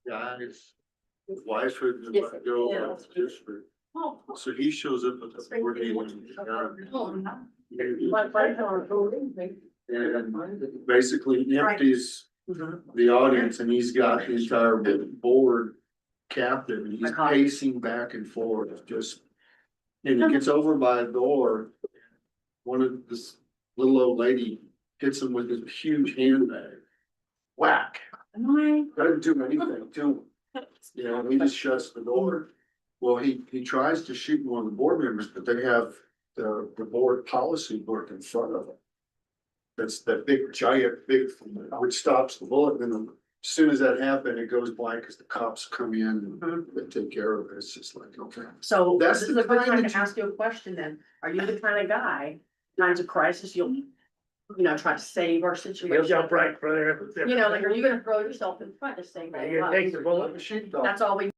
guys, his wife had been Yes, let go yeah. of the district. Oh. So he shows up at the board meeting and basically empties the audience, and he's got the entire board captive, and he's pacing back and forth, just. And he gets over by a door, one of this little old lady hits him with this huge handbag. Whack, doesn't do anything to him, you know, and he just shuts the door. Well, he tries to shoot one of the board members, but they have the board policy book in front of him. That's that big giant, which stops the bullet, and then as soon as that happened, it goes blank because the cops come in and they take care of it. It's just like, okay. So That's this is the a good kind time that to you- ask you a question then. Are you the kind of guy, times of crisis, you'll, try to save our He'll situation? jump right for there. Like, are you gonna throw yourself in front to save our You're gonna take the lives? bullet. Machine dog. That's all we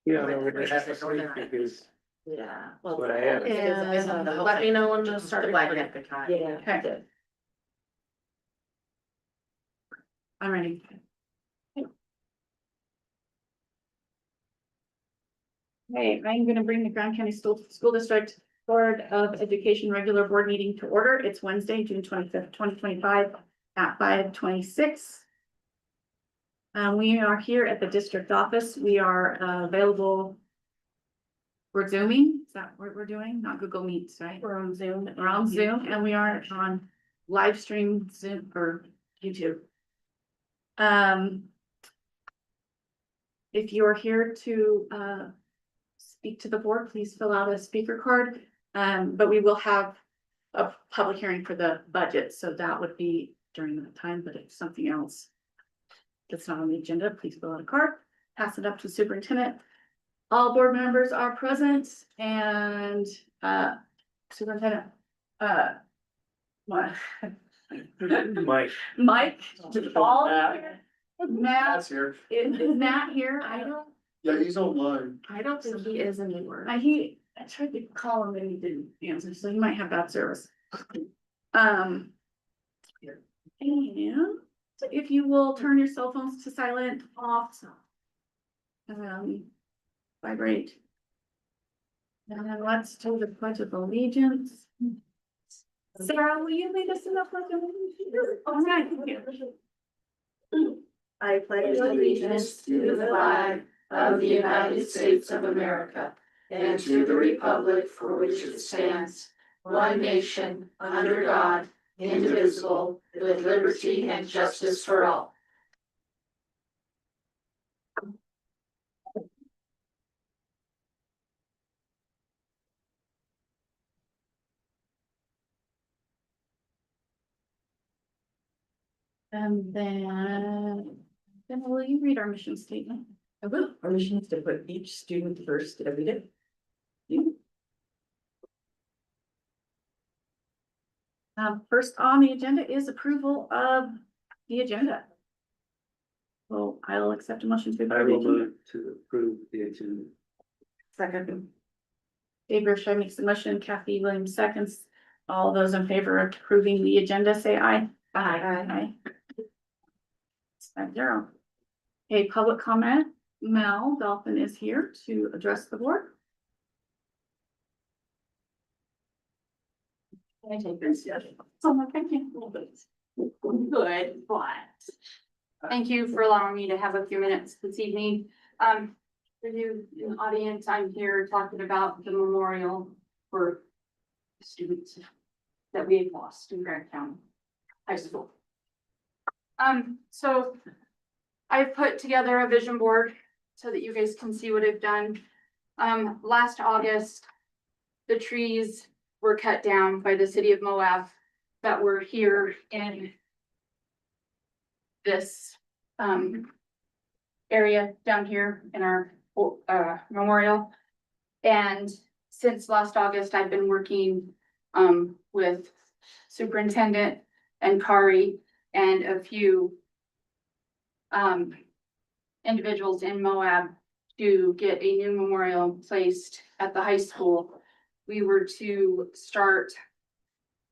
Yeah, we're gonna have to sleep because Yeah. that's what I have. And let me know when to start recording. Yeah. Okay. I'm ready. Okay, I'm gonna bring the Grand County School District Board of Education regular board meeting to order. It's Wednesday, June 25th, 2025 at 5:26. We are here at the district office. We are available. We're zooming. Is that what we're doing? Not Google Meets, right? We're on Zoom. We're on Zoom and we are on live stream Zoom or YouTube. If you're here to speak to the board, please fill out a speaker card. But we will have a public hearing for the budget, so that would be during that time, but if something else that's not on the agenda, please fill out a card, pass it up to the superintendent. All board members are present and superintendent, what? Mike. Mike, all, Matt, That's here. is Matt here? Yeah, he's online. I don't think he is anymore. I tried to call him and he didn't answer, so he might have bad service. And if you will turn your cell phones to silent, off. Vibrate. And then let's do the pledge of allegiance. Sarah, will you lead us in the pledge of allegiance? Oh, thank you. I pledge allegiance to the flag of the United States of America and to the republic for which it stands, one nation, under God, indivisible, with liberty and justice for all. And then will you read our mission statement? I will. Our mission is to put each student first every day. First on the agenda is approval of the agenda. Well, I'll accept a motion to. I approve the will agenda. move to approve the agenda. Second. Dave Gershon makes the motion, Kathy Williams seconds. All those in favor of approving the agenda, say aye. Aye. It's 5-0. A public comment, Mel Dolphin is here to address the board. Can I take this? Yes. So, thank you. Good, but. Thank you for allowing me to have a few minutes this evening. For you in the audience, I'm here talking about the memorial for students that we have lost in Grant County High School. So I've put together a vision board so that you guys can see what I've done. Last August, the trees were cut down by the city of Moab that were here in this area down here in our memorial. And since last August, I've been working with superintendent and Kari and a few individuals in Moab to get a new memorial placed at the high school. We were to start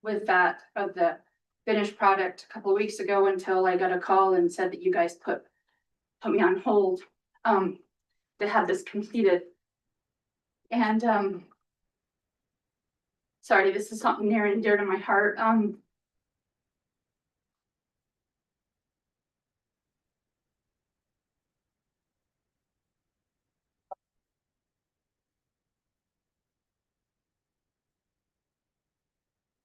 with that of the finished product a couple of weeks ago until I got a call and said that you guys put me on hold to have this completed. And sorry, this is something near and dear to my heart.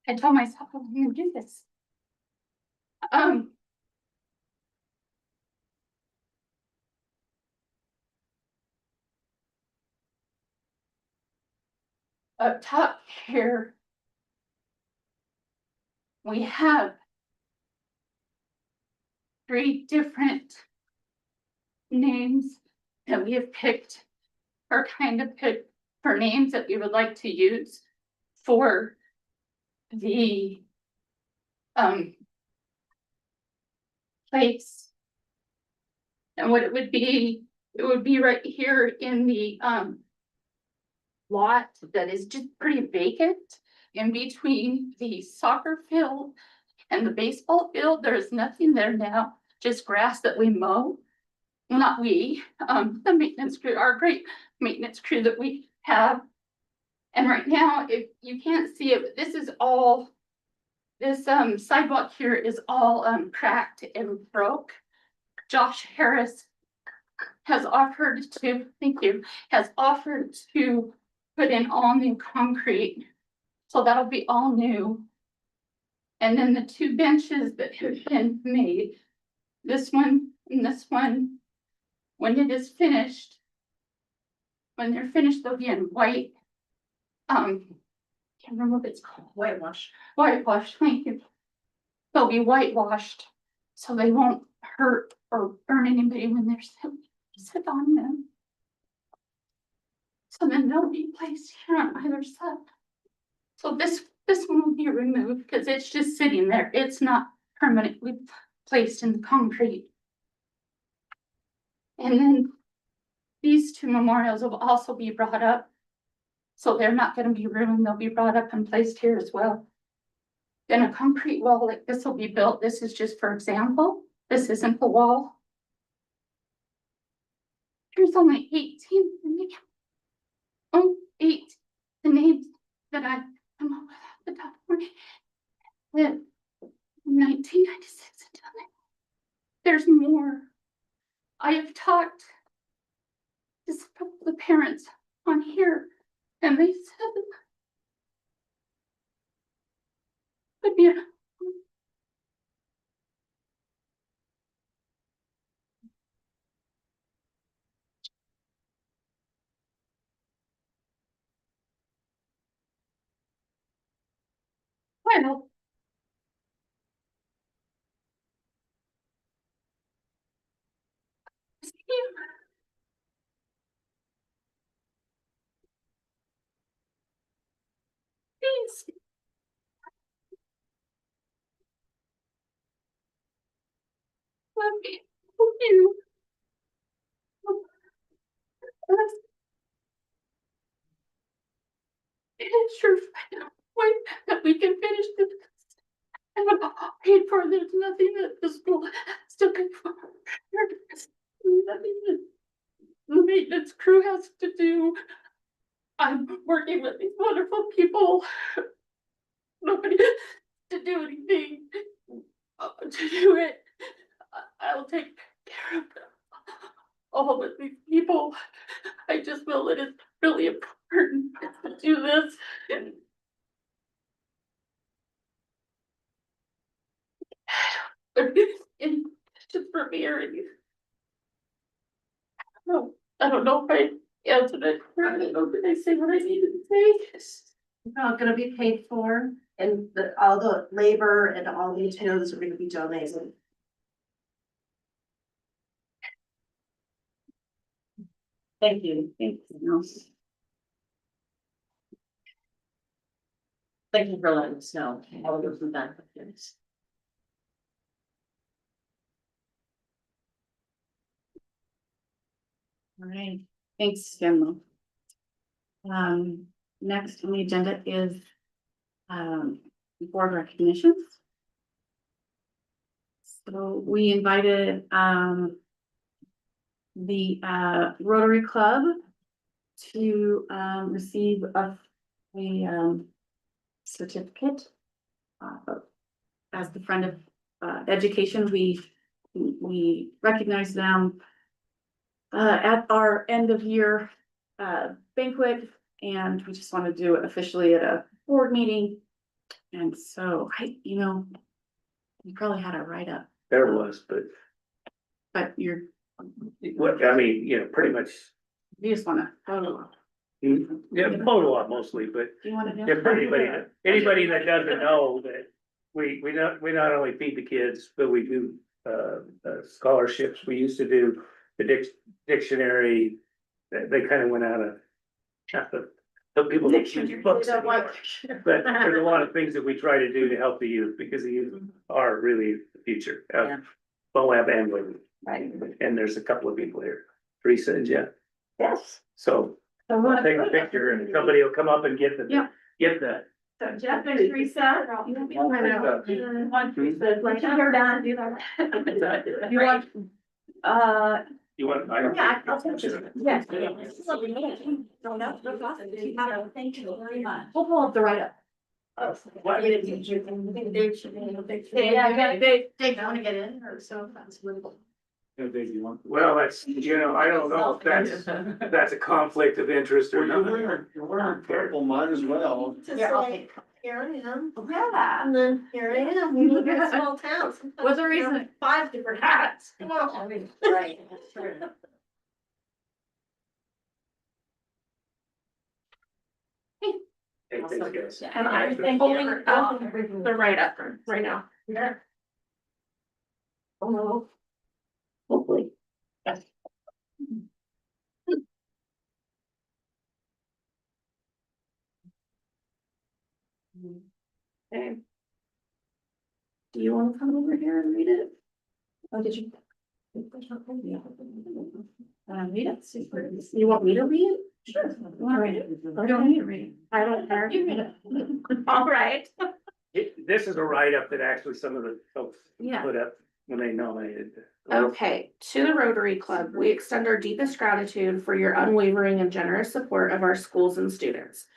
I told myself I was gonna do this. Up top here, we have 3 different names that we have picked, or kind of picked for names that we would like to use for the place. And what it would be It would be right here in the, lot that is just pretty vacant in between the soccer field and the baseball field. There is nothing there now, just grass that we mow. Well, not we, the maintenance crew, our great maintenance crew that we have. And right now, if you can't see it, but this is all, this sidewalk here is all cracked and broke. Josh Harris has offered to, thank you, has offered to put in all new concrete. So that'll be all new. And then the two benches that have been made, this one and this one, when it is finished, when they're finished, they'll be in white. Can't remember what it's called. Whitewash. Whitewash, thank you. They'll be whitewashed, so they won't hurt or burn anybody when they're sit on them. So then they'll be placed here on either side. So this one will be removed because it's just sitting there. It's not permanently placed in the concrete. And then these two memorials will also be brought up. So they're not gonna be ruined. They'll be brought up and placed here as well. Then a concrete wall like this will be built. This is just for example. This isn't the wall. There's only 18. Oh, 8. The names that I come up with off the top of my head. 1996 until then. There's more. I have talked to some of the parents on here, and they said would be well. Please. Let me help you. It's your way that we can finish this. And I'm paid for. There's nothing that the school still can. Nothing that the maintenance crew has to do. I'm working with these wonderful people. Nobody to do anything to do it. I'll take care of all of these people. I just feel that it's really important to do this. And just for me or anything. No, I don't know if I answered it. I don't know if I say what I needed to say. It's not gonna be paid for, and all the labor and all the materials are gonna be donated. Thank you. Thanks. Thank you for letting us know. All of them done. All right, thanks, Gemma. Next on the agenda is board recognitions. So we invited the Rotary Club to receive a certificate as the friend of education. We recognize them at our end of year banquet, and we just want to do it officially at a board meeting. And so you probably had a write up, There was, but you're, what, I mean, pretty much, you just want to photo. yeah, photo op mostly, but Do you want to do? if anybody that doesn't know that we not only feed the kids, but we do scholarships. We used to do the dictionary. They kind of went out of. The people that choose books anymore. But there's a lot of things that we try to do to help the youth, because the youth are really the future of Moab and Women. Right. And there's a couple of people here. Teresa and Jeff. Yes. So So I'll take a picture and somebody will come up and get the, Yeah. get the. So Jeff and Teresa. You want me to run out? Want Teresa, like, you're done, do that. You want, You want? I don't- yeah, I'll take it. Yes. No, no, thank you very much. We'll pull up the write-up. What? Yeah, Dave, I wanna get in, or so, that's really cool. Well, that's, I don't know if that's a conflict of interest or not. You're wearing purple, might as well. Here, I'll take. Here I am, Yeah. and then here I am, we live in a small town. Sometimes What's the we have reason? 5 different hats. Come on. Right, that's true. Hey, thanks, guys. And I'm pulling up the write-up right now. Oh, no. Hopefully. Okay. Do you wanna come over here and read it? Oh, did you? Read it? You want me to read it? Sure. You wanna read it? Or do you want me to read it? I don't care. You read it. All right. This is a write-up that actually some of the folks Yeah. put up when they nominated. Okay, to the Rotary Club, we extend our deepest gratitude for your unwavering and generous support of our schools and students.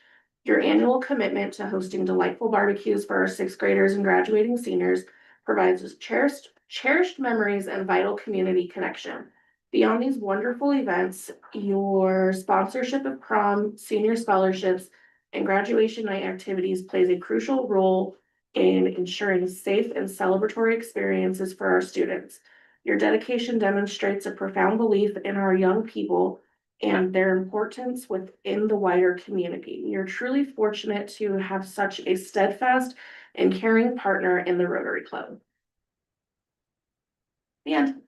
Your annual commitment to hosting delightful barbecues for our sixth graders and graduating seniors provides us cherished memories and vital community connection. Beyond these wonderful events, your sponsorship of prom, senior scholarships, and graduation night activities plays a crucial role in ensuring safe and celebratory experiences for our students. Your dedication demonstrates a profound belief in our young people and their importance within the wider community. We are truly fortunate to have such a steadfast and caring partner in the Rotary Club. The end.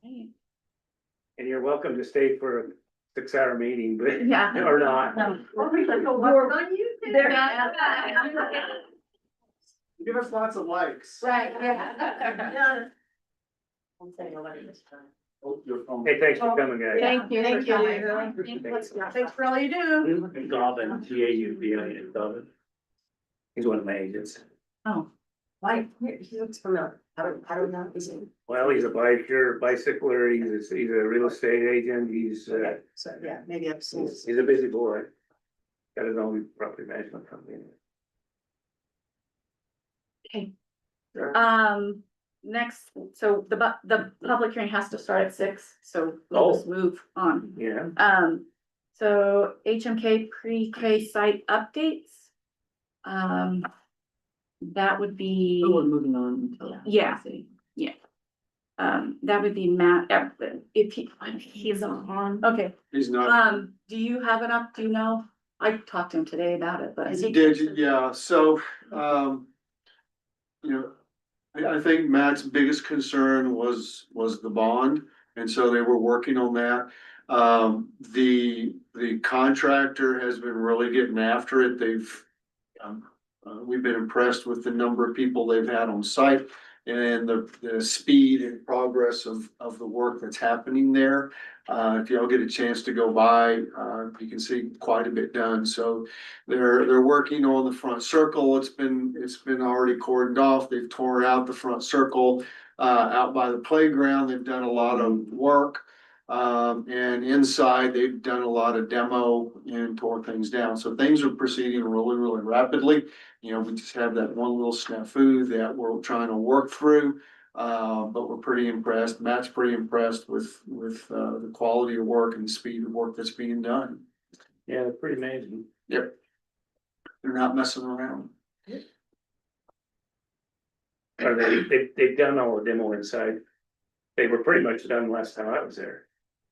And you're welcome to stay for a 6-hour meeting, but, Yeah. or not. Give us lots of likes. Right, yeah. Yeah. Oh, your phone. Hey, thanks for coming, guys. Thank you. Thank you. Thanks for all you do. Gobbin, Gaubin, Gobbin. He's one of my agents. Oh. Why, he looks familiar, I don't know, is he? Well, he's a biker, bicycler, he's a real estate agent, he's So, yeah, maybe I've seen this. he's a busy boy. Got his own property management company. Next, so the public hearing has to start at 6, so we'll just move on. Yeah, So HMK pre-K site updates. That would be. We're moving on until. Yeah. That would be Matt, if he's on, okay, He's not. do you have do you know? I talked to him today about it, but. Did you? Yeah, so, you know, I think Matt's biggest concern was the bond, and so they were working on that. The contractor has been really getting after it. We've been impressed with the number of people they've had on site and the speed and progress of the work that's happening there. If y'all get a chance to go by, you can see quite a bit done. So they're working on the front circle. It's been already cordoned off. They've torn out the front circle out by the playground. They've done a lot of work. And inside, they've done a lot of demo and tore things down. So things are proceeding really, really rapidly. You know, we just have that one little snafu that we're trying to work through. But we're pretty impressed. Matt's pretty impressed with the quality of work and the speed of work that's being done. yeah, pretty amazing. Yep. They're not messing around. Or they've done all the demo inside. They were pretty much done last time I was there.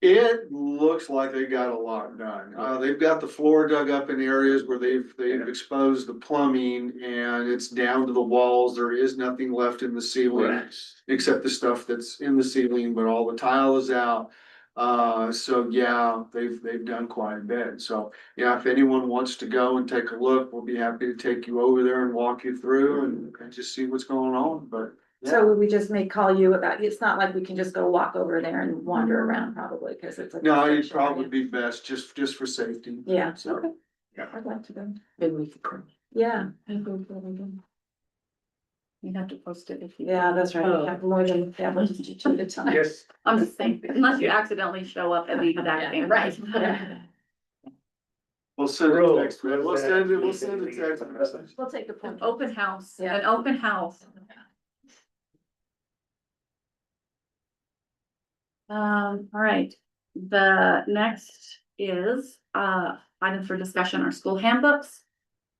It looks like they got a lot done. They've got the floor dug up in areas where they've exposed the plumbing and it's down to the walls. There is nothing left in the ceiling except the stuff that's in the ceiling, but all the tile is out. So yeah, they've done quite a bit. So yeah, if anyone wants to go and take a look, we'll be happy to take you over there and walk you through and just see what's going on, but. So we just may call you about, it's not like we can just go walk over there and wander around probably, because it's. No, it'd probably be best just for safety. Yeah, So, okay. yeah. I'd like to go. Maybe we could. Yeah. You'd have to post it if you. Yeah, that's right. We have more than, yeah, we'll just do two at a time. Yes, I'm just saying, unless you accidentally show up and leave it that same. Right. We'll send a Rules. text, we'll send a text message. We'll take a An point. open house, Yeah. an open house. All right, the next is, items for discussion are school handbooks.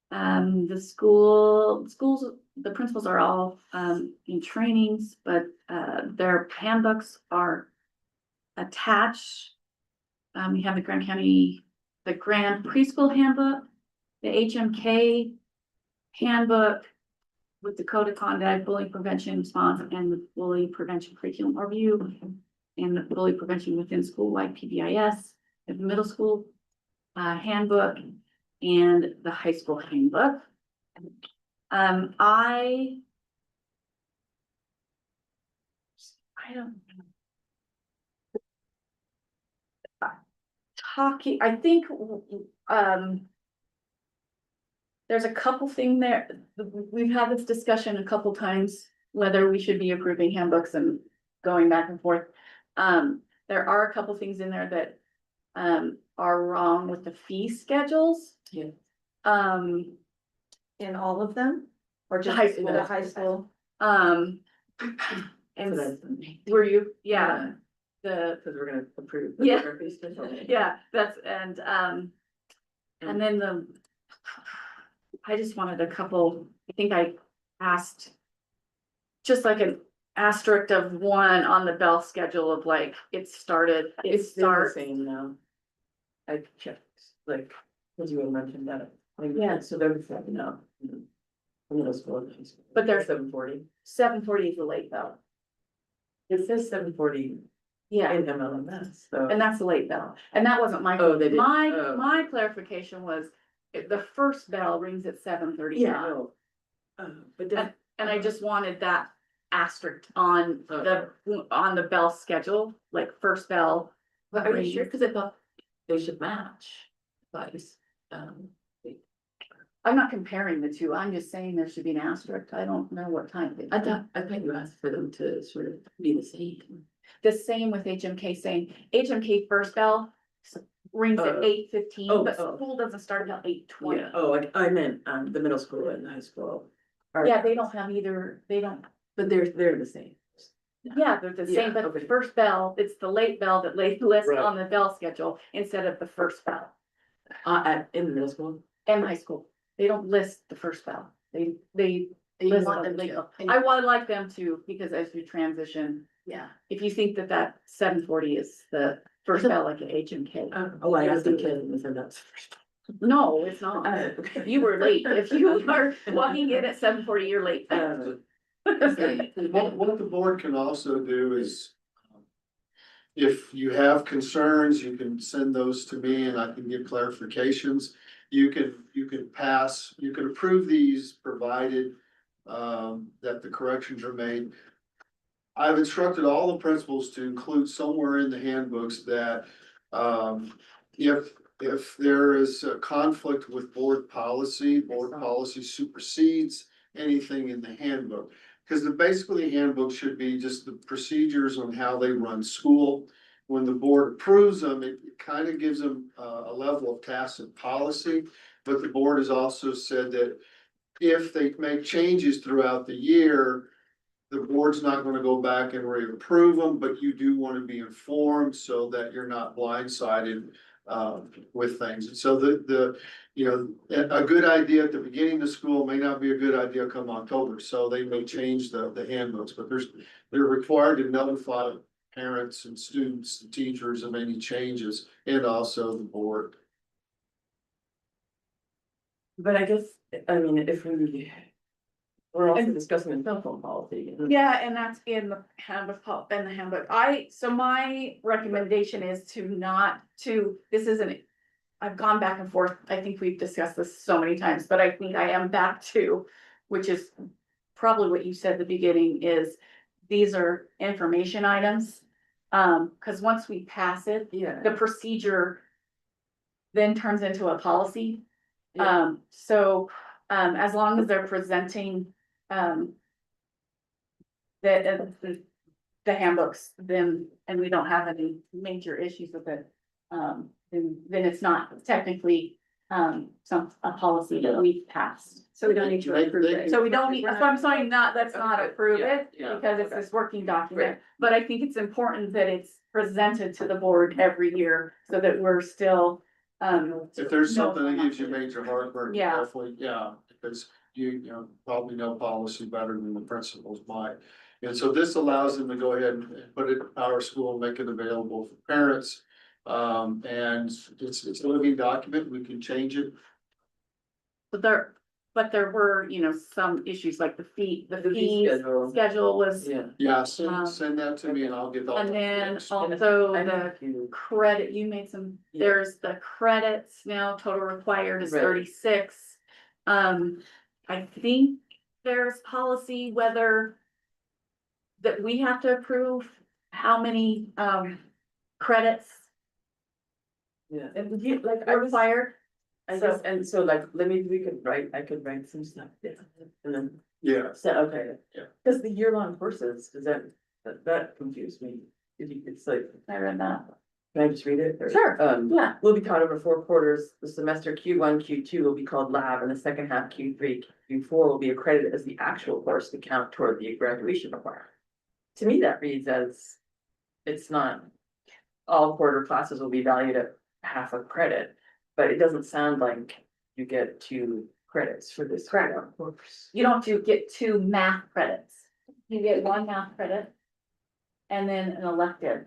The schools, the principals are all, in trainings, but, their handbooks are attached. We have the Grand preschool handbook, the HMK handbook with the code of conduct, bullying prevention response, and the bully prevention curriculum review, and the bully prevention within school-wide PBIS, the middle school handbook, and the high school handbook. I don't know. I think, there's a couple thing there, we've had this discussion a couple times, whether we should be approving handbooks and going back and forth. There are a couple things in there that, are wrong with the fee schedules. Yeah. Um, In all of them? Or just high in the school. high school? and were you, yeah, the, Cause we're gonna approve. Yeah. yeah, that's, and then I just wanted a couple, I think I asked just like an asterisk of one on the bell schedule of like, it started, it starts. Same now. I checked, like, as you had mentioned that, like, Yeah. so they're the same now. Middle school and high school. But they're- 7:40. 7:40 is the late bell. It says 7:40 Yeah, in MLMS, so. and that's the late bell, and that wasn't my. Oh, they did. My, Oh. my clarification was, the first bell rings at 7:30. Yeah, no. But then, And I just wanted that asterisk on on the bell schedule, like first bell. but are you sure? Cause I thought they should match. But, I'm not comparing the two, I'm just saying there should be an asterisk, I don't know what time. I thought you asked for them to sort of be the same. The same with HMK, saying HMK first bell rings at 8:15, oh, but oh. school doesn't start until 8:20. Yeah, oh, I meant, the middle school and the high school. are- Yeah, they don't have either, they don't, But they're the same. yeah, they're the same, Yeah, but the okay. first bell, it's the late bell that they list Right. on the bell schedule instead of the first bell. In the middle school. And high school, they don't list the first bell, they You list want the them late to. bell. I would like them to, because as you transition, Yeah. if you think that 7:40 is the first bell like at HMK. Oh, I asked the kid and they said that's the first. No, it's not. Okay. You were late. If you are walking in at 7:40, you're late. What the board can also do is, if you have concerns, you can send those to me and I can give clarifications. You can approve these provided, that the corrections are made. I've instructed all the principals to include somewhere in the handbooks that, if there is a conflict with board policy supersedes anything in the handbook. Cause basically the handbook should be just the procedures on how they run school. When the board approves them, it kind of gives them a level of tacit policy. But the board has also said that if they make changes throughout the year, the board's not gonna go back and reapprove them, but you do wanna be informed so that you're not blindsided with things. And so a good idea at the beginning of school may not be a good idea come October, so they may change the handbooks, but they're required to notify parents and students and teachers of any changes, and also the board. But I guess, I mean, if we We're also discussing the telephone policy. Yeah, and that's in the handbook. So my recommendation is to not to, this isn't. I've gone back and forth. I think we've discussed this so many times, but I think I am back to, which is probably what you said at the beginning is, these are information items. Cause once we pass it, Yeah. the procedure then turns into a policy. Yeah. As long as they're presenting, the handbooks, then, and we don't have any major issues with it. Then it's not technically, a policy that we've passed. So we don't need to approve it. So we don't need, so I'm sorry, let's not Okay, approve yeah, it, yeah, because it's okay. this working document. Right. But I think it's important that it's presented to the board every year, so that we're still, If there's No, something that not gives you to. major heartburn, Yeah. definitely, yeah, because you know, probably know policy better than the principals might. And so this allows them to go ahead and put it in our school and make it available for parents. And it's a living document, we can change it. but there were, some issues like the fee schedule was, Yeah. Yeah, Um, send that to me and I'll get all. and that then fixed. also I the need to- credit, you made some, Yeah. there's the credits now, total required is Right. 36. I think there's policy whether that we have to approve how many, credits Yeah. like I was- required. I guess, and so like, I could write some stuff down and then, Yeah, so, okay. Yeah. Cause the year-long courses, does that confused me. It's like, I read that. can I just read it? Or, Sure, yeah. Will be taught over 4 quarters. The semester Q1, Q2 will be called lab, and the second half Q3, Q4 will be accredited as the actual course to count toward the graduation requirement. To me, that reads as, it's not, all quarter classes will be valued at half a credit, but it doesn't sound like you get 2 credits for this. Correct. Course. You don't get 2 math credits. You get 1 math credit. And then an elective.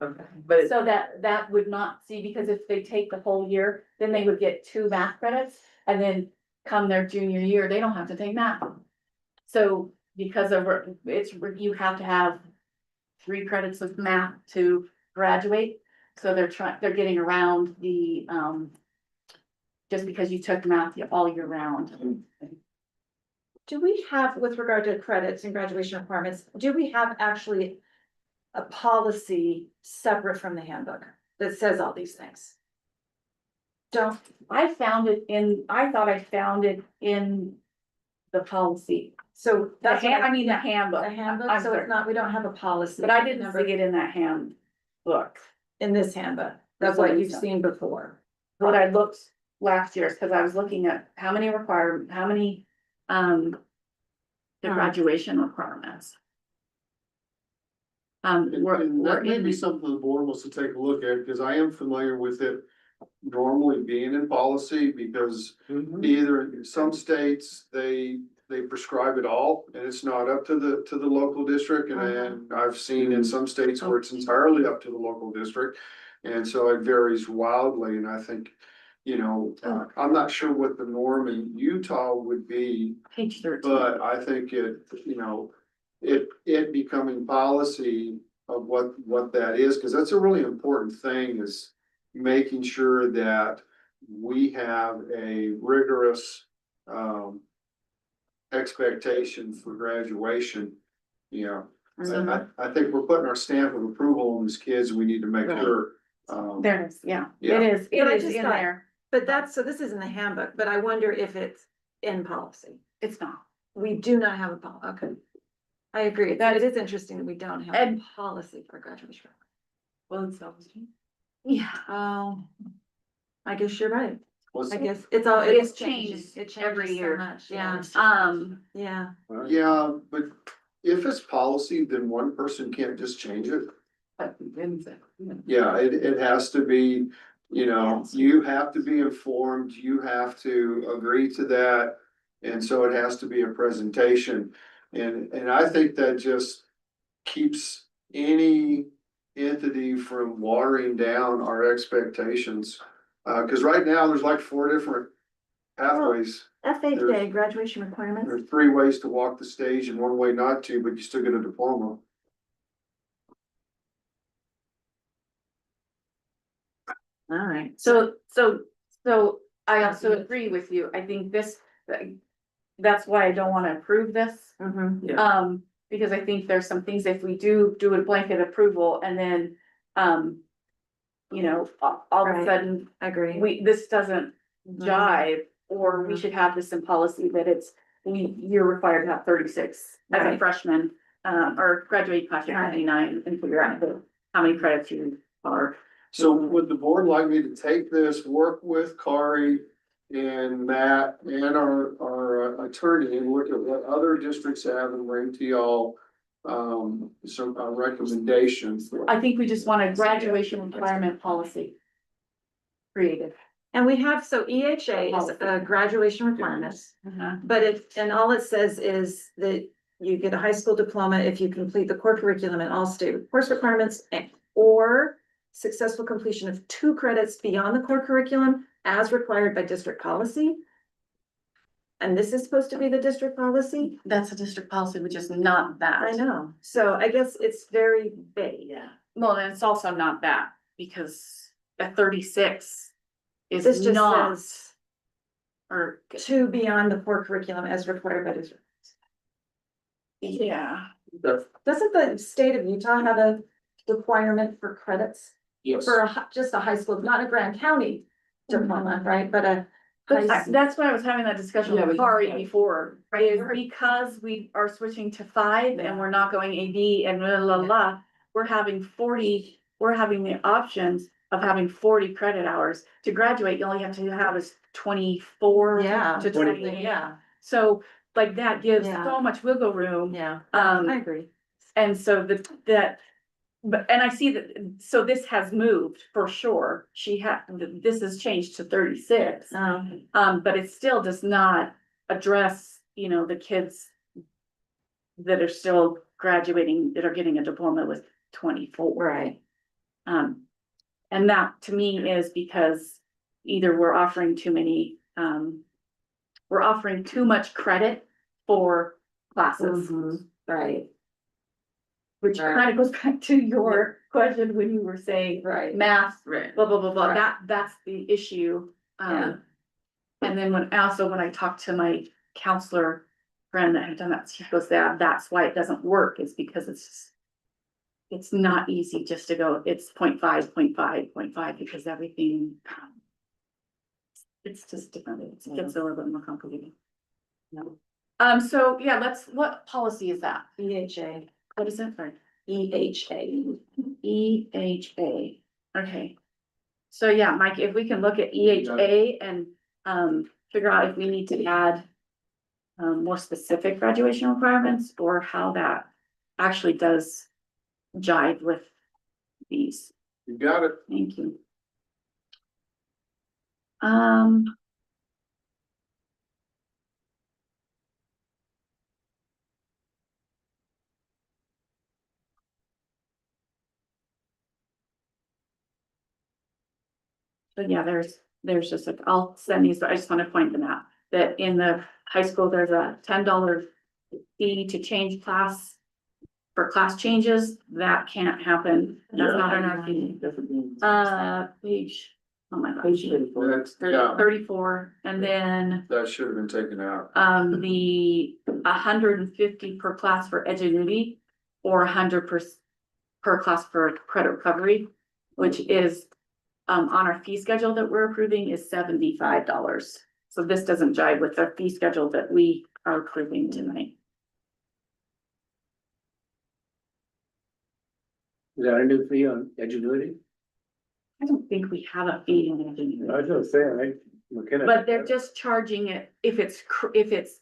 Okay, but it's, So that would not see, because if they take the whole year, then they would get 2 math credits, and then come their junior year, they don't have to take math. So because of, you have to have 3 credits of math to graduate, so they're getting around the, just because you took math all year round. Do we have, with regard to credits and graduation requirements, do we have actually a policy separate from the handbook that says all these things? Don't, I thought I found it in the policy. so that's what I mean, the handbook. the handbook, I'm so sorry. it's not, we don't have a policy. But I didn't number see it in that handbook. in this handbook. That's For what some you've reason. seen before. What I looked last year, because I was looking at how many, the Hmm. graduation requirements. and We're that may be in, something the board wants to take a look at, because I am familiar with it normally being in policy, because either in some states, they prescribe it all, and it's not up to the local district, and then I've seen in some states where it's entirely up to the local district. And so it varies wildly, and I think, I'm not sure what the norm in Utah would be, page 13. but I think it becoming policy of what that is, because that's a really important thing, is making sure that we have a rigorous, expectation for graduation, I think we're putting our stamp of approval on these kids, we need to make Right. sure. There it is, yeah, Yeah. it is, But I it is just in thought- there. But so this is in the handbook, but I wonder if it's in policy. It's not. We do not have a okay. I agree. It is interesting that we don't have a And- policy for graduation. well, it's not. Yeah. I guess you're right. What's- I guess it's It's changing. changed It changes every so year. much. Yeah, yeah. Yeah, but if it's policy, then one person can't just change it. Yeah, it has to be, Yes. you have to be informed, you have to agree to that. And so it has to be a presentation. And I think that just keeps any entity from watering down our expectations. Cause right now there's like 4 different pathways. FHA, graduation requirements. There's 3 ways to walk the stage and 1 way not to, but you still get a diploma. All right. So I also agree with you. I think that's why I don't wanna approve this. Mm-hmm. Yeah. Because I think there's some things, if we do a blanket approval and then, you know, all of a Right. sudden, I agree. this doesn't jive, or we should have this in policy that you're required to have 36 as a Right. freshman, or graduate class of Right. 99 and figure out how many credits you are. So would the board like me to take this, work with Kari and Matt and our attorney and look at what other districts have and bring to y'all some recommendations? I think we just want a graduation requirement policy created. And we have, so EHA is a graduation requirements, but and all it says is that you get a high school diploma if you complete the core curriculum and all state course requirements or successful completion of 2 credits beyond the core curriculum as required by district policy. And this is supposed to be the district policy? That's a district policy, which is not that. I know, so I guess it's very vague. Yeah. Well, and it's also not that, because a 36 This is just not, says or, 2 beyond the core curriculum as required by district. yeah. Doesn't the state of Utah have a requirement for credits? Yes. For just a high school, not a Grand County diploma, right, but a. high school. That's why I was having that discussion Yeah, with we- Kari yeah. before, is because we are switching to 5 and we're not going AD and blah, blah, blah. We're having the options of having 40 credit hours. To graduate, you only have to have is 24 Yeah. to 28. Yeah, So like that gives Yeah. so much wiggle room. yeah, Um, I agree. And so and I see that, so this has moved for sure. This has changed to 36. But it still does not address, the kids that are still graduating, that are getting a diploma with 24. Right. And that to me is because either we're offering too much credit for classes. Right, Which Right. kind of goes back to your question when you were saying right. math, Right. blah, blah, blah, blah, Right. that's the issue. Yeah. And then when I talked to my counselor friend that had done that, she goes, that's why it doesn't work, is because it's not easy just to go, it's 0.5, 0.5, 0.5, because everything, it's just different, it gets a little bit more complicated. No. So yeah, what policy is that? EHA, What is it? Sorry. EHA. EHA, okay. So yeah, Mike, if we can look at EHA and figure out if we need to add more specific graduation requirements or how that actually does jive with these. You got it. Thank you. But yeah, there's just I'll send these, but I just want to point them out, that in the high school, there's a $10 fee to change class. For class changes, that can't happen, that's not in our fee. Page, oh my gosh, That's, yeah, 34, and then that should have been taken out. the 150 per class for Edgenuity, or 100 per class for credit recovery, which is on our fee schedule that we're approving is $75. So this doesn't jive with the fee schedule that we are approving tonight. Is that a new fee on Edgenuity? I don't think we have a fee on Edgenuity. I was gonna say, right? McKenna. But they're just charging it if it's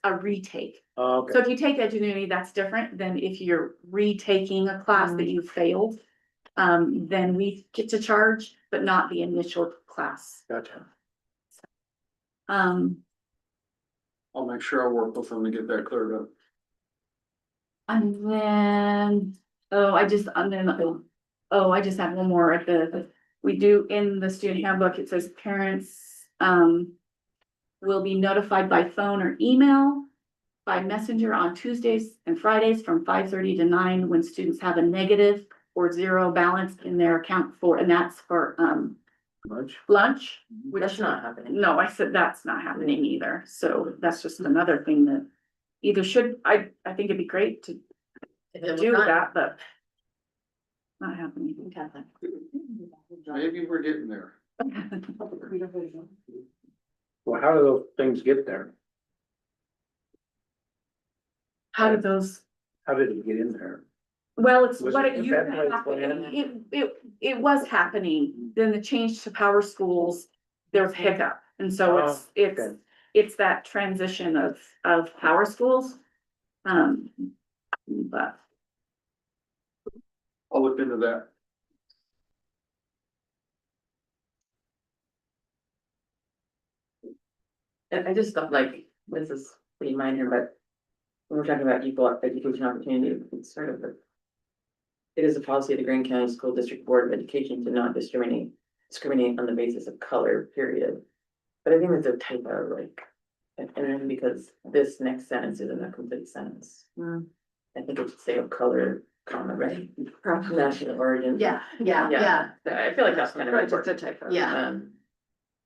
a retake. Oh, okay. So if you take Edgenuity, that's different than if you're retaking a class that you failed. Then we get to charge, but not the initial class. Gotcha. Um, I'll make sure I work with them to get that cleared up. and then, I just have one more we do in the student handbook, it says parents, will be notified by phone or email by messenger on Tuesdays and Fridays from 5:30 to 9 when students have a negative or zero balance in their account for, and that's for, lunch. That's not happening. No, I said that's not happening either, so that's just another thing that either should, I think it'd be great to do that, but not happening. Maybe we're getting there. Well, how do those things get there? How did those, How did it get in there? well, it's Was what it it used to evaporated happen, when? it was happening, then the change to power schools, there was hiccup, and so Oh, okay. it's that transition of power schools. But I'll look into that. And I just thought like, this is pretty minor, but when we're talking about equal education opportunity, it's sort of the. It is a policy of the Green County School District Board of Education to not discriminate on the basis of color, period. But I think it's a typo, like, and then because this next sentence isn't a complete sentence. I think it should say of color, comma, right? National origin. Yeah. I feel like that's kind of Right, just a important. typo. Yeah. Um,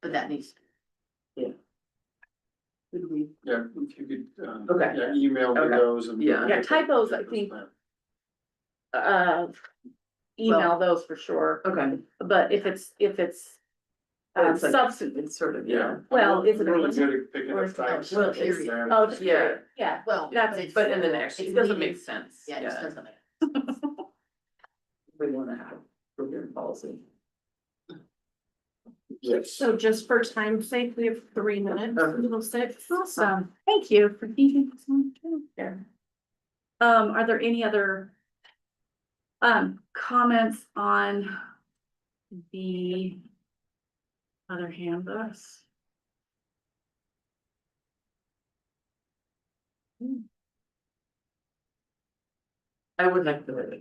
But that needs. Yeah. Yeah, if you could, Okay. yeah, email me Okay. those and. Yeah. Typos, I think. Email those for sure, Okay. but if it's It's like- substantive, It's sort of, yeah. well, is it? Really good at picking or up is it- types. well, it's- Oh, just Yeah. yeah, Well, That's- But in the next, it doesn't make sense. Yeah, it just doesn't make. We wanna have program policy. Yes. So just for time's sake, we have 3 minutes Okay. until 6. awesome, thank you for keeping this one too. Yeah. Are there any other comments on the other handbooks? I would like to.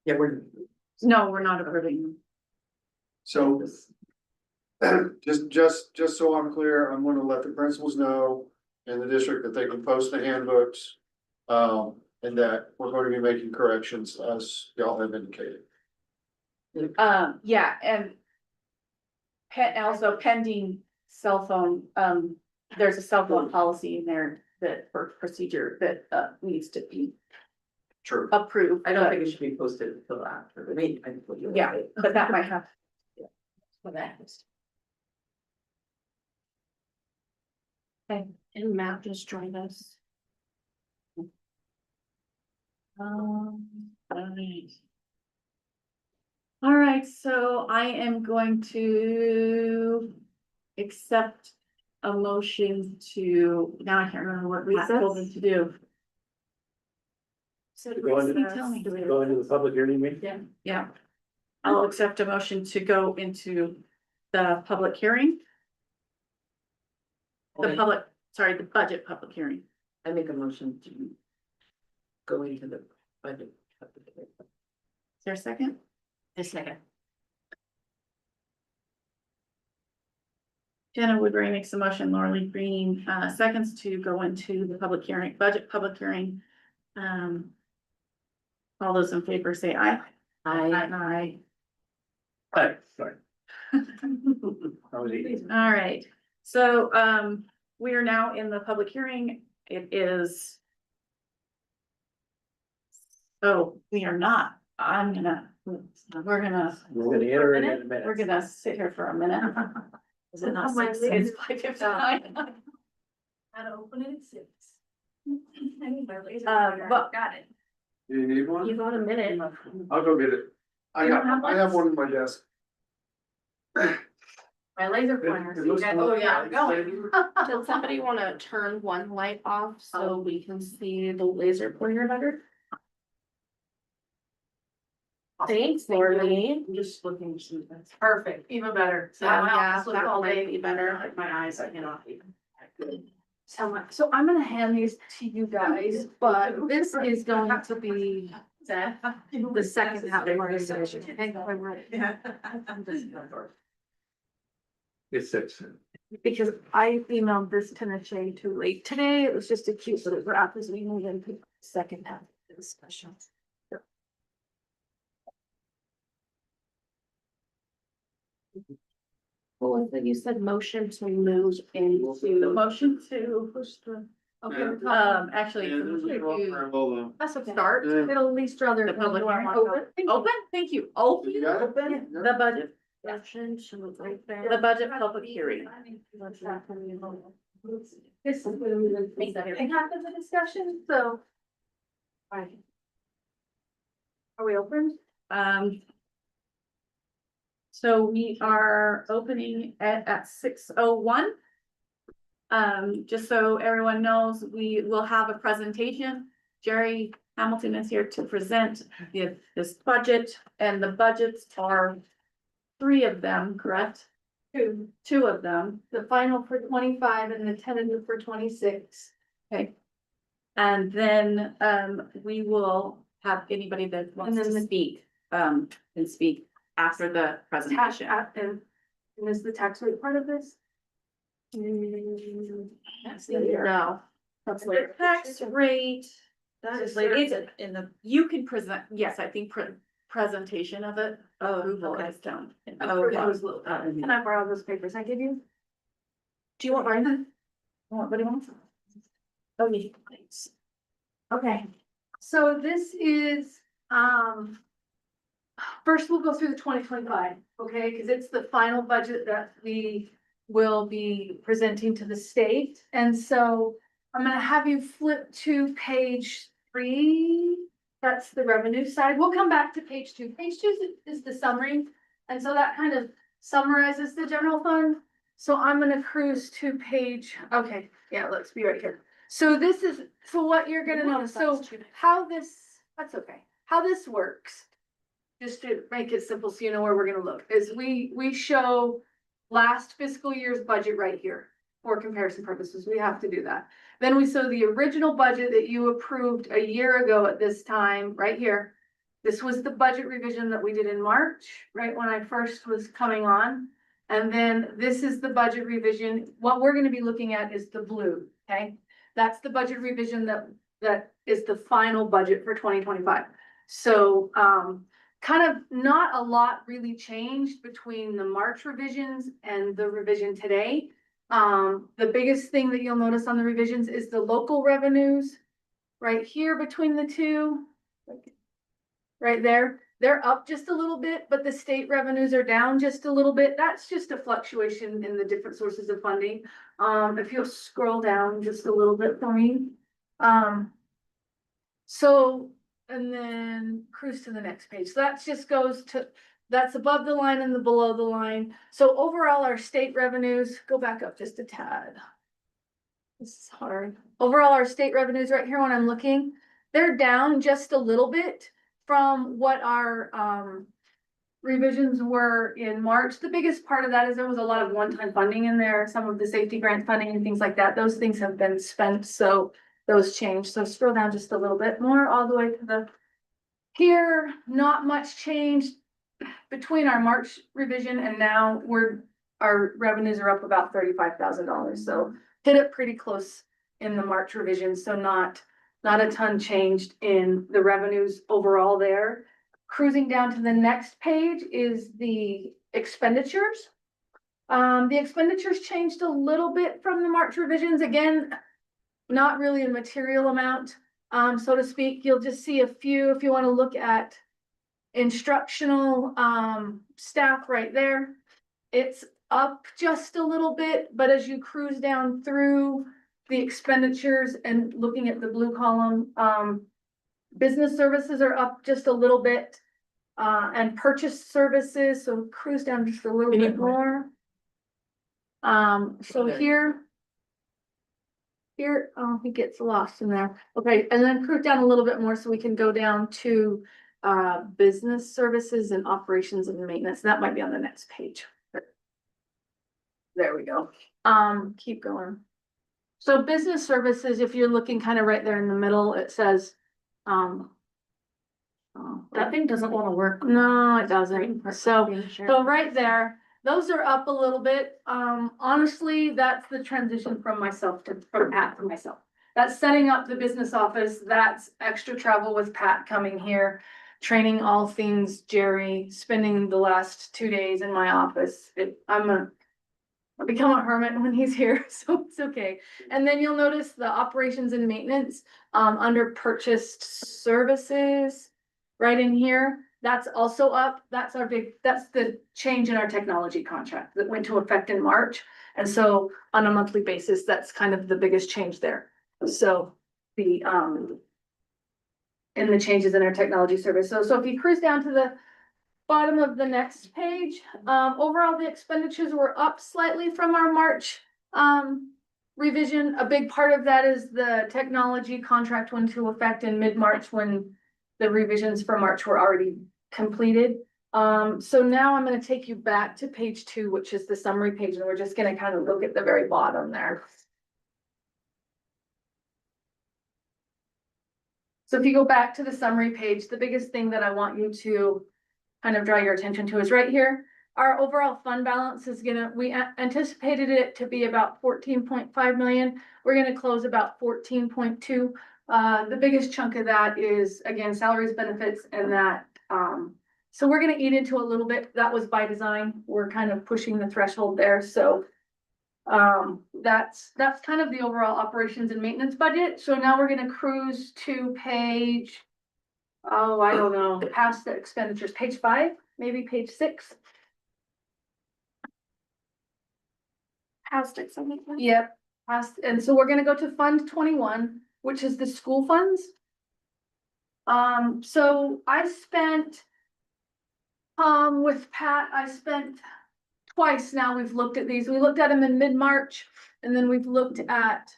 Yeah, we're. No, we're not approving them. So just so I'm clear, I'm gonna let the principals know in the district that they can post the handbooks. And that we're going to be making corrections as y'all have indicated. Yeah, and also pending cell phone, there's a cell phone policy in there that for procedure that needs to be True. approved. I don't think it should be posted until after the meeting. I think what you're Yeah, right. but that might have. What that is. Okay, and Matt just joined us. Alright. All right, so I am going to accept a motion to, now I can't remember what we told them to do. So Go into, Tell me. go into the public hearing meeting? Yeah. I'll accept a motion to go into the public hearing. The budget public hearing. I make a motion to. Go into the budget. Is there a second? A second. Jenna Woodbury makes a motion, Laura Lee Green, seconds to go into the public hearing, budget public hearing. All those in favor say aye. Aye. Hi, sorry. I was eating. All right, so, we are now in the public hearing. It is. Oh, we are not. We're gonna. We're gonna enter it in a minute. We're gonna sit here for a minute. Is it not Oh, my 6? It's 5:59. How to open it at 6. But- Got it. Do you need one? You got a minute. I'll go get it. I You don't have have one in my desk. My laser pointer. so you guys- Oh, yeah, I'm going. Does somebody wanna turn one light off so we can see the laser pointer better? Thanks, Lori. I'm just looking to see if that's perfect, even better. So Yeah, my office look that all might day. be better. Like my eyes, I cannot even. So I'm gonna hand these to you guys, but this is going to be the second half of our session. Hang on, I'm ready. It's six. because I emailed this to Nishay too late today. It was just a cute little graph as we move into the second half of the discussion. What was it? You said motion to move The into, motion to push the, actually. Yeah, there's a program, hold on. That's okay. Start Yeah. It'll at least draw their. the public hearing. Open. Open, thank you, open. You got it? Open the budget, motion to right there. the budget public hearing. This is second half of the discussion, so. Are we open? So we are opening at 6:01. Just so everyone knows, we will have a presentation. Jerry Hamilton is here to present this budget, and the budgets are three of them, correct? Two of them, The final for 25 and the tentative for 26. okay? And then, we will have anybody that wants And to then speak, can speak after the Tax, presentation. and is the tax rate part of this? That's later. No, that's later. Tax rate, That is is later. later in the, you can present, yes, I think presentation of it, approval okay. is done. Okay. Okay. Can I borrow those papers I give you? Do you want mine? What do you want? Oh, yeah, thanks. Okay, so this is, first we'll go through the 2025, okay, because it's the final budget that we will be presenting to the state. And so I'm gonna have you flip to page 3. That's the revenue side. We'll come back to page 2. Page 2 is the summary. And so that kind of summarizes the general fund. So I'm gonna cruise to page, okay, yeah, let's be right here. So this is, so what you're gonna notice, so how this, that's okay, how this works. Just to make it simple, so you know where we're gonna look, is we show last fiscal year's budget right here. For comparison purposes, we have to do that. Then we show the original budget that you approved a year ago at this time, right here. This was the budget revision that we did in March, right when I first was coming on. And then this is the budget revision. What we're gonna be looking at is the blue, okay? That's the budget revision that is the final budget for 2025. So, kind of not a lot really changed between the March revisions and the revision today. The biggest thing that you'll notice on the revisions is the local revenues right here between the two. Right there, they're up just a little bit, but the state revenues are down just a little bit. That's just a fluctuation in the different sources of funding. If you'll scroll down just a little bit for me. So, and then cruise to the next page. So that just goes to, that's above the line and the below the line. So overall, our state revenues, go back up just a tad. This is hard. Overall, our state revenues right here when I'm looking, they're down just a little bit from what our revisions were in March. The biggest part of that is there was a lot of one-time funding in there, some of the safety grant funding and things like that. Those things have been spent, so those changed. So scroll down just a little bit more, all the way to the here, not much change between our March revision and now our revenues are up about $35,000. So hit it pretty close in the March revision. So not a ton changed in the revenues overall there. Cruising down to the next page is the expenditures. The expenditures changed a little bit from the March revisions. Again, not really a material amount, so to speak. You'll just see a few if you want to look at instructional staff right there. It's up just a little bit, but as you cruise down through the expenditures and looking at the blue column, business services are up just a little bit. And purchase services, so cruise down just a little bit more. So here, oh, he gets lost in there. Okay, and then cruise down a little bit more so we can go down to business services and operations and maintenance. That might be on the next page. There we go. Keep going. So business services, if you're looking kind of right there in the middle, it says, That thing doesn't wanna work. no, it doesn't. So right there, those are up a little bit. Honestly, that's the transition from Pat to myself. That's setting up the business office. That's extra travel with Pat coming here, training all things Jerry, spending the last 2 days in my office. I become a hermit when he's here, so it's okay. And then you'll notice the operations and maintenance, under purchased services, right in here. That's also up. That's the change in our technology contract that went to effect in March. And so on a monthly basis, that's kind of the biggest change there. So and the changes in our technology service. So if you cruise down to the bottom of the next page, overall, the expenditures were up slightly from our March, revision. A big part of that is the technology contract went into effect in mid-March when the revisions for March were already completed. So now I'm gonna take you back to page 2, which is the summary page, and we're just gonna kind of look at the very bottom there. So if you go back to the summary page, the biggest thing that I want you to kind of draw your attention to is right here. Our overall fund balance is we anticipated it to be about 14.5 million. We're gonna close about 14.2. The biggest chunk of that is, again, salaries, benefits, and that, so we're gonna eat into a little bit. That was by design. We're kind of pushing the threshold there, so that's kind of the overall operations and maintenance budget. So now we're gonna cruise to page, oh, I don't know, past the expenditures, page 5, maybe page 6. Past it, something. Yep, past, and so we're gonna go to Fund 21, which is the school funds. So I spent, with Pat, I spent twice now. We've looked at these. We looked at them in mid-March, and then we've looked at,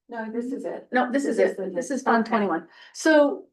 No, this is it. no, this is This it. is This it. is Fund Okay. 21. So,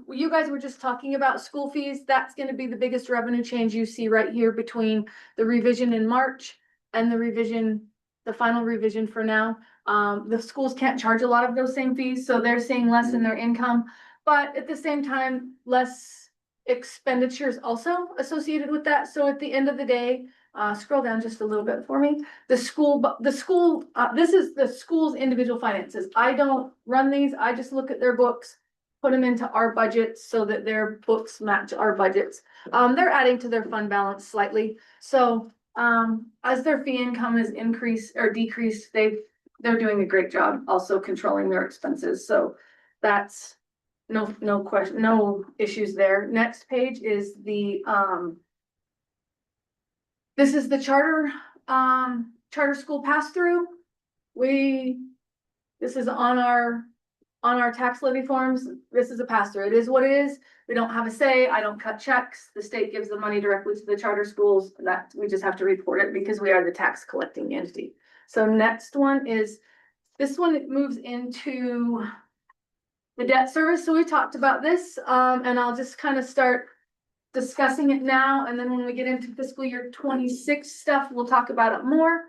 you guys were just talking about school fees. That's gonna be the biggest revenue change you see right here between the revision in March and the revision, the final revision for now. The schools can't charge a lot of those same fees, so they're seeing less in their income. But at the same time, less expenditures also associated with that. So at the end of the day, scroll down just a little bit for me. This is the school's individual finances. I don't run these. I just look at their books, put them into our budgets so that their books match our budgets. They're adding to their fund balance slightly. So, as their fee income is increased or decreased, they're doing a great job also controlling their expenses. So that's no question, no issues there. Next page is the, this is the charter school pass-through. This is on our tax levy forms. This is a pass-through. It is what it is. We don't have a say. I don't cut checks. The state gives the money directly to the charter schools. That we just have to report it because we are the tax collecting entity. So next one is, this one, it moves into the debt service. So we talked about this, and I'll just kind of start discussing it now, and then when we get into fiscal year 26 stuff, we'll talk about it more.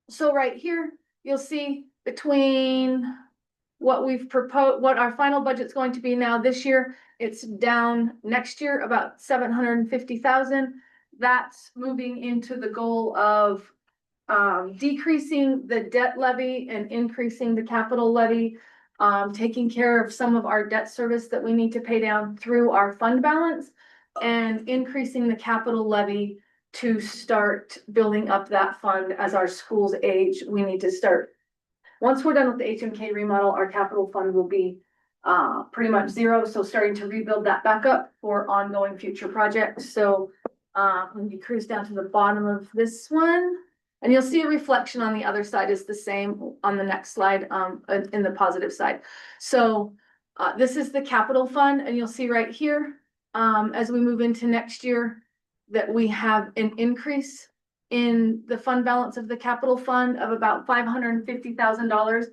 So right here, you'll see between what we've proposed, what our final budget's going to be now this year, it's down next year about 750,000. That's moving into the goal of decreasing the debt levy and increasing the capital levy. Taking care of some of our debt service that we need to pay down through our fund balance, and increasing the capital levy to start building up that fund as our schools age. We need to start, once we're done with the HMK remodel, our capital fund will be pretty much zero. So starting to rebuild that back up for ongoing future projects. So when you cruise down to the bottom of this one, and you'll see a reflection on the other side is the same on the next slide, in the positive side. So this is the capital fund, and you'll see right here, as we move into next year, that we have an increase in the fund balance of the capital fund of about $550,000.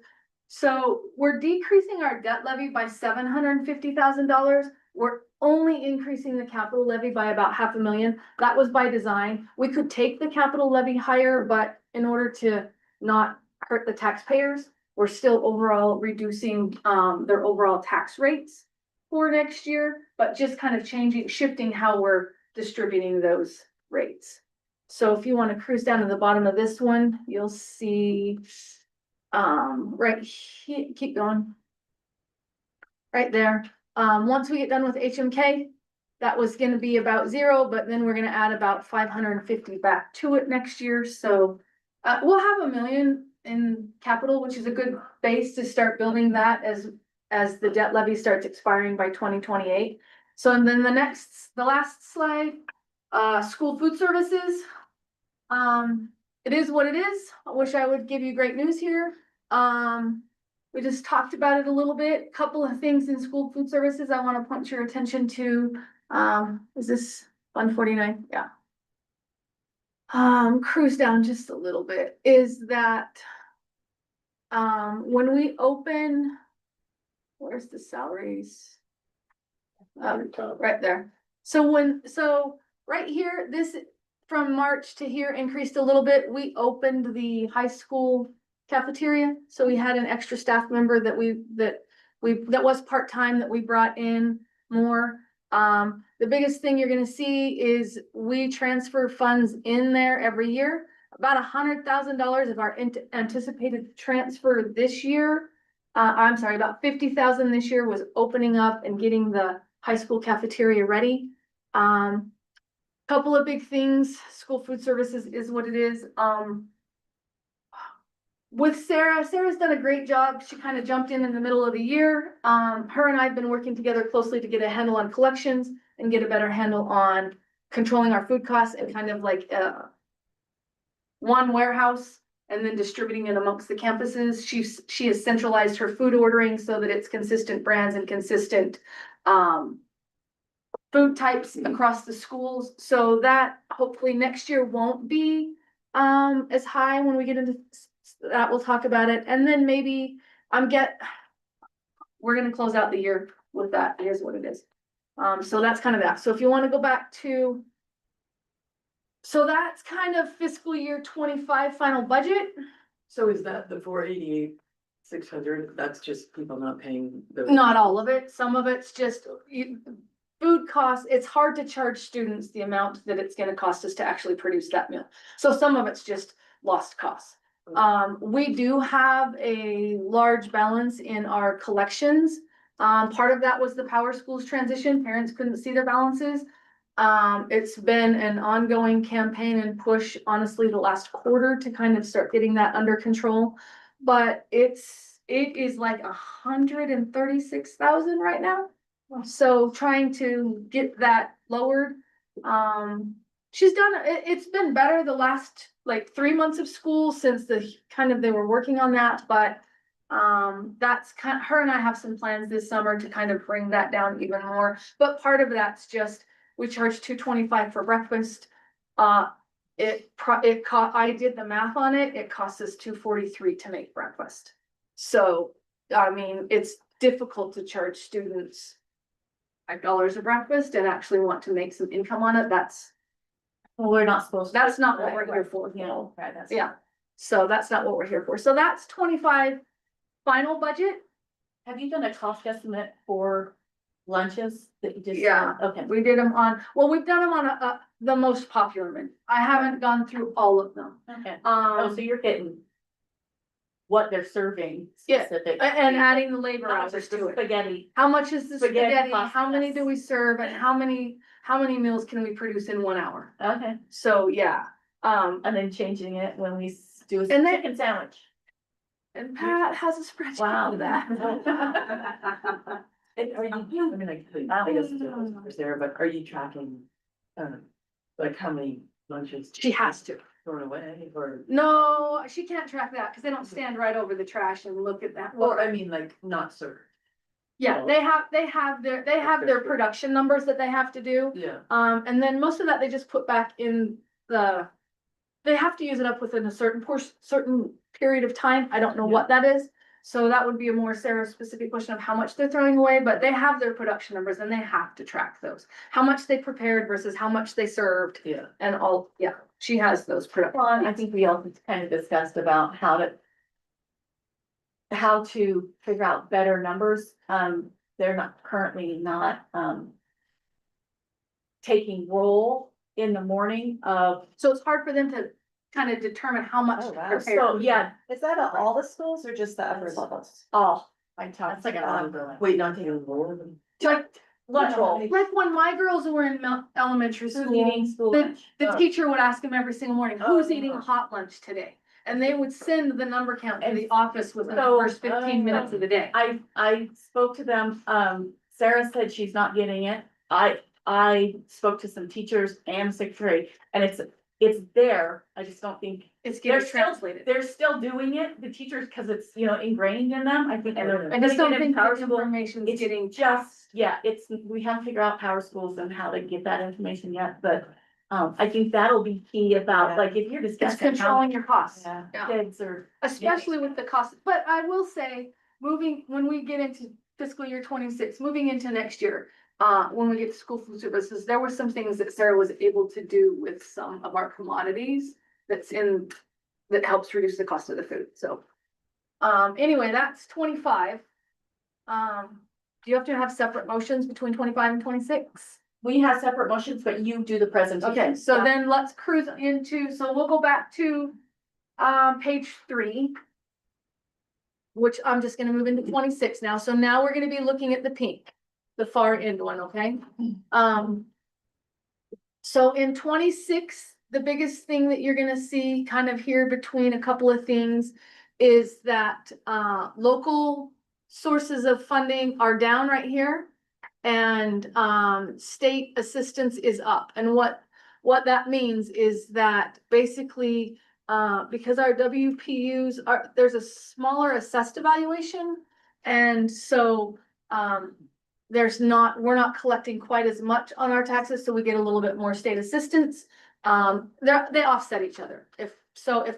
So we're decreasing our debt levy by $750,000. We're only increasing the capital levy by about $500,000. That was by design. We could take the capital levy higher, but in order to not hurt the taxpayers, we're still overall reducing their overall tax rates for next year, but just kind of shifting how we're distributing those rates. So if you wanna cruise down to the bottom of this one, you'll see, right here, keep going. Right there, once we get done with HMK, that was gonna be about 0, but then we're gonna add about 550 back to it next year, so. We'll have $1 million in capital, which is a good base to start building that as the debt levy starts expiring by 2028. So and then the last slide, school food services. It is what it is. I wish I would give you great news here. We just talked about it a little bit. Couple of things in school food services I want to point your attention to. Is this 149? Yeah. Cruise down just a little bit, is that when we open, where's the salaries? Right there. So right here, this from March to here increased a little bit. We opened the high school cafeteria, so we had an extra staff member that was part-time that we brought in more. The biggest thing you're gonna see is we transfer funds in there every year. About $100,000 of our anticipated transfer this year. I'm sorry, about 50,000 this year was opening up and getting the high school cafeteria ready. Couple of big things, school food services is what it is. With Sarah's done a great job. She kind of jumped in the middle of the year. Her and I have been working together closely to get a handle on collections and get a better handle on controlling our food costs and kind of like one warehouse and then distributing it amongst the campuses. She has centralized her food ordering so that it's consistent brands and consistent food types across the schools. So that hopefully next year won't be as high when we get into that. We'll talk about it. And then maybe we're gonna close out the year with that. Here's what it is. So that's kind of that. So if you want to go back to, so that's kind of fiscal year 25 final budget. So is that the 488, 600? That's just people not paying the. Not all of it. Some of it's just food costs. It's hard to charge students the amount that it's gonna cost us to actually produce that meal. So some of it's just lost costs. We do have a large balance in our collections. Part of that was the Power Schools transition. Parents couldn't see their balances. It's been an ongoing campaign and push, honestly, the last quarter to kind of start getting that under control. But it is like 136,000 right now. So trying to get that lowered. She's done, it's been better the last like 3 months of school since they were working on that, but that's her and I have some plans this summer to kind of bring that down even more. But part of that's just, we charge $2.25 for breakfast. I did the math on it. It costs us $2.43 to make breakfast. So, I mean, it's difficult to charge students $5 a breakfast and actually want to make some income on it. Well, we're not supposed to. That's not what we're here for, you know. Right, that's. Yeah, so that's not what we're here for. So that's 25 final budget. Have you done a cost estimate for lunches that you just? Yeah. Okay. We did them we've done them on the most popular menu. I haven't gone through all of them. Okay. Oh, so you're getting what they're serving specific. And adding the labor How much hours is the to it. spaghetti? How much is the spaghetti? cost How many us? do we serve and how many meals can we produce in 1 hour? Okay, So, yeah, and then changing it when we do a And then- chicken sandwich. and Pat has a spreadsheet Wow. for that. Are you, I mean, I guess it's different for Sarah, but are you tracking, like how many lunches? She has to. Thrown away or, No, she can't track that because they don't stand right over the trash and look at that. or I mean, like not served? Yeah, they have their production numbers that they have to do. Yeah. And then most of that they just put back in they have to use it up within a certain period of time. I don't know what that is. So that would be a more Sarah specific question of how much they're throwing away, but they have their production numbers and they have to track those. How much they prepared versus how much they served Yeah. and all, she has those production. Well, I think we also kind of discussed about how to figure out better numbers. They're currently not taking roll in the morning of, so it's hard for them to kind of determine how much Oh, to wow. prepare. So, yeah, is that at all the schools or just the upper levels? All, I talked. That's like a Wait, not taking the roll. Like, lunch roll. like when my girls were in elementary school, the teacher would ask them every single morning, who's eating a hot lunch today? And they would send the number count to the office within the So, first 15 minutes of the day. I spoke to them, Sarah said she's not getting it. I spoke to some teachers and secretary, and it's there, I just don't think. It's They're getting still, translated. they're still doing it, the teachers, cause it's, ingrained in them, I think. And they're I just putting don't it in think Power the School. information's It's getting. just, yeah, we haven't figured out Power Schools and how to get that information yet, but, I think that'll be key about, like, if you're It's discussing how controlling your costs. yeah, Yeah. kids are. Especially with the cost, but I will say, when we get into fiscal year 26, moving into next year. When we get to school food services, there were some things that Sarah was able to do with some of our commodities. That helps reduce the cost of the food, so. Anyway, that's 25. Do you have to have separate motions between 25 and 26? We have separate motions, but you do the presentation. Okay, so Yeah. then let's cruise into, so we'll go back to, page 3. Which I'm just gonna move into 26 now, so now we're gonna be looking at the pink, the far end one, okay? So in 26, the biggest thing that you're gonna see kind of here between a couple of things is that, local sources of funding are down right here. And, state assistance is up, and what that means is that basically, because our WPUs there's a smaller assessed evaluation. And so, we're not collecting quite as much on our taxes, so we get a little bit more state assistance. They offset each other. If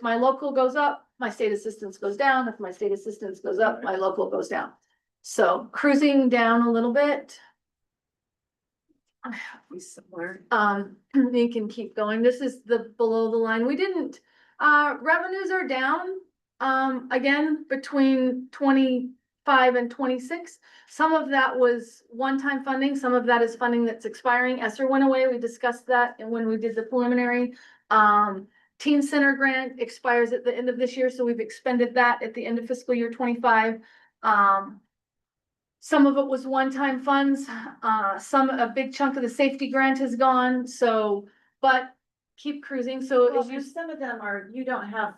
my local goes up, my state assistance goes down. If my state assistance goes up, my local goes down. So cruising down a little bit. Somewhere, you can keep going. This is the below the line. We didn't, revenues are down, again, between 25 and 26. Some of that was one-time funding. Some of that is funding that's expiring. ESSER went away. We discussed that and when we did the preliminary. Teen Center grant expires at the end of this year, so we've expended that at the end of fiscal year 25. Some of it was one-time funds, a big chunk of the safety grant is gone, so, but keep cruising, so Well, as you. some of them are, you don't have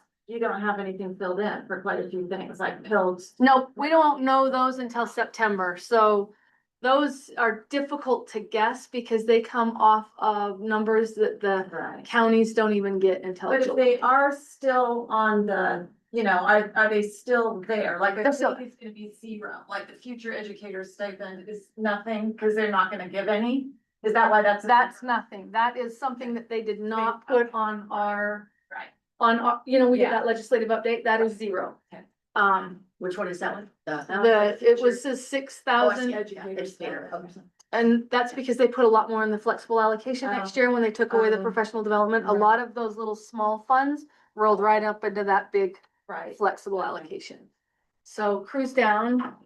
anything filled in for quite a few things, like pills. No, we don't know those until September, so those are difficult to guess because they come off of numbers that the Right. counties don't even get until But if July. they are still on the, are they still there? Like, I They're still- think it's gonna be 0, like the future educator stipend is nothing, cause they're not gonna give any. Is that why that's? That's nothing, that is something that they did not put on our, Right. we did Yeah. that legislative update, that is 0. Okay. Which one is that one? The It was the 6,000. And that's because they put a lot more in the flexible allocation next year when they took away the professional development. A Right. lot of those little small funds rolled right up into that big Right. flexible allocation. So cruise down.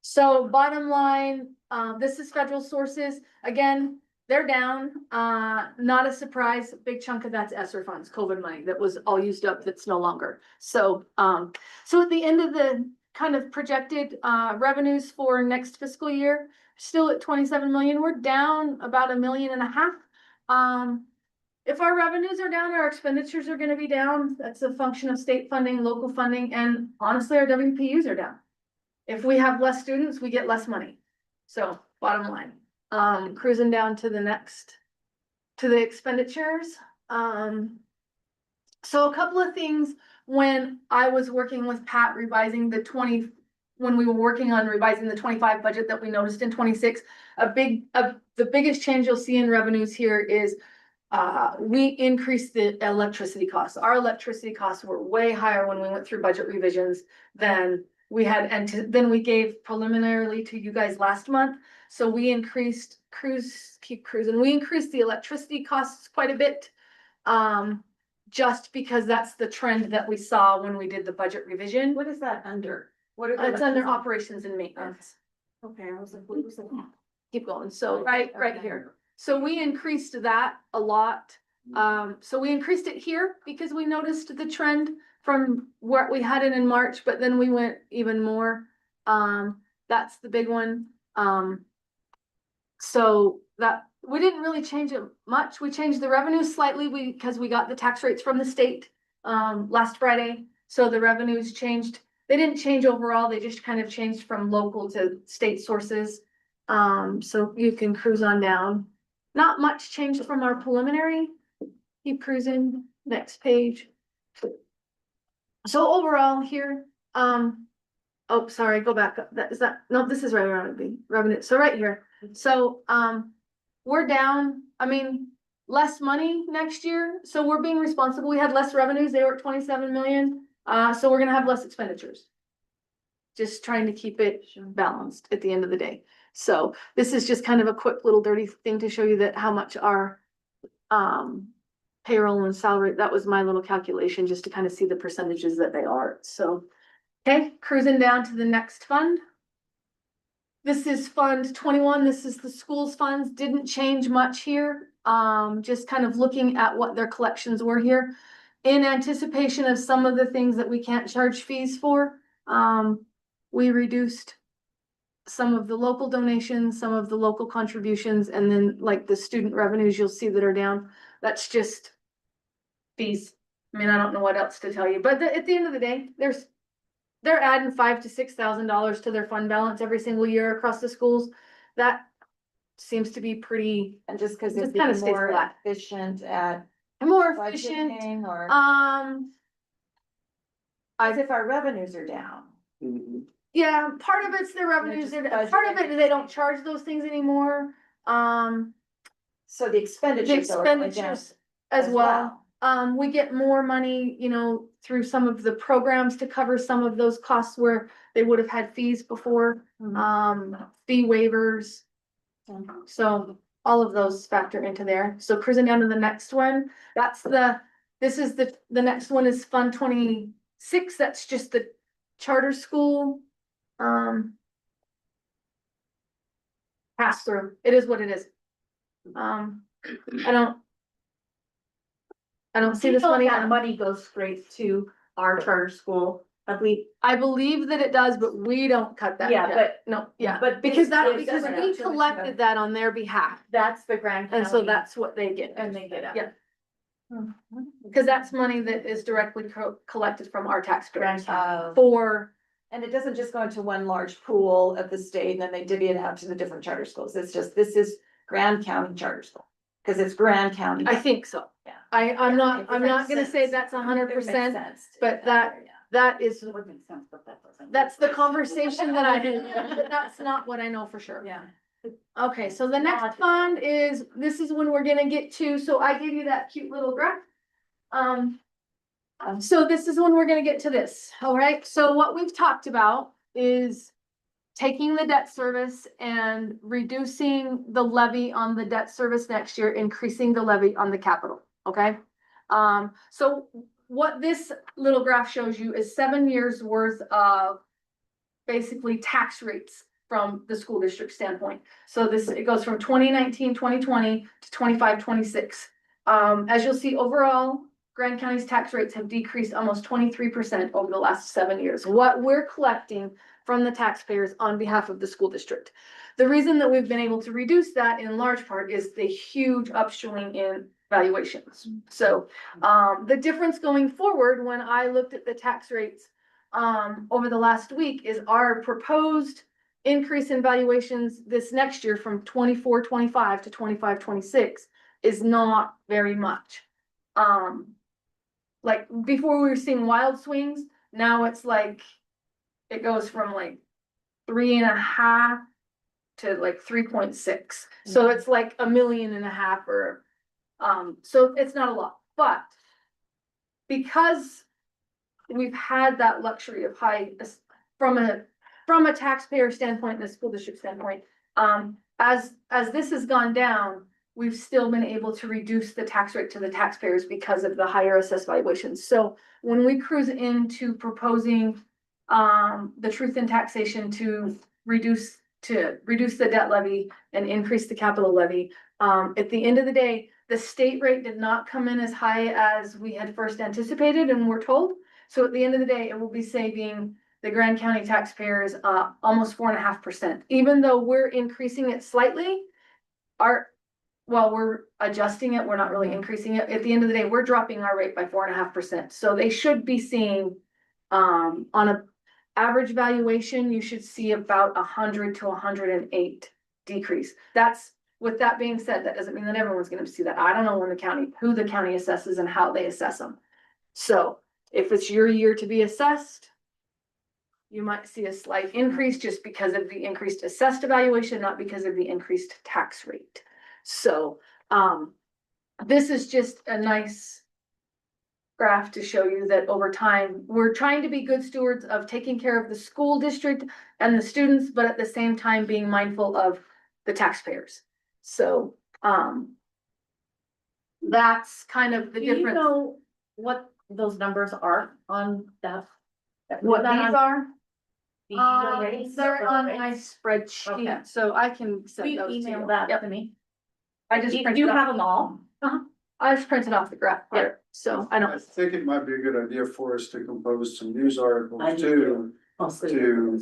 So bottom line, this is federal sources. Again, they're down. Not a surprise. Big chunk of that's ESSER funds, COVID money that was all used up, that's no longer. So, so at the end of the kind of projected, revenues for next fiscal year, still at 27 million, we're down about 1.5 million. If our revenues are down, our expenditures are gonna be down. That's a function of state funding, local funding, and honestly, our WPUs are down. If we have less students, we get less money. So bottom line, cruising down to the expenditures. So a couple of things when I was working with Pat revising when we were working on revising the 25 budget that we noticed in 26, the biggest change you'll see in revenues here is we increased the electricity costs. Our electricity costs were way higher when we went through budget revisions than we had, and then we gave preliminarily to you guys last month. So we increased keep cruising. We increased the electricity costs quite a bit. Just because that's the trend that we saw when we did the budget revision. What is that under? What are It's under operations and maintenance. Okay, I was like, what was that? keep going. So right here. So we increased that a lot. So we increased it here because we noticed the trend from what we had it in March, but then we went even more. That's the big one. So that, we didn't really change it much. We changed the revenue slightly because we got the tax rates from the state, last Friday. So the revenues changed. They didn't change overall. They just kind of changed from local to state sources. So you can cruise on down. Not much changed from our preliminary. Keep cruising, next page. So overall here, oh, sorry, go back up. That is that, no, this is revenue. So right here. So, we're down, I mean, less money next year. So we're being responsible. We had less revenues. They were at 27 million. So we're gonna have less expenditures. Just trying to keep it balanced at the end of the day. So this is just kind of a quick little dirty thing to show you that how much our payroll and salary, that was my little calculation, just to kind of see the percentages that they are. So, okay, cruising down to the next fund. This is Fund 21. This is the school's funds. Didn't change much here. Just kind of looking at what their collections were here. In anticipation of some of the things that we can't charge fees for, we reduced some of the local donations, some of the local contributions, and then like the student revenues you'll see that are down. That's just fees. I mean, I don't know what else to tell you, but at the end of the day, they're adding $5,000 to $6,000 to their fund balance every single year across the schools. That seems to be pretty, And just because they're Just kinda being stays more flat. efficient at more efficient. budgeting or, I as if our revenues are down. Yeah, part of it's their revenues, just part of it, they don't charge those things anymore. So the The expenditures are going down expenditures as well. We get more money, you know, through some of the programs to cover some of those costs where they would have had fees before, fee waivers. So all of those factor into there. So cruising down to the next one, this is the next one is Fund 26. That's just the charter school. Pass through. It is what it is. I don't see this money. That money goes straight to our charter school. I believe that it does, but we don't cut that. Yeah, yet. but- No, yeah, but because this we doesn't- collected that on their behalf, That's the Grand County. and so that's what they get. And they get it. Yeah. Cause that's money that is directly collected from our taxpayers for, And it doesn't just go into one large pool of the state and then they divvy it out to the different charter schools. It's just, this is Grand County Charter School. Cause it's Grand County. I think so. Yeah. I'm not It makes gonna say sense. that's It 100%, makes sense. but that is, that's the conversation that I had, but that's not what I know for sure. Yeah. Okay, so the next fund is, this is when we're gonna get to, so I gave you that cute little graph. So this is when we're gonna get to this, all right? So what we've talked about is taking the debt service and reducing the levy on the debt service next year, increasing the levy on the capital, okay? So what this little graph shows you is 7 years worth of basically tax rates from the school district standpoint. So it goes from 2019, 2020 to 25, 26. As you'll see overall, Grand County's tax rates have decreased almost 23% over the last 7 years. What we're collecting from the taxpayers on behalf of the school district. The reason that we've been able to reduce that in large part is the huge upswing in valuations. So, the difference going forward, when I looked at the tax rates, over the last week, is our proposed increase in valuations this next year from 24, 25 to 25, 26 is not very much. Like before we were seeing wild swings, now it's like, it goes from like 3.5 to like 3.6. So it's like $1.5 million or, so it's not a lot, but because we've had that luxury of high, from a taxpayer standpoint and a school district standpoint, as this has gone down, we've still been able to reduce the tax rate to the taxpayers because of the higher assessed valuations. So when we cruise into proposing the truth in taxation to reduce to reduce the debt levy and increase the capital levy. At the end of the day, the state rate did not come in as high as we had first anticipated and were told. So at the end of the day, it will be saving the Grand County taxpayers, almost 4.5%, even though we're increasing it slightly. While we're adjusting it, we're not really increasing it. At the end of the day, we're dropping our rate by 4.5%. So they should be seeing, on a average valuation, you should see about 100 to 108 decrease. With that being said, that doesn't mean that everyone's gonna see that. I don't know who the county assesses and how they assess them. So if it's your year to be assessed, you might see a slight increase just because of the increased assessed evaluation, not because of the increased tax rate. So, this is just a nice graph to show you that over time, we're trying to be good stewards of taking care of the school district and the students, but at the same time being mindful of the taxpayers. So, that's kind of the Do you difference. know what those numbers are on that? What these are? The rates? They're on Okay. my spreadsheet, Okay. so I can Will send you those to email you. that Yep. to me? I just Do printed you off- have them all? I just printed off the graph part, so I I don't. think it might be a good idea for us to compose some news I articles do too,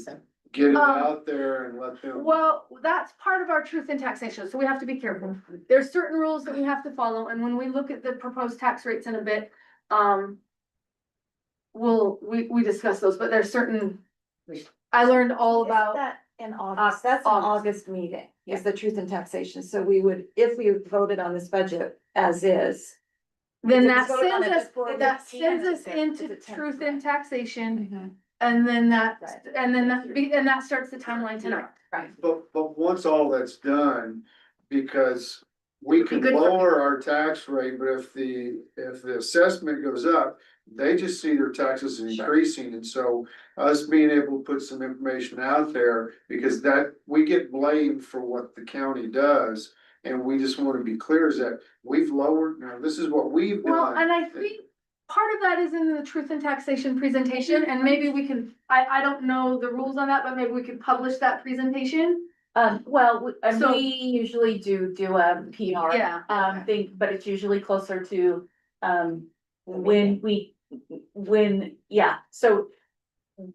get it out there and let them. Well, that's part of our truth in taxation, so we have to be careful. There's certain rules that we have to follow, and when we look at the proposed tax rates in a bit, we discuss those, but there's certain. I learned all about, That in August, that's an August meeting, is the truth in taxation, so we would, if we voted on this budget as is. then If that it's voted on sends it us, before that the sends 10th, us it's into the 10th, truth in right. taxation, and then that starts the timeline tonight. Right. But once all that's done, because we can Good for lower our tax rate, but if the assessment goes up, they just see their taxes increasing, and so us being able to put some information out there, because that, we get blamed for what the county does, and we just wanna be clear is that we've lowered, now this is what we've Well, done. and I think part of that is in the truth and taxation presentation, and maybe we can, I don't know the rules on that, but maybe we could publish that presentation. So- We usually do a PR. Yeah. Thing, but it's usually closer to, so.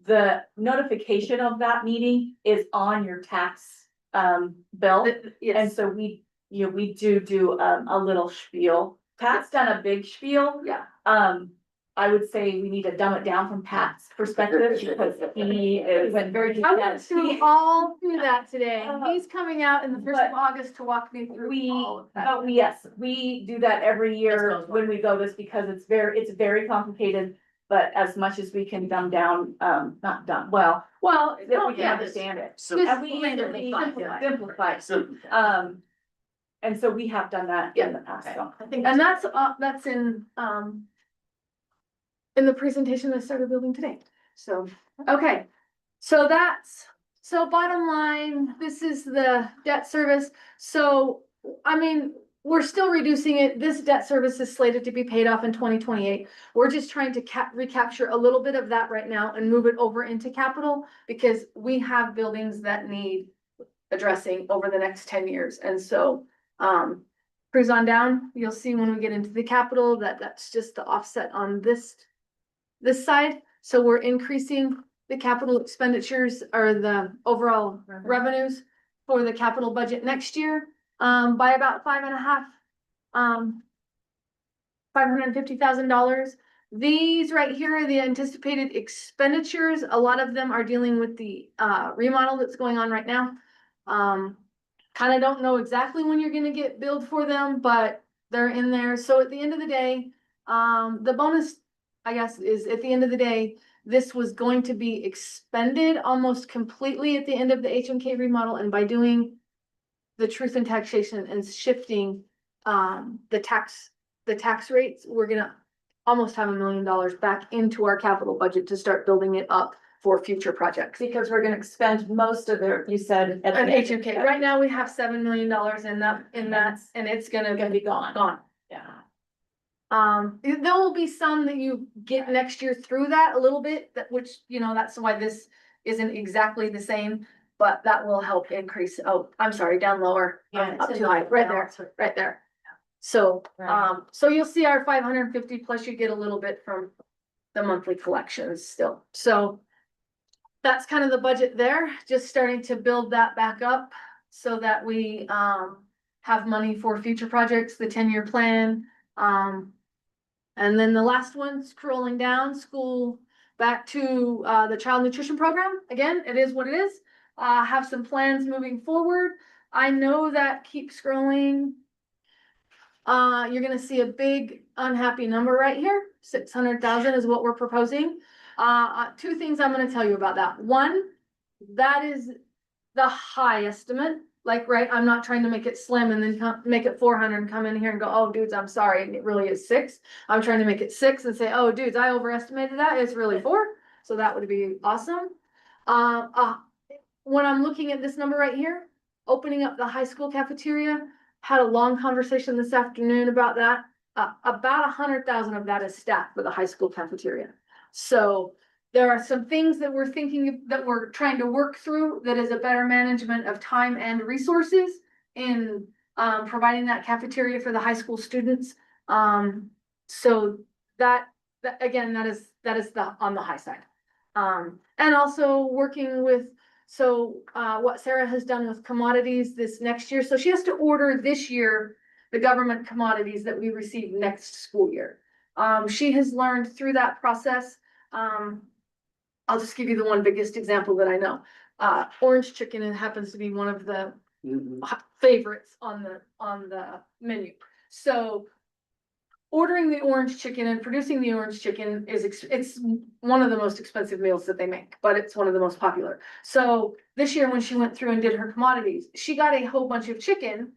The notification of that meeting is on your tax, bill. And Yes, so we do a little spiel. Pat's done a big spiel. yeah. I would say we need to dumb it down from Pat's perspective because he went very. I went through all through that today. He's coming out in the first of But August to walk me through all of that. Yes, we do that every year This goes when we go this because it's very complicated. But as much as we can dumb down, not dumb, well, Well, that no, we can yeah, understand it. This- And we usually simplify. And so we have done that in the past, so. I think. and that's in the presentation that I started building today. So, okay. So bottom line, this is the debt service. So, I mean, we're still reducing it. This debt service is slated to be paid off in 2028. We're just trying to recapture a little bit of that right now and move it over into capital because we have buildings that need addressing over the next 10 years. And so, cruise on down, you'll see when we get into the capital that that's just the offset on this side. So we're increasing the capital expenditures or the overall revenues for the capital budget next year, by about $550,000. These right here are the anticipated expenditures. A lot of them are dealing with the, remodel that's going on right now. Kind of don't know exactly when you're gonna get billed for them, but they're in there. So at the end of the day, the bonus, I guess, is at the end of the day, this was going to be expended almost completely at the end of the HMK remodel, and by doing the truth and taxation and shifting, the tax rates, we're gonna almost have $1 million back into our capital budget to start building it up for future projects. Because we're gonna expend most of it, you said. at the An end. HMK, right now we have $7 million in that, and it's gonna be gone. gone. Yeah. There will be some that you get next year through that a little bit, that which, that's why this isn't exactly the same. but that will help increase, oh, I'm sorry, down lower. Yeah, Up to high, right there, right there. So, so you'll see our 550 plus you get a little bit from the monthly collections still, so. That's kind of the budget there, just starting to build that back up so that we, have money for future projects, the 10-year plan. And then the last one, scrolling down, school, back to, the child nutrition program. Again, it is what it is. Have some plans moving forward. I know that keep scrolling. You're gonna see a big unhappy number right here. 600,000 is what we're proposing. Two things I'm gonna tell you about that. One, that is the high estimate. Like, right, I'm not trying to make it slim and then make it 400 and come in here and go, oh, dudes, I'm sorry, and it really is 6. I'm trying to make it 6 and say, oh, dudes, I overestimated that, it's really 4. So that would be awesome. When I'm looking at this number right here, opening up the high school cafeteria, had a long conversation this afternoon about that. About 100,000 of that is staff for the high school cafeteria. So there are some things that we're thinking that we're trying to work through that is a better management of time and resources in providing that cafeteria for the high school students. So that again, that is the on the high side. And also working with what Sarah has done with commodities this next year. So she has to order this year the government commodities that we receive next school year. She has learned through that process. I'll just give you the one biggest example that I know. Orange chicken, it happens to be one of the favorites on the menu. So ordering the orange chicken and producing the orange chicken it's one of the most expensive meals that they make, but it's one of the most popular. So this year when she went through and did her commodities, she got a whole bunch of chicken,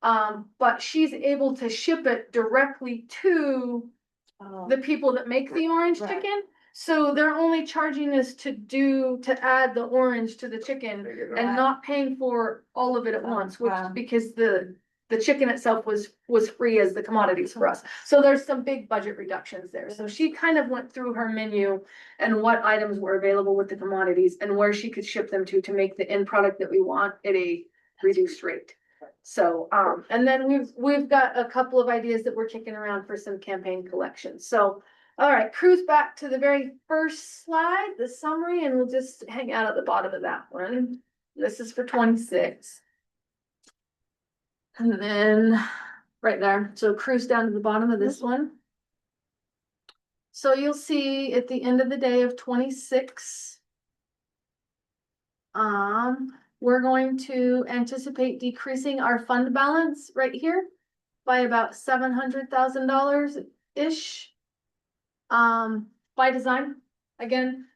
but she's able to ship it directly to the people that make the orange chicken. So they're only charging us to add the orange to the chicken and not paying for all of it at once, which because the chicken itself was free as the commodities for us. So there's some big budget reductions there. So she kind of went through her menu and what items were available with the commodities and where she could ship them to make the end product that we want at a reduced rate. So, and then we've got a couple of ideas that we're kicking around for some campaign collections. So, all right, cruise back to the very first slide, the summary, and we'll just hang out at the bottom of that one. This is for 26. And then right there, so cruise down to the bottom of this one. So you'll see at the end of the day of 26, we're going to anticipate decreasing our fund balance right here by about $700,000-ish. By design, again,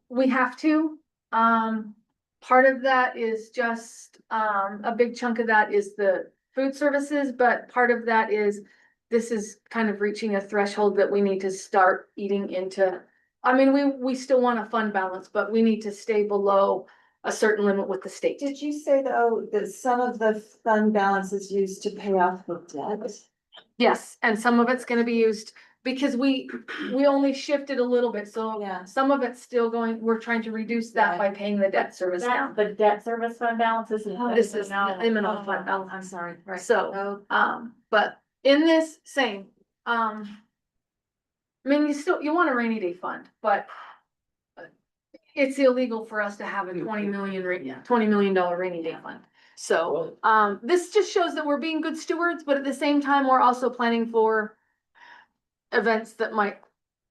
we have to. Part of that is just, a big chunk of that is the food services, but part of that is, this is kind of reaching a threshold that we need to start eating into. I mean, we still want a fund balance, but we need to stay below a certain limit with the state. Did you say though, that some of the fund balance is used to pay off the debt? Yes, and some of it's gonna be used because we only shifted a little bit, so Yeah. some of it's still going, we're trying to reduce that by paying the debt service down. The debt service fund balance is. This is the imminent fund balance. I'm sorry, right. So, but in this same, I mean, you want a rainy day fund, but it's illegal for us to have a $20 million rainy day fund. So, this just shows that we're being good stewards, but at the same time, we're also planning for events that might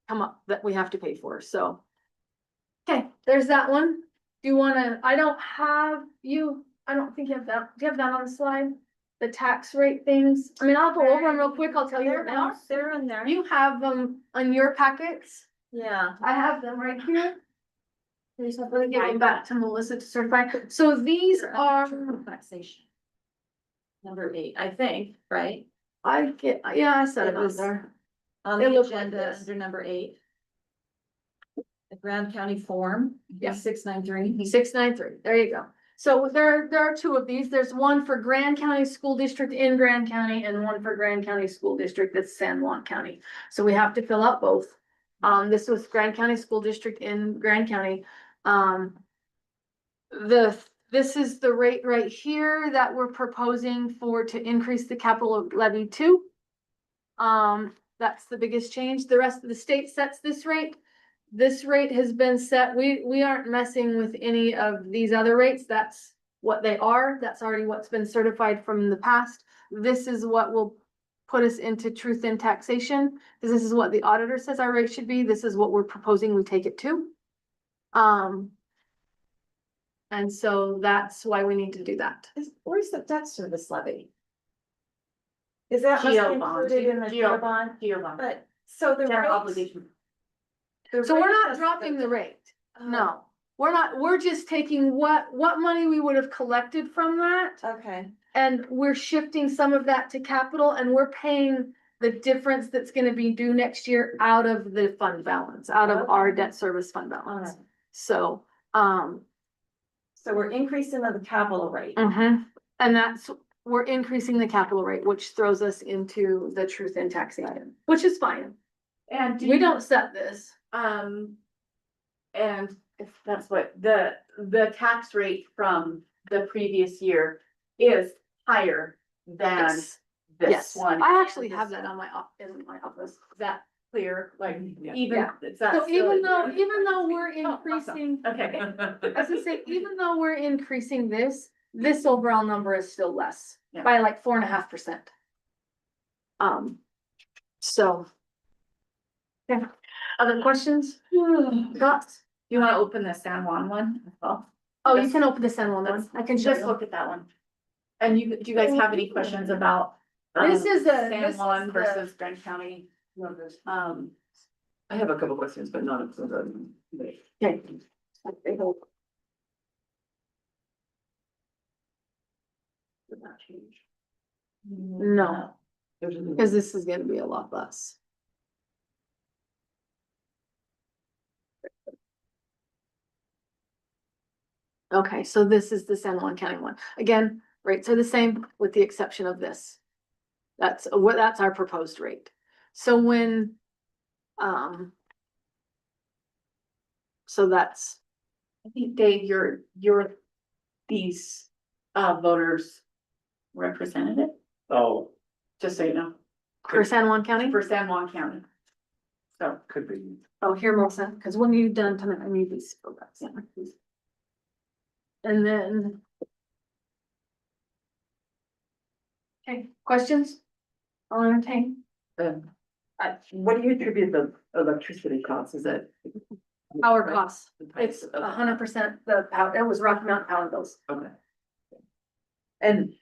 come up that we have to pay for, so. Okay, there's that one. Do you wanna, I don't think you have that, do you have that on the slide? The tax rate things, I mean, I'll go over them real quick, I'll tell you what now. They're in there. You have them on your packets, Yeah. I have them right here. I just have to give them back to Melissa to certify, so these are, Taxation. Number 8, I think, right? I said it was there. On It the looked like agenda, this. under number 8. The Grand County form, Yeah. 693. 693, there you go. So there are 2 of these. There's one for Grand County School District in Grand County and one for Grand County School District that's San Juan County. So we have to fill out both. This was Grand County School District in Grand County. The This is the rate right here that we're proposing to increase the capital levy to. That's the biggest change. The rest of the state sets this rate. This rate has been set. We aren't messing with any of these other rates. That's what they are. That's already what's been certified from the past. This is what will put us into truth in taxation. This is what the auditor says our rate should be. This is what we're proposing we take it to. And so that's why we need to do that. Where's the debt service levy? Is that must be GO bond. included in the GO GO bond? Dear one. But, so the General rates- obligation. the So we're rate not does- dropping the rate. Oh, No, we're not. We're just taking what money we would have collected from that. Okay, And we're shifting some of that to capital and we're paying the difference that's gonna be due next year out of the fund balance, out of our Okay. debt service fund balance. alright. So, So we're increasing the capital rate. and we're increasing the capital rate, which throws us into the truth in taxation, which is fine. And We don't set this. and if that's what, the tax rate from the previous year is higher than Yes. this Yes, one. I actually and have this that one. on in my office. Is that clear? Like, Yeah. even, Yeah. it's that. So even silly. though we're Oh, awesome. increasing, Okay. as I say, even though we're increasing this overall number is still less Yeah. by like 4.5%. So. Yeah, other questions? Thoughts? You wanna open the San Juan one as well? Oh, you can open the San Juan one. I can show Just you. look at that one. And do you guys have any questions about? This is a- San this Juan is the- versus Grand County. I have a couple questions, but not of the. Okay. Did not change. No, because this is gonna be a lot less. Okay, so this is the San Juan County one. Again, rates are the same with the exception of this. That's our proposed rate. So when, so that's, I think Dave, these voters representative, Oh, just so you know, for San Juan County. for San Juan County. So, could be. Oh, here, Melissa, because when you're done tonight, I need these. Go back. Yeah, please. And then. Okay, questions? I'll entertain. What do you attribute the electricity costs? Is it? Power costs. The price It's of- 100% the power. It was Rocky Mountain Power bills. Okay. And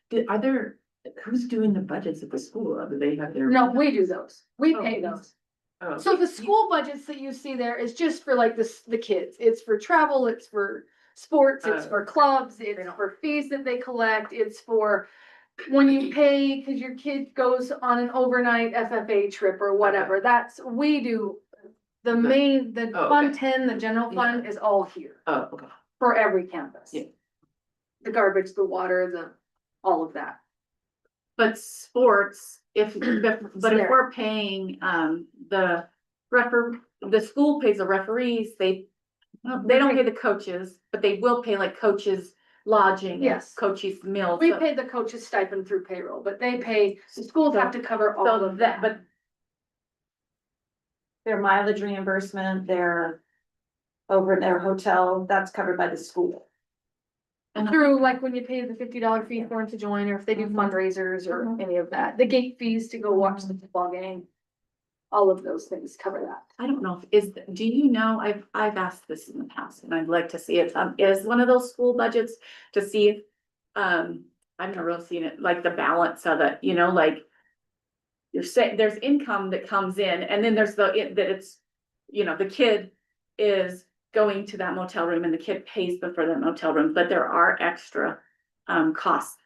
who's doing the budgets at the school? Do they have their? No, we do those. We Oh, pay those. Oh, So the school budgets that you see there is just for like the kids. It's for travel, it's for sports, it's for clubs, it's for fees that they collect, it's for when you pay, cause your kid goes on an overnight FFA trip or whatever, we do. The main, the Oh, Fund okay. 10, the general fund is all here Oh, okay. for every campus. Yeah. The garbage, the water, all of that. but sports, but if there. we're paying, the school pays the referees, they don't pay the coaches, but they will pay like coaches lodging. Yes. Coaches meals. We so- pay the coaches stipend through payroll, but they pay, the schools have to cover all So of that, that. but Their mileage reimbursement, their over in their hotel, that's covered by the school. Through like when you pay the $50 fee for them to join, or if they do fundraisers or any of that, the gate fees to go watch the football game. All of those things cover that. I don't know, do you know, I've asked this in the past and I'd like to see it, is one of those school budgets to see if, I've never really seen it, like the balance of it, like. You're saying there's income that comes in and then there's that it's, the kid is going to that motel room and the kid pays for that motel room, but there are extra, costs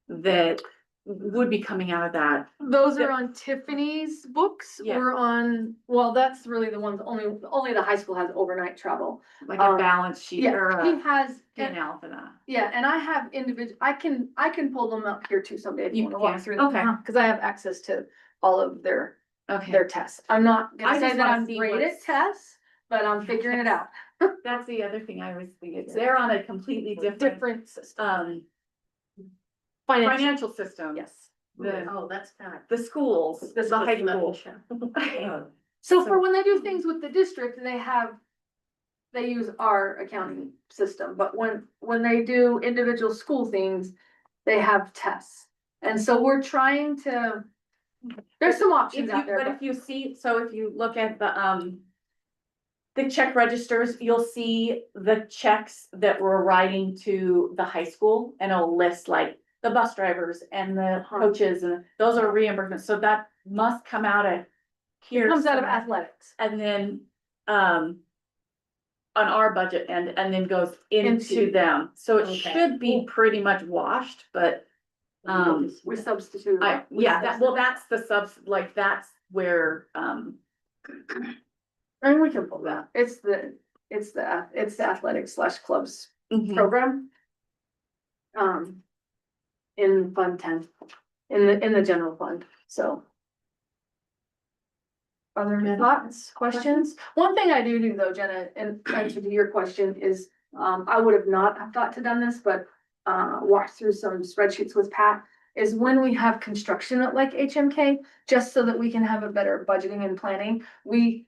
that would be coming out of that. Those are on Tiffany's books Yeah. or well, that's really the ones, only the high school has overnight travel. Like a balance sheet or Yeah, he a has, P&L for that. yeah, and I have I can pull them up here too someday if you You wanna walk can, through them. okay. Cause I have access to all of their Okay, tests. I'm not I gonna say just that wanna I'm see great at what's- tests, but I'm figuring it out. That's the other thing I was thinking, they're on a completely different, Different system. financial system. Yes. The, that's not. the schools, the high school. So for when they do things with the district, they use our accounting system, but when they do individual school things, they have tests. And so we're trying to, there's some If options you, out there, but if you see, so if you look at the check registers, you'll see the checks that we're writing to the high school, and it'll list like the bus drivers and the coaches, and those are reimbursements, so that must come out of here. it comes out of somewhere. athletics. And then, on our budget and then goes into Into- them, so it Okay. should be pretty much washed, but. We substitute. Yeah, that's the like, that's where, And we can pull that. It's the athletic/clubs mhm. program. In Fund 10, in the general fund, so. Other thoughts, questions? One thing I do though, Jenna, in answer to your question is, I would have not have thought to done this, but, walked through some spreadsheets with Pat. Is when we have construction at like HMK, just so that we can have a better budgeting and planning, we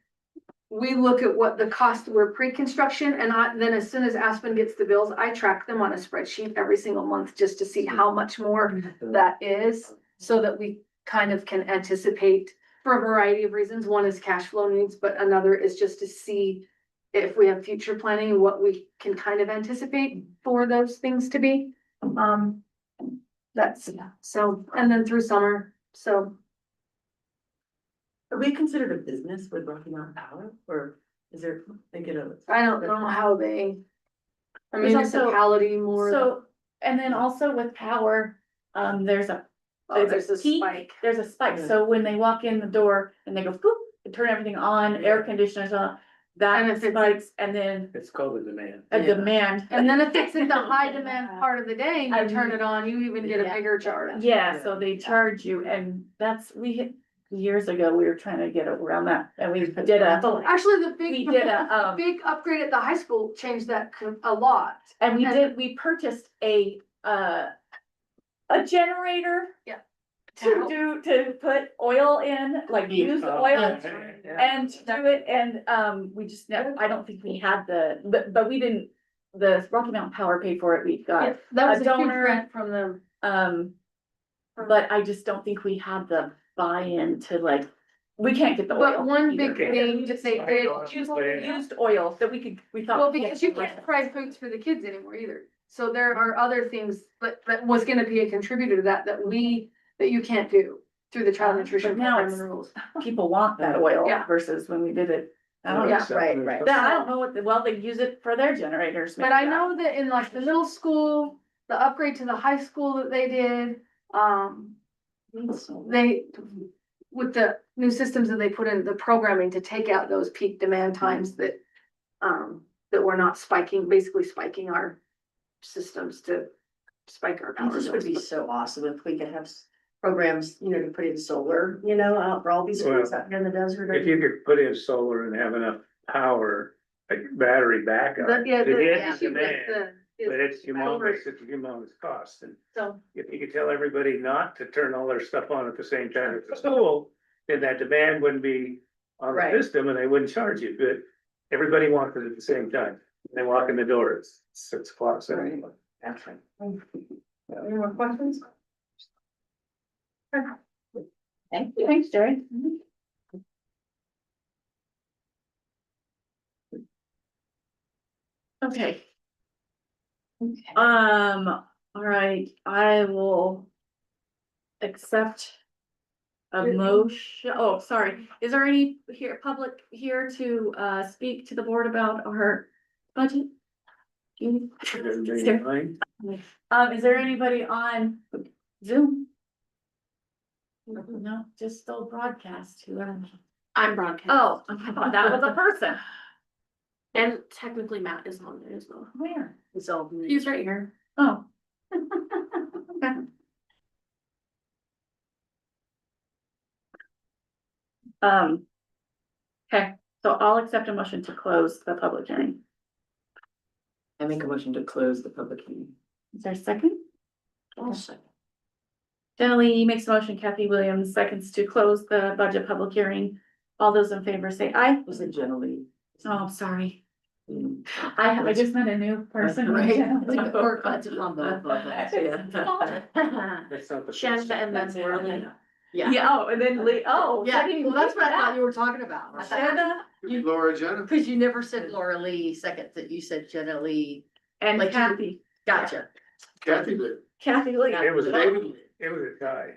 look at what the costs were pre-construction, and then as soon as Aspen gets the bills, I track them on a spreadsheet every single month just to see how much more that is, so that we kind of can anticipate for a variety of reasons. One is cash flow needs, but another is just to see if we have future planning, what we can kind of anticipate for those things to be. That's, so, and then through summer, so. Are we considered a business with Rocky Mountain Power, or is there thinking of? I don't know how they. A There's also- municipality more. So, and then also with power, there's a There's a peak, spike. there's a spike, Yeah. so when they walk in the door and they go, boop, and turn everything on, air conditioners on, that And if it's- spikes, and then It's called a demand. a Yeah. demand. And then if it's in the high demand part of the day and you turn it on, you even get a bigger charge. Yeah, so they charge you, and that's, we hit, years ago, we were trying to get around that, and we did Actually, the we did a, big upgrade at the high school changed that a lot. and we purchased a generator. Yeah. To put oil in, like used oil. And to do it, and, we just never, I don't think we had but we didn't, the Rocky Mountain Power paid for it, we got, That was a a huge donor. grant from them. but I just don't think we had the buy-in to like, we can't get the oil. But one either. big thing that they did, Used oil that we thought. well, because you can't fry foods for the kids anymore either. So there are other things that was gonna be a contributor to that you can't do through the child nutrition But now program it's- and rules. People want that oil Yeah. versus when we did it. I don't know. Yeah. Right. That, I don't know what, well, they use it for their generators. But I know that in like the middle school, the upgrade to the high school that they did, they, with the new systems that they put in, the programming to take out those peak demand times that we're not basically spiking our systems to spike our power. This would be bills. so awesome if we could have programs, to put in solar, out for all these schools out here in the desert. If you could put in solar and have enough power, like battery backup. But yeah, to the hit issue with demand, But it's humongous cost, and So, if you could tell everybody not to turn all their stuff on at the same time at the school, then that demand wouldn't be on the Right. system and they wouldn't charge you, but everybody wants it at the same time. They walk in the door, it's 6 o'clock, so. That's right. any more questions? Thanks, Jerry. Okay. All right, I will accept a motion. Oh, sorry. Is there any public here to speak to the board about our budget? Everybody in line? Is there anybody on Zoom? No, just still broadcast to, I'm broadcast. oh, I thought that was a person. And technically Matt is on there as well. Where? He's right here. Oh. Okay. Okay, so I'll accept a motion to close the public hearing. I make a motion to close the public hearing. Is there a second? Jenna Lee makes a motion, Kathy Williams seconds to close the budget public hearing. All those in favor say aye. Was it generally? Oh, I'm sorry. I just met a new person. Right. Yeah. Or budget on both of us, yeah. That's not the. Shannon and then Laura. Yeah, oh, and then Lee, oh. Yeah, I didn't well, that's what I think thought that. you were talking about. I thought- Shanna Laura Jenna. Cause you never said Laura Lee second, that you said Jenna Lee. and Like you- Kathy, Gotcha. Kathy did. Kathy Lee. It was David Lee. It was a tie.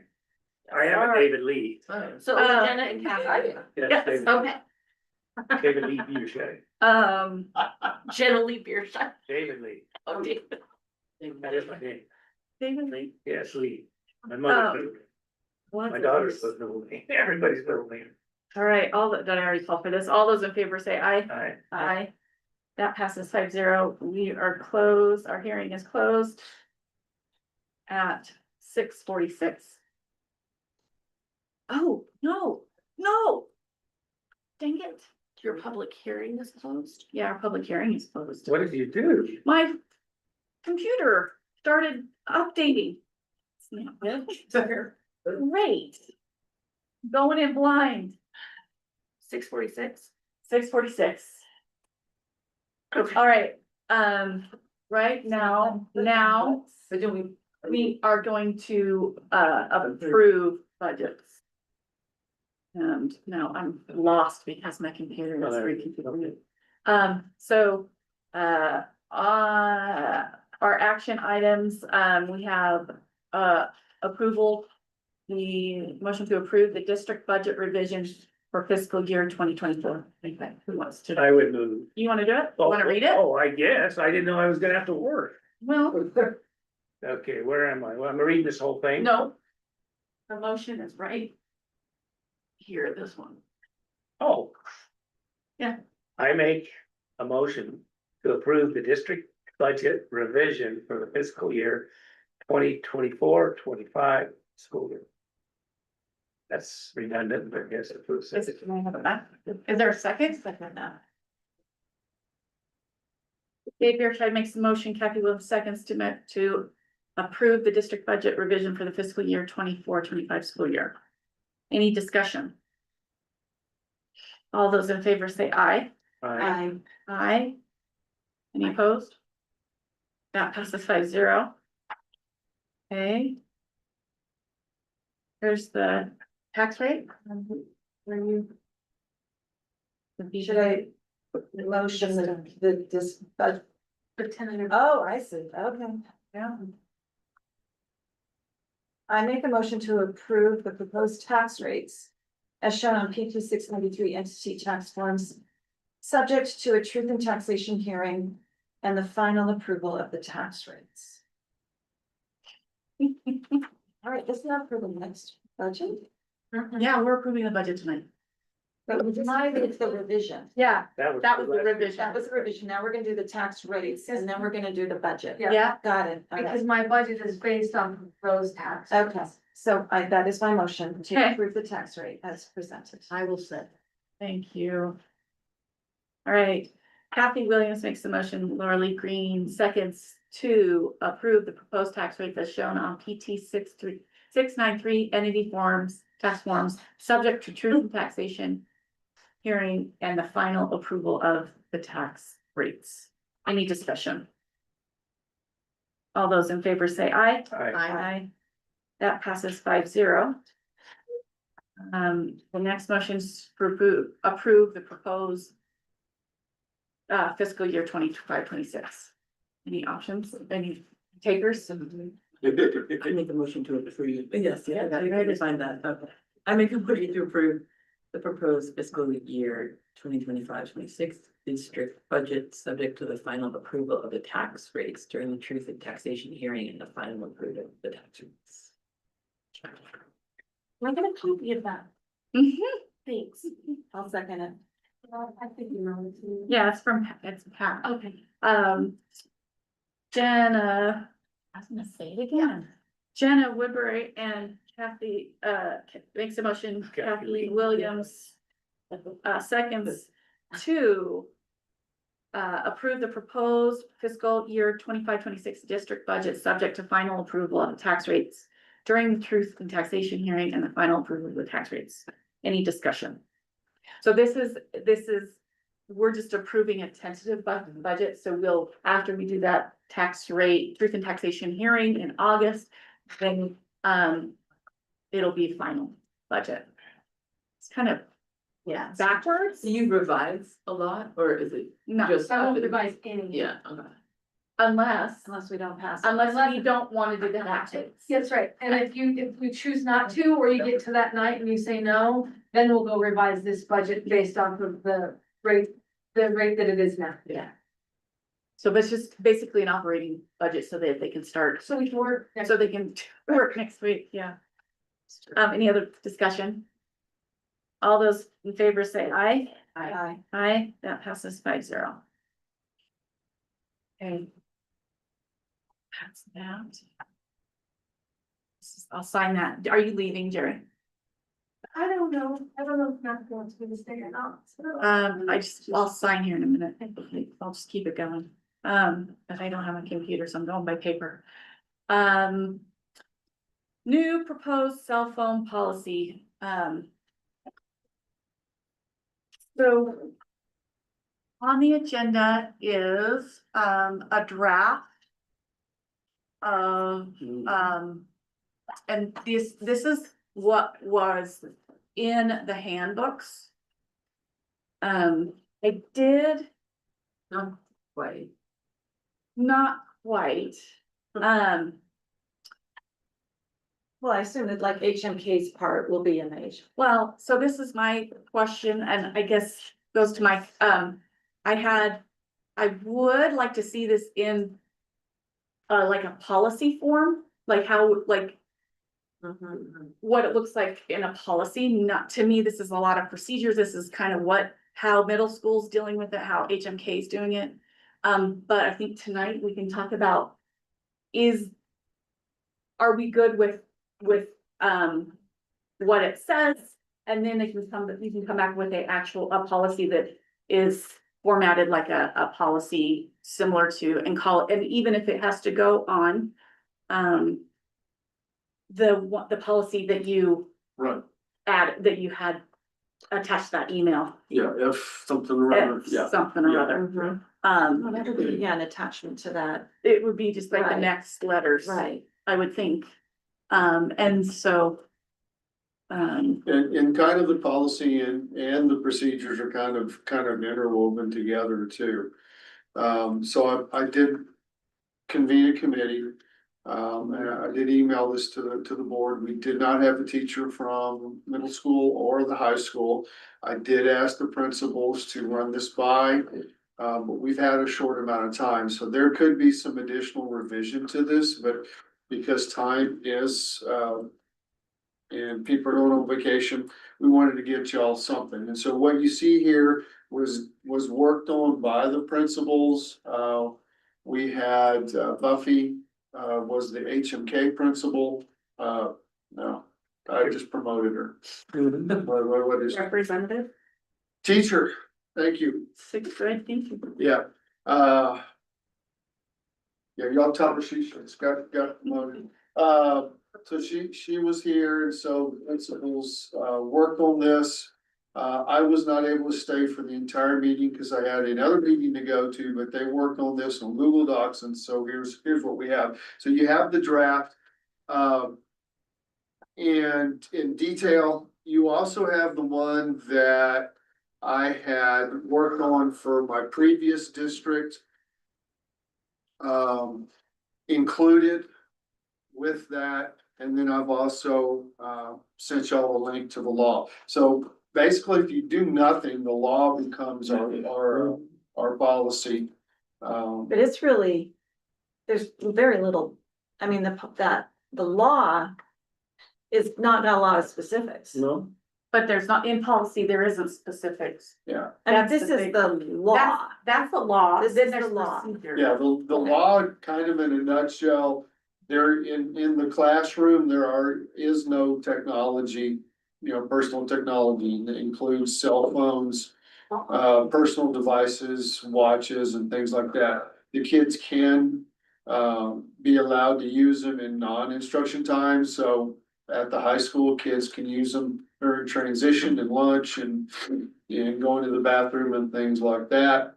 I am a David Lee. So Jenna and Kathy. Yes, Yes, David, Okay. David Lee Boucher. Jenna Lee beer shot. David Lee. Okay. That is my name. David Lee. Yes, Lee. My mother's middle name. My daughter's middle name. Everybody's middle name. All right, all that, did I already call for this? All those in favor say aye. Aye. Aye. That passes 5-0. We are closed. Our hearing is closed at 6:46. Oh, no, no. Dang it. Your public hearing is closed? Yeah, our public hearing is closed. What did you do? My computer started updating. It's not great. Going in blind. 6:46. 6:46. Okay. All right, right now, So do we are going to approve budgets. And now I'm lost because my computer is reconfigured. So, our action items, we have, approval. The motion to approve the district budget revision for fiscal year 2024. Okay, who wants to? I would move. You wanna do it? You wanna read it? Oh, I guess. I didn't know I was gonna have to work. Well, Okay, where am I? Well, I'm reading this whole thing. no. The motion is right here, this one. Oh. Yeah. I make a motion to approve the district budget revision for the fiscal year 2024-25 school year. That's redundant, but I guess it proves Is it. it, can I have it back? Is there a second? Second now. Dave Beerscheid makes the motion, Kathy Williams seconds to approve the district budget revision for the fiscal year 24-25 school year. Any discussion? All those in favor say aye. Aye. Aye. Any opposed? That passes 5-0. Okay. There's the tax rate. Where you? Should I motion The tentative. oh, I see, okay. Yeah. I make a motion to approve the proposed tax rates as shown on PT 693 entity tax forms, subject to a truth and taxation hearing and the final approval of the tax rates. All right, this is not for the next budget, Yeah, we're approving the budget tonight. but it's the revision. Yeah, that was the last- revision. That was the revision. Now we're gonna do the tax rates and then we're gonna do the budget. Yeah, Got it. All right. Because my budget is based on those taxes. Okay, so that is my motion to Okay. approve the tax rate as presented. I will say. thank you. All right, Kathy Williams makes the motion, Laura Lee Green seconds to approve the proposed tax rate as shown on PT 693 entity forms, tax forms, subject to truth and taxation hearing and the final approval of the tax rates. Any discussion? All those in favor say aye. Aye. Aye. That passes 5-0. The next motion is to approve the proposed fiscal year 25-26. Any options, any takers? I make a motion to approve, yes, yeah, I gotta find that, okay. I make a motion to approve the proposed fiscal year 2025-26 district budget, subject to the final approval of the tax rates during the truth and taxation hearing and the final approval of the tax rates. I'm gonna copy of that. Thanks. I'll second it. I think you know. Yeah, it's Pat. Okay. Jenna, I was gonna say it again. Jenna Woodbury and Kathy, makes a motion, Kathy Williams, seconds to approve the proposed fiscal year 25-26 district budget, subject to final approval of the tax rates during the truth and taxation hearing and the final approval of the tax rates. Any discussion? So this is, we're just approving a tentative budget, so we'll, after we do that tax rate, truth and taxation hearing in August, then, it'll be final budget. It's kind of Yeah. backwards. Do you revise a lot, or is it No, just? I won't revise any. Yeah, okay. unless we don't pass. we don't wanna do the tax rates. That's right, and if you choose not to, or you get to that night and you say no, then we'll go revise this budget based off of the rate that it is now. Yeah. So that's just basically an operating budget so that they can start, So we can work. so they can work next week, yeah. Any other discussion? All those in favor say aye. Aye. Aye, that passes 5-0. Okay. That's that. I'll sign that. Are you leaving, Jerry? I don't know if Matt wants me to stay or not. I'll sign here in a minute. I'll just keep it going. But I don't have a computer, so I'm going by paper. New proposed cell phone policy, so on the agenda is, a draft of, and this is what was in the handbooks. I did Not quite. not quite, Well, I assume that like HMK's part will be in the H. well, so this is my question, and I guess goes to my, I would like to see this in like a policy form, like how, like what it looks like in a policy. Not, to me, this is a lot of procedures. This is kind of how middle school's dealing with it, how HMK is doing it. But I think tonight we can talk about are we good with what it says? And then you can come back with a policy that is formatted like a policy similar to, and call it, and even if it has to go on the policy that you Right, that you had attached that email. yeah, if something or other, yeah. Something or Yeah. other. Well, that would be, yeah, an attachment to that, It would be just like the Right. next letters, right? I would think. And so. And kind of the policy and the procedures are kind of interwoven together too. So I did convene a committee. And I did email this to the board. We did not have a teacher from middle school or the high school. I did ask the principals to run this by, but we've had a short amount of time, so there could be some additional revision to this, but because time is, and people are going on vacation, we wanted to get y'all something. And so what you see here was worked on by the principals. We had Buffy was the HMK principal. No, I just promoted her. What is Representative, teacher? Thank you. 6th grade, thank you. Yeah. Yeah, y'all tell her she's got promoted. So she was here, and so principals worked on this. I was not able to stay for the entire meeting because I had another meeting to go to, but they worked on this on Google Docs, and so here's what we have. So you have the draft. And in detail, you also have the one that I had worked on for my previous district. Included with that, and then I've also sent y'all a link to the law. So basically, if you do nothing, the law becomes our policy. But it's really, there's very little, I mean, the law is not got a lot of specifics. No. But there's not, in policy, there isn't specifics. Yeah, I mean, That's this the is thing. the law. That's the law. This Then is there's the law. procedure. yeah, the law, kind of in a nutshell, there in the classroom, is no technology, personal technology that includes cell phones. personal devices, watches and things like that. The kids can, be allowed to use them in non-instruction time, so at the high school, kids can use them during transition and lunch and going to the bathroom and things like that.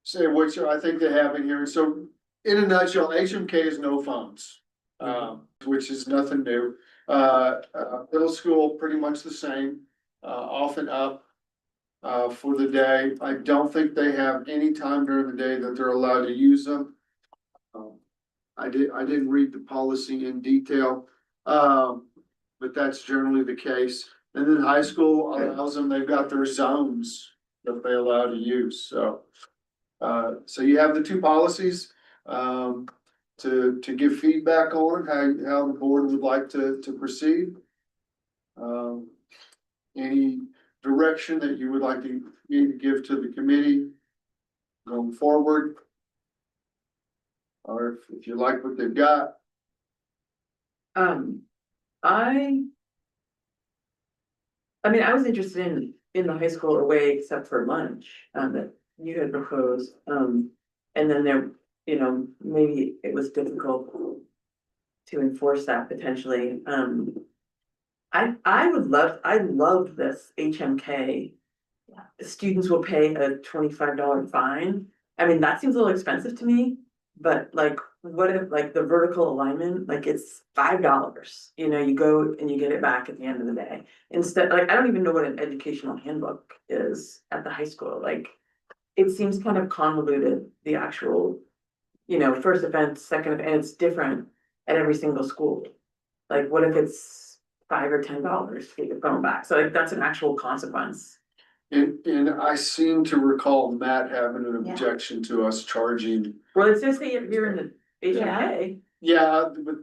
So which I think they have in here, so in a nutshell, HMK is no phones, which is nothing new. Middle school, pretty much the same, off and up. For the day, I don't think they have any time during the day that they're allowed to use them. I didn't read the policy in detail, but that's generally the case. And then high school allows them, they've got their zones that they allow to use, so. So you have the two policies, to give feedback on how the board would like to proceed. Any direction that you would like me to give to the committee going forward? Or if you like what they've got. I mean, I was interested in the high school away except for lunch, that you had proposed, and then there, you know, maybe it was difficult to enforce that potentially, I love this HMK. Students will pay a $25 fine. I mean, that seems a little expensive to me, but like, what if like the vertical alignment, like it's $5, you know, you go and you get it back at the end of the day. Instead, like, I don't even know what an educational handbook is at the high school, like, it seems kind of convoluted, the actual, you know, first offense, second offense, and it's different at every single school. Like, what if it's $5 or $10 to get your phone back? So like, that's an actual consequence. And I seem to recall Matt having an objection to us charging. Well, it's just that you're in the HMK. Yeah, but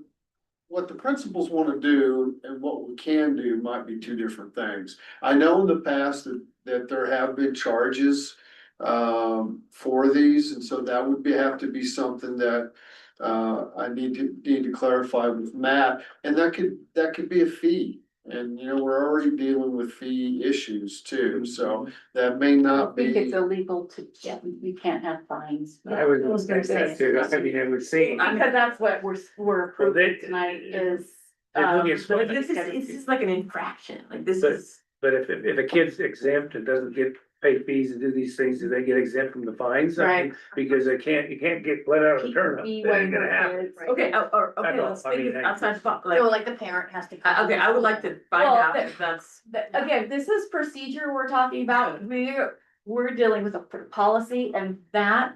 what the principals wanna do and what we can do might be two different things. I know in the past that there have been charges for these, and so that would have to be something that I need to clarify with Matt, and that could be a fee. And you know, we're already dealing with fee issues too, so that may I not think it's be. illegal to, yeah, we can't have fines. I was gonna say that too, I mean, I would see. Because that's what we're approving they- tonight is. They don't get But fined. this is, it's just like an infraction, like this But- is, But if a kid's exempt and doesn't get paid fees to do these things, do they get exempt from the fines? I mean, Right. Because you can't get let out of the turnip. Fee That ain't gonna waiver happen. is- okay, okay, That's all. let's I think mean, of I- outside the box, So like, like the parent has to. okay, I would like to find Well, out that- if that's. Again, this is procedure we're talking about, we're dealing with a policy and that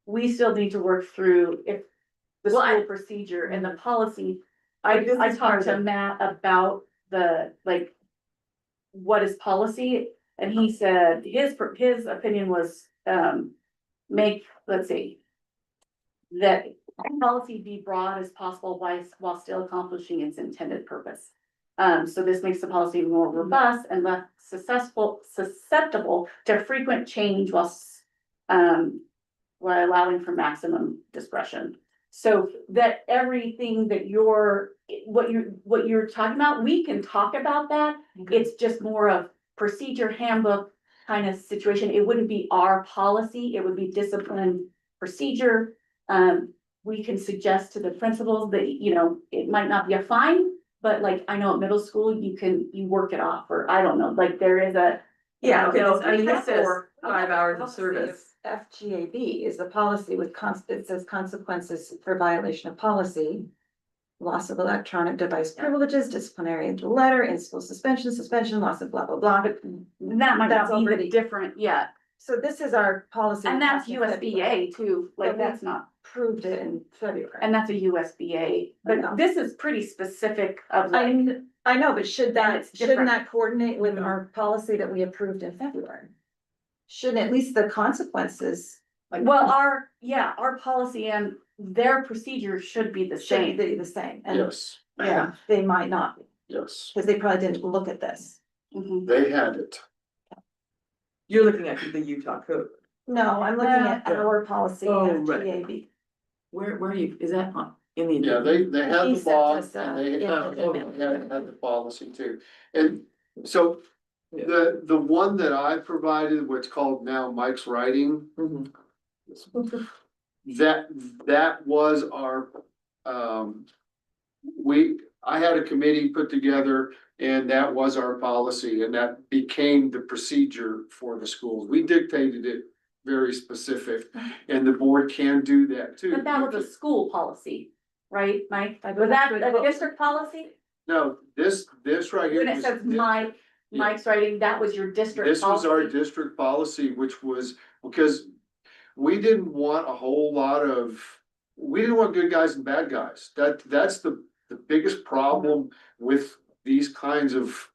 we still need to work through if the Well, school procedure and the policy. Like, this I is part talked to of- Matt about the, like, what is policy? And he said, his opinion was, let's see. That policy be broad as possible while still accomplishing its intended purpose. So this makes the policy more robust and less susceptible to frequent change while allowing for maximum discretion. So that everything that what you're talking about, we can talk about that. It's just more of procedure handbook kind of situation. It wouldn't be our policy, it would be discipline procedure. We can suggest to the principals that, you know, it might not be a fine, but like, I know at middle school, you work it off, or I don't know, like there is a. Yeah, okay, No, I mean, this says Or- 5 hours of service. FGAB is the policy with it says consequences for violation of policy. Loss of electronic device privileges, disciplinary letter, in-school suspension, loss of blah, blah, blah. That might That's not be already- the different, yeah, So this is our policy. and that's we passed in February. USBA too, like But we- that's not, Approved it in February. and that's a USBA, I know. but this is pretty specific of like. I know, but shouldn't it's different. that coordinate with Mhm. our policy that we approved in February? Shouldn't at least the consequences Well, our policy and their procedure should be the should same. be the same? And Yes, Yeah. they might not, yes, because they probably didn't look at this. Mhm. they had it. You're looking at the Utah code. No, I'm looking at our policy, Oh, right. FGAB. Where are you, is that on, In the. Yeah, they had He the sent law us, and they yeah. had the policy too. And so the one that I provided, what's called now Mike's Writing, Mhm. that was our, um, I had a committee put together and that was our policy and that became the procedure for the schools. We dictated it very specific and the board can do that too. But that was a school policy, right, Mike? Was that a district policy? No, this right here. When it was- says Mike's writing, that was your district This was our policy? district policy, which was, because we didn't want a whole lot of, we didn't want good guys and bad guys. That's the biggest problem with these kinds of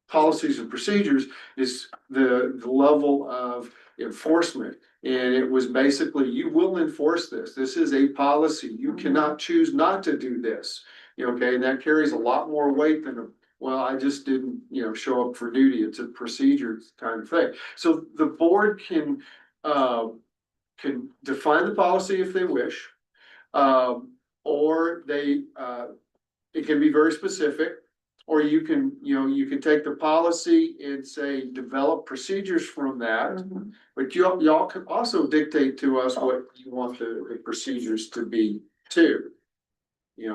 policies and procedures is the level of enforcement. And it was basically, you will enforce this. This is a policy. You cannot choose not to do this. Okay, and that carries a lot more weight than a, well, I just didn't, show up for duty. It's a procedure kind of thing. So the board can define the policy if they wish. Or it can be very specific. Or you can, you can take the policy and say, develop procedures from that. But y'all can also dictate to us what you want the procedures to be too.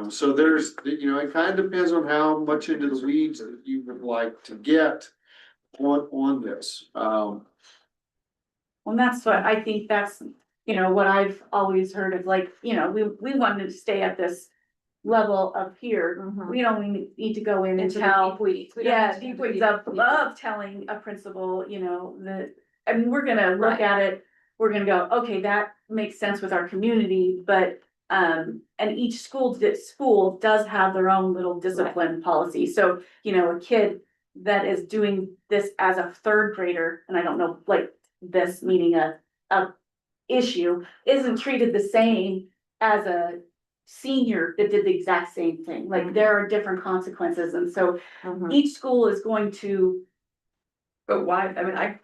So there's, it kind of depends on how much into the weeds that you would like to get on this. Well, that's what, I think that's, what I've always heard is like, we wanted to stay at this level up here. We don't need to go in and Into the tell. deep weeds. We don't Yeah, have to deep get into weeds the of telling a principal, that, I mean, we're gonna look Right. at it. We're gonna go, okay, that makes sense with our community, but, and each school does have their own little discipline policy. So, a kid that is doing this as a third grader, and I don't know, like this meaning a issue, isn't treated the same as a senior that did the exact same thing. Like there are different consequences. And so each school is going to, But why, I mean, I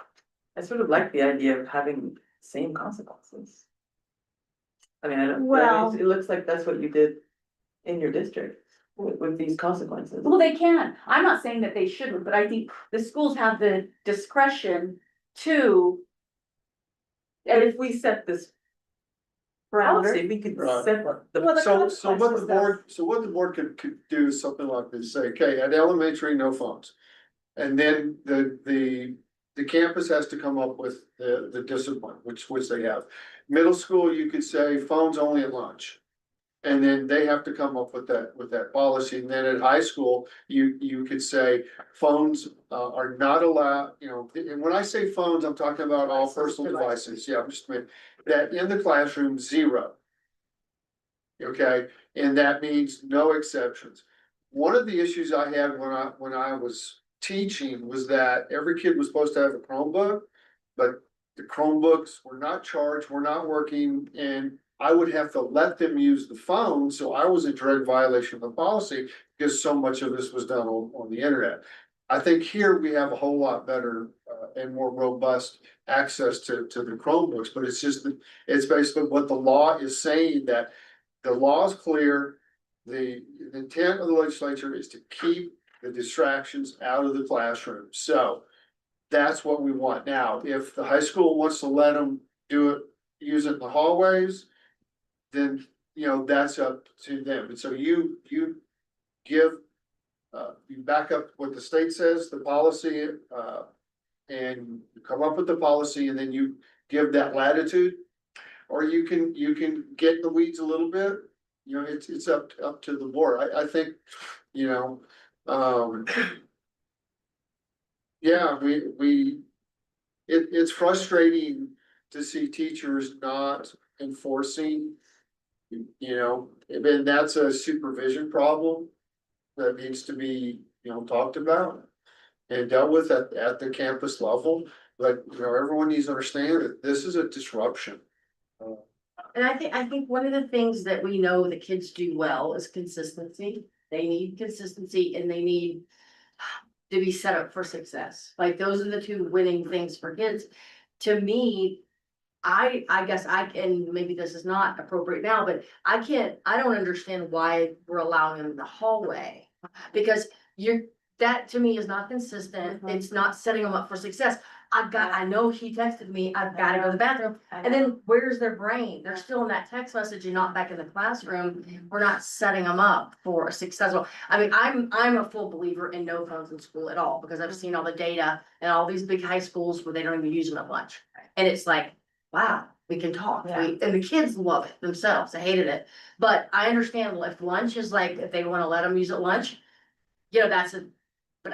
sort of like the idea of having same consequences. I mean, Well- it looks like that's what you did in your district with these consequences. well, they can. I'm not saying that they shouldn't, but I think the schools have the discretion to. And if we set this policy, we could Right. set the. Well, the So what consequences, the board could do is something like this, say, okay, at elementary, no phones. And then the campus has to come up with the discipline, which they have. Middle school, you could say phones only at lunch. And then they have to come up with that policy. And then at high school, you could say phones are not allowed, and when I say phones, I'm talking about all personal devices. Yeah, just a minute. That in the classroom, 0. Okay, and that means no exceptions. One of the issues I had when I was teaching was that every kid was supposed to have a Chromebook, but the Chromebooks were not charged, were not working, and I would have to let them use the phone, so I was in direct violation of the policy because so much of this was done on the internet. I think here we have a whole lot better and more robust access to the Chromebooks, but it's just it's basically what the law is saying, that the law is clear. The intent of the legislature is to keep the distractions out of the classroom. So that's what we want. Now, if the high school wants to let them use it in the hallways, then, that's up to them. And so you give, you back up what the state says, the policy, and you come up with the policy and then you give that latitude. Or you can get in the weeds a little bit, it's up to the board. I think, yeah, it's frustrating to see teachers not enforcing. And that's a supervision problem that needs to be, talked about and dealt with at the campus level. But, everyone needs to understand that this is a disruption. And I think one of the things that we know the kids do well is consistency. They need consistency and they need to be set up for success. Like those are the two winning things for kids. To me, I guess I can, maybe this is not appropriate now, but I don't understand why we're allowing them in the hallway. Because that to me is not consistent, it's not setting them up for success. I know he texted me, I've gotta go to the bathroom, and then where's their brain? They're still in that text message and not back in the classroom. We're not setting them up for a successful, I mean, I'm a full believer in no phones in school at all, because I've seen all the data and all these big high schools where they don't even use them at lunch. And it's like, wow, we can talk, and the kids love it themselves, they hated it. But I understand if lunch is like, if they wanna let them use it lunch, you know, but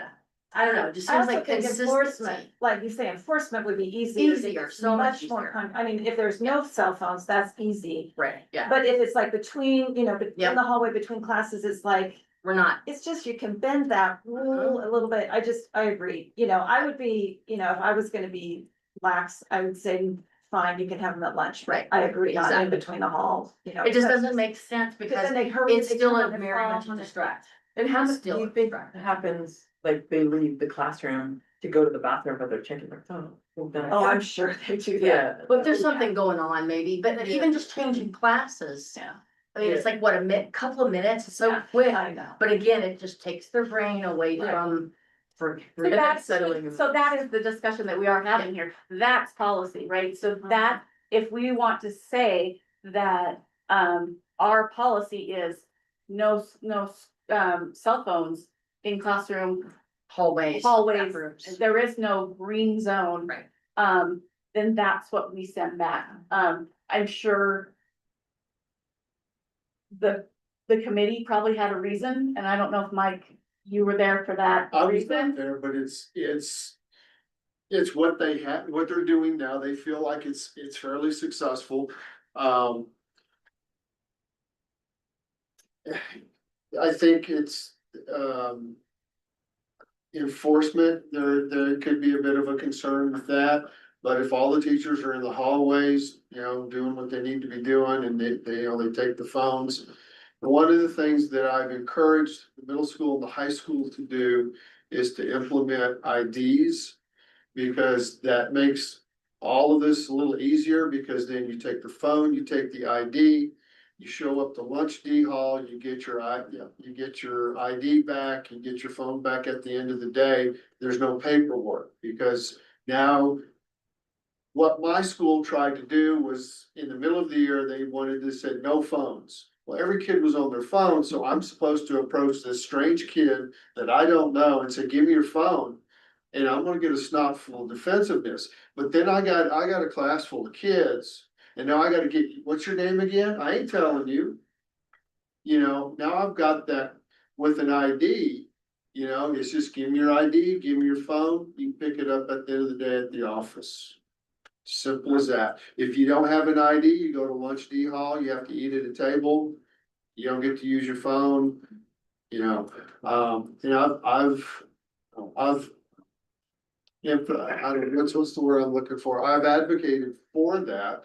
I don't know, it just I seems also like think enforcement, consistency. like you say, enforcement would be easier. Easier, so much more easier. I mean, if there's no cell phones, that's easy. Right, yeah, But if it's like between, you know, in Yep. the hallway between classes, it's like, we're not, it's just, you can bend that rule a little bit. I agree. You know, I would be, you know, if I was gonna be lax, I would say, fine, you can have them at lunch. Right. I agree, not in Exactly. between the halls, you know. it just because- doesn't make sense Because because then they hurry. it's they still turn a on their very much phone. a distract. And how It's much do still you think distracting. happens, like they leave the classroom to go to the bathroom, but they're checking their phone? Oh, I'm sure they do that. Yeah. But if there's something going on maybe, but even just changing classes. Yeah. I mean, it's like, what, couple of minutes, it's so Yeah, quick, I know. but again, it just takes their brain away Right. from. So And then that's, settling. so that is the discussion that we are having here. That's policy, right? So that, if we want to say that, our policy is no cell phones in classroom Hallways. hallways, bathrooms. there is no green zone. Right. Then that's what we send back. I'm sure the committee probably had a reason, and I don't know if Mike, you were there for that I was not reason. there, but it's what they have, what they're doing now. They feel like it's fairly successful. I think it's, enforcement, there could be a bit of a concern with that. But if all the teachers are in the hallways, you know, doing what they need to be doing and they take the phones. And one of the things that I've encouraged the middle school and the high school to do is to implement IDs. Because that makes all of this a little easier, because then you take the phone, you take the ID. You show up to lunch D hall, you get your ID back, you get your phone back at the end of the day. There's no paperwork, because now. What my school tried to do was, in the middle of the year, they wanted to say no phones. Well, every kid was on their phone, so I'm supposed to approach this strange kid that I don't know and say, give me your phone. And I'm gonna get a snot full of defensiveness, but then I got a class full of kids, and now I gotta get, what's your name again? I ain't telling you. You know, now I've got that with an ID, you know, it's just give me your ID, give me your phone, you can pick it up at the end of the day at the office. Simple as that. If you don't have an ID, you go to lunch D hall, you have to eat at a table. You don't get to use your phone, you know, I've. Yeah, but I don't know, what's the word I'm looking for? I've advocated for that.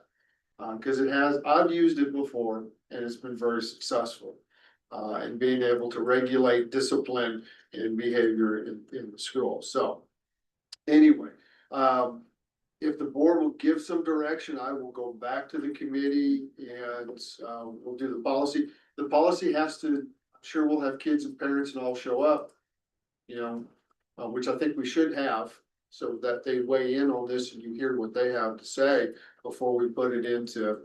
Cause I've used it before and it's been very successful. In being able to regulate discipline and behavior in the school, so. Anyway, if the board will give some direction, I will go back to the committee and, we'll do the policy. The policy has to, I'm sure we'll have kids and parents and all show up. You know, which I think we should have, so that they weigh in on this and you hear what they have to say before we put it into.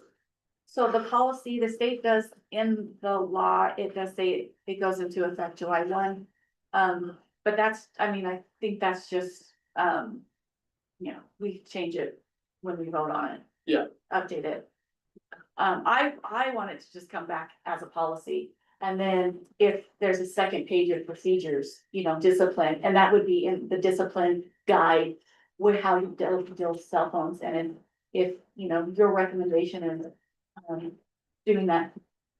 So the policy, the state does in the law, it does say it goes into effect July 1. But that's, I mean, I think that's just, you know, we change it when we vote on it. Yeah. Update it. I want it to just come back as a policy. And then if there's a second page of procedures, you know, discipline, and that would be in the discipline guide with how you deal with cell phones. And if, you know, your recommendation is doing that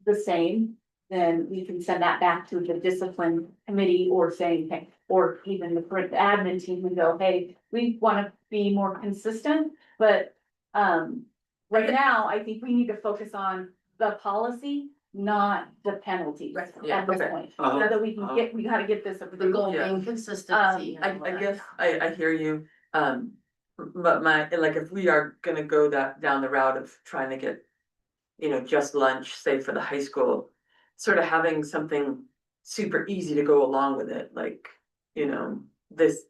the same, then we can send that back to the discipline committee, or saying, hey, or even the admin team would go, hey, we want to be more consistent, but right now, I think we need to focus on the policy, not the penalties Right. at this Okay. point. So that we can we gotta get this. The goal Yeah. being consistency. I guess I hear you, But like, if we are gonna go down the route of trying to get, just lunch, say for the high school, sort of having something super easy to go along with it, like, this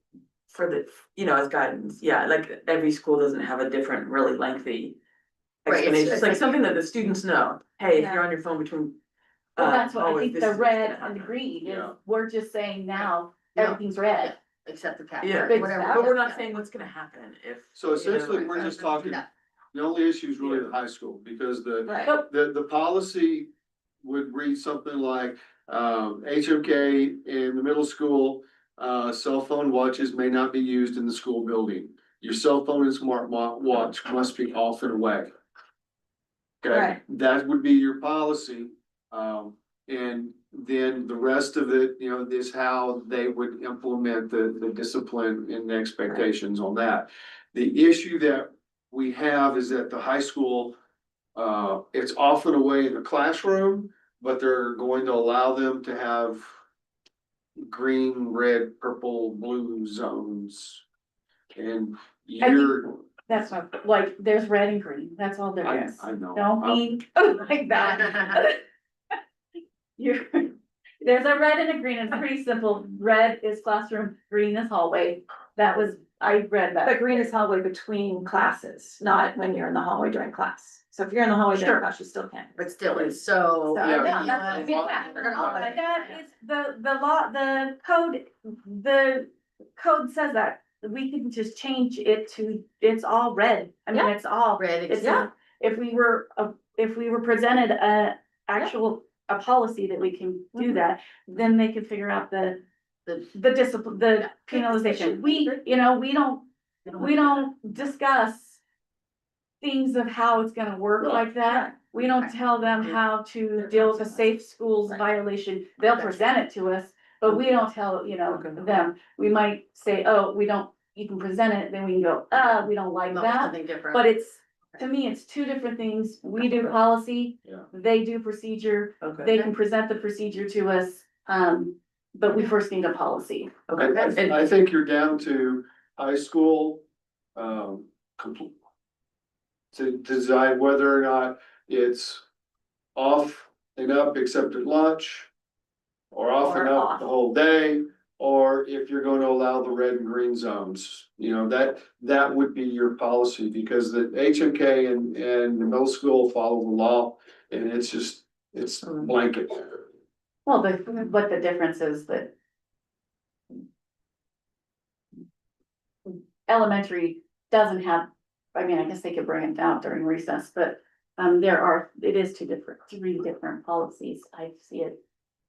for the, as guidance, yeah, like every school doesn't have a different really lengthy Right, explanation, it's like like- something that the students know, hey, if you're on your phone between. Well, that's what I always think this the is what's red gonna and the happen. green is, Yeah. we're just saying now, No. everything's red. Except the cat, Yeah, whatever. but we're not saying what's gonna happen if. So essentially, we're just talking, Yeah. the only issue is really the high school, because Right. the policy would read something like, HMK in the middle school, cell phone watches may not be used in the school building. Your cell phone and smart watch must be off and away. Okay, Right. that would be your policy, and then the rest of it, is how they would implement the discipline and the expectations on that. The issue that we have is that the high school, it's off and away in the classroom, but they're going to allow them to have green, red, purple, blue zones. And you're, That's not, like, there's red and green, that's all there is. I know. Don't mean like that. You're, there's a red and a green, it's pretty simple. Red is classroom, green is hallway. That was, I read But that. green is hallway between classes, not when you're in the hallway during class. So if you're in the hallway during Sure. class, you still can. But still, it's so. So, Yeah. yeah, that's, I mean, that is the law, the code says that. We can just change it to, it's all red. I mean, it's all, Red, it's yeah, not, if we were presented a policy that we can do that, then they could figure out the discipline, the penalization. We don't discuss things of how it's gonna work like that. We don't tell them how to deal with a safe schools violation. They'll present it to us, but we don't tell, them. We might say, oh, you can present it, then we can go, we don't like no, that. something different. But to me, it's two different things. We do policy, Yeah. they do procedure. Okay. They can present the procedure to us, but we first need a policy. Okay, I think you're down to high school, complete. To decide whether or not it's off and up except at lunch. Or off and Or up off. the whole day, or if you're gonna allow the red and green zones, that would be your policy, because the HMK and the middle school follow the law. And it's blanket. Well, but the difference is that elementary doesn't have, I mean, I guess they could bring it down during recess, but it is three different policies. I see it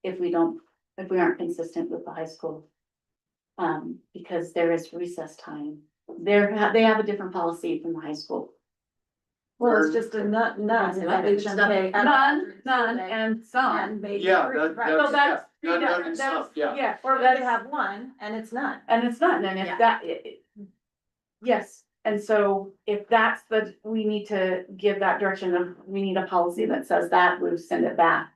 if we aren't consistent with the high school. Because there is recess time. They have a different policy from the high school. Well, it's just a none, HMK. None, and some. And maybe Yeah, three, right. So that's, None, none and some, yeah. yeah, Or let it have one and it's none. and it's not, and if Yeah. that, yes, and so if that's we need to give that direction we need a policy that says that, we send it back,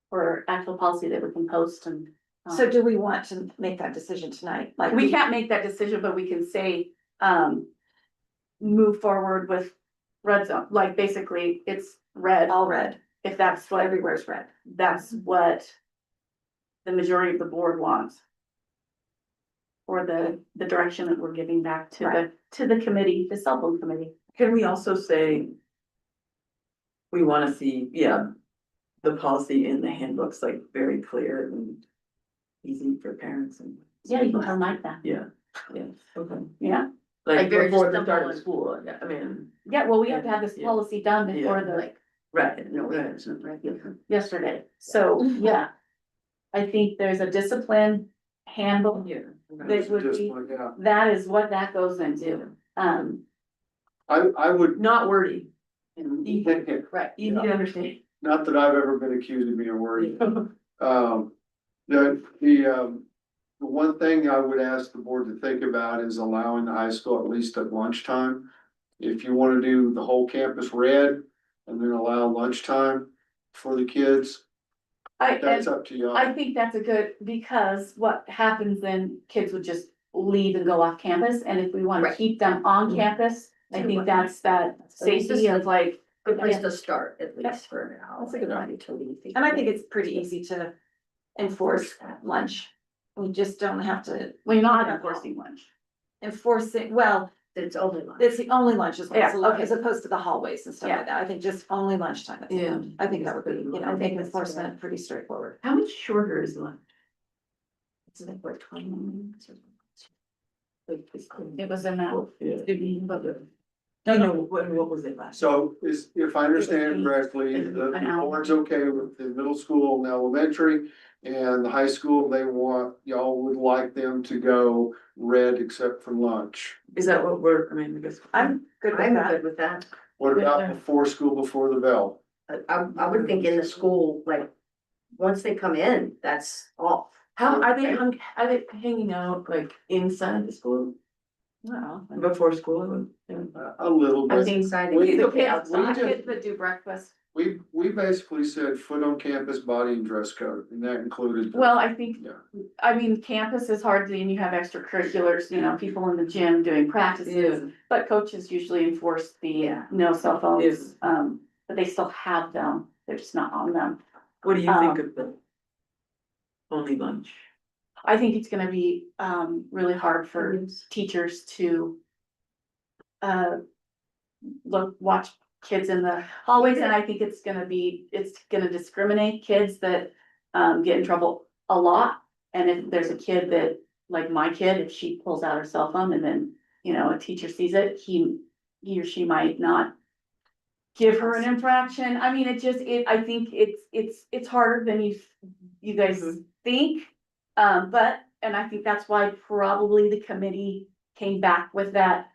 for actual policy that we can post and. So do we want to make that decision tonight? Like We can't make that decision, but we can say, move forward with red zone, like basically it's red, all red, if that's what, everywhere's red. that's what the majority of the board wants. Or the direction that we're giving back to the committee, the cell phone committee. can we also say? We wanna see, the policy in the handbooks, like very clear and easy for parents and. Yeah, you can turn like that, Yeah, okay. yeah, Like very before the simple start of and- school, I mean, yeah, well, we have to have this Yeah. policy done before the, Like, right, no, right. it's not right. yesterday, so, yeah. I think there's a discipline handbook, Yeah. That would be- Just like, yeah. that is what that goes into, I would. Not wordy, easy, Right. easy to understand. Not that I've ever been accused of being worried. The one thing I would ask the board to think about is allowing the high school at least at lunchtime. If you wanna do the whole campus red and then allow lunchtime for the kids, that's up to you. I think that's a good, because what happens then, kids would just leave and go off campus, and if we wanna Right. keep them on campus, I think that's that safety of like. Good place to start, at least for now. That's a good one. And I think it's pretty easy to enforce lunch. We just don't have to We're not enforcing lunch. enforce it, well, That it's only lunch. it's the only lunch as Yeah, okay. as opposed to the hallways and stuff Yeah. like that. I think just only lunchtime. Yeah. I think that would be, you know, I think make that's enforcement pretty straightforward. How much shorter is lunch? It's like, what, 20 minutes or something? Like, It was in that. No, what was it last? So if I understand correctly, the An hour. board's okay with the middle school and elementary. And the high school, they want, y'all would like them to go red except for lunch. Is that what we're, I mean, I guess. I'm good with I'm that. good with that. What about before school, before the bell? I would think in the school, like, once they come in, that's off. How, are they hanging out like inside the school Well, before school? A little I bit. think Inside. We- it's okay we outside, just- kids that do breakfast. We basically said foot on campus, body and dress code, and that included. Well, I think, Yeah. I mean, campus is hardly, and you have extracurriculars, you know, people in the gym doing practices. But coaches usually enforce the Yeah. no cell phones, Yes. but they still have them, they're just not on them. What do you think of the only lunch? I think it's gonna be, really hard for teachers to watch kids in the hallways, and I think it's gonna discriminate kids that, get in trouble a lot. And if there's a kid that, like my kid, if she pulls out her cell phone and then, you know, a teacher sees it, he or she might not give her an infraction. I mean, I think it's harder than you guys think. And I think that's why probably the committee came back with that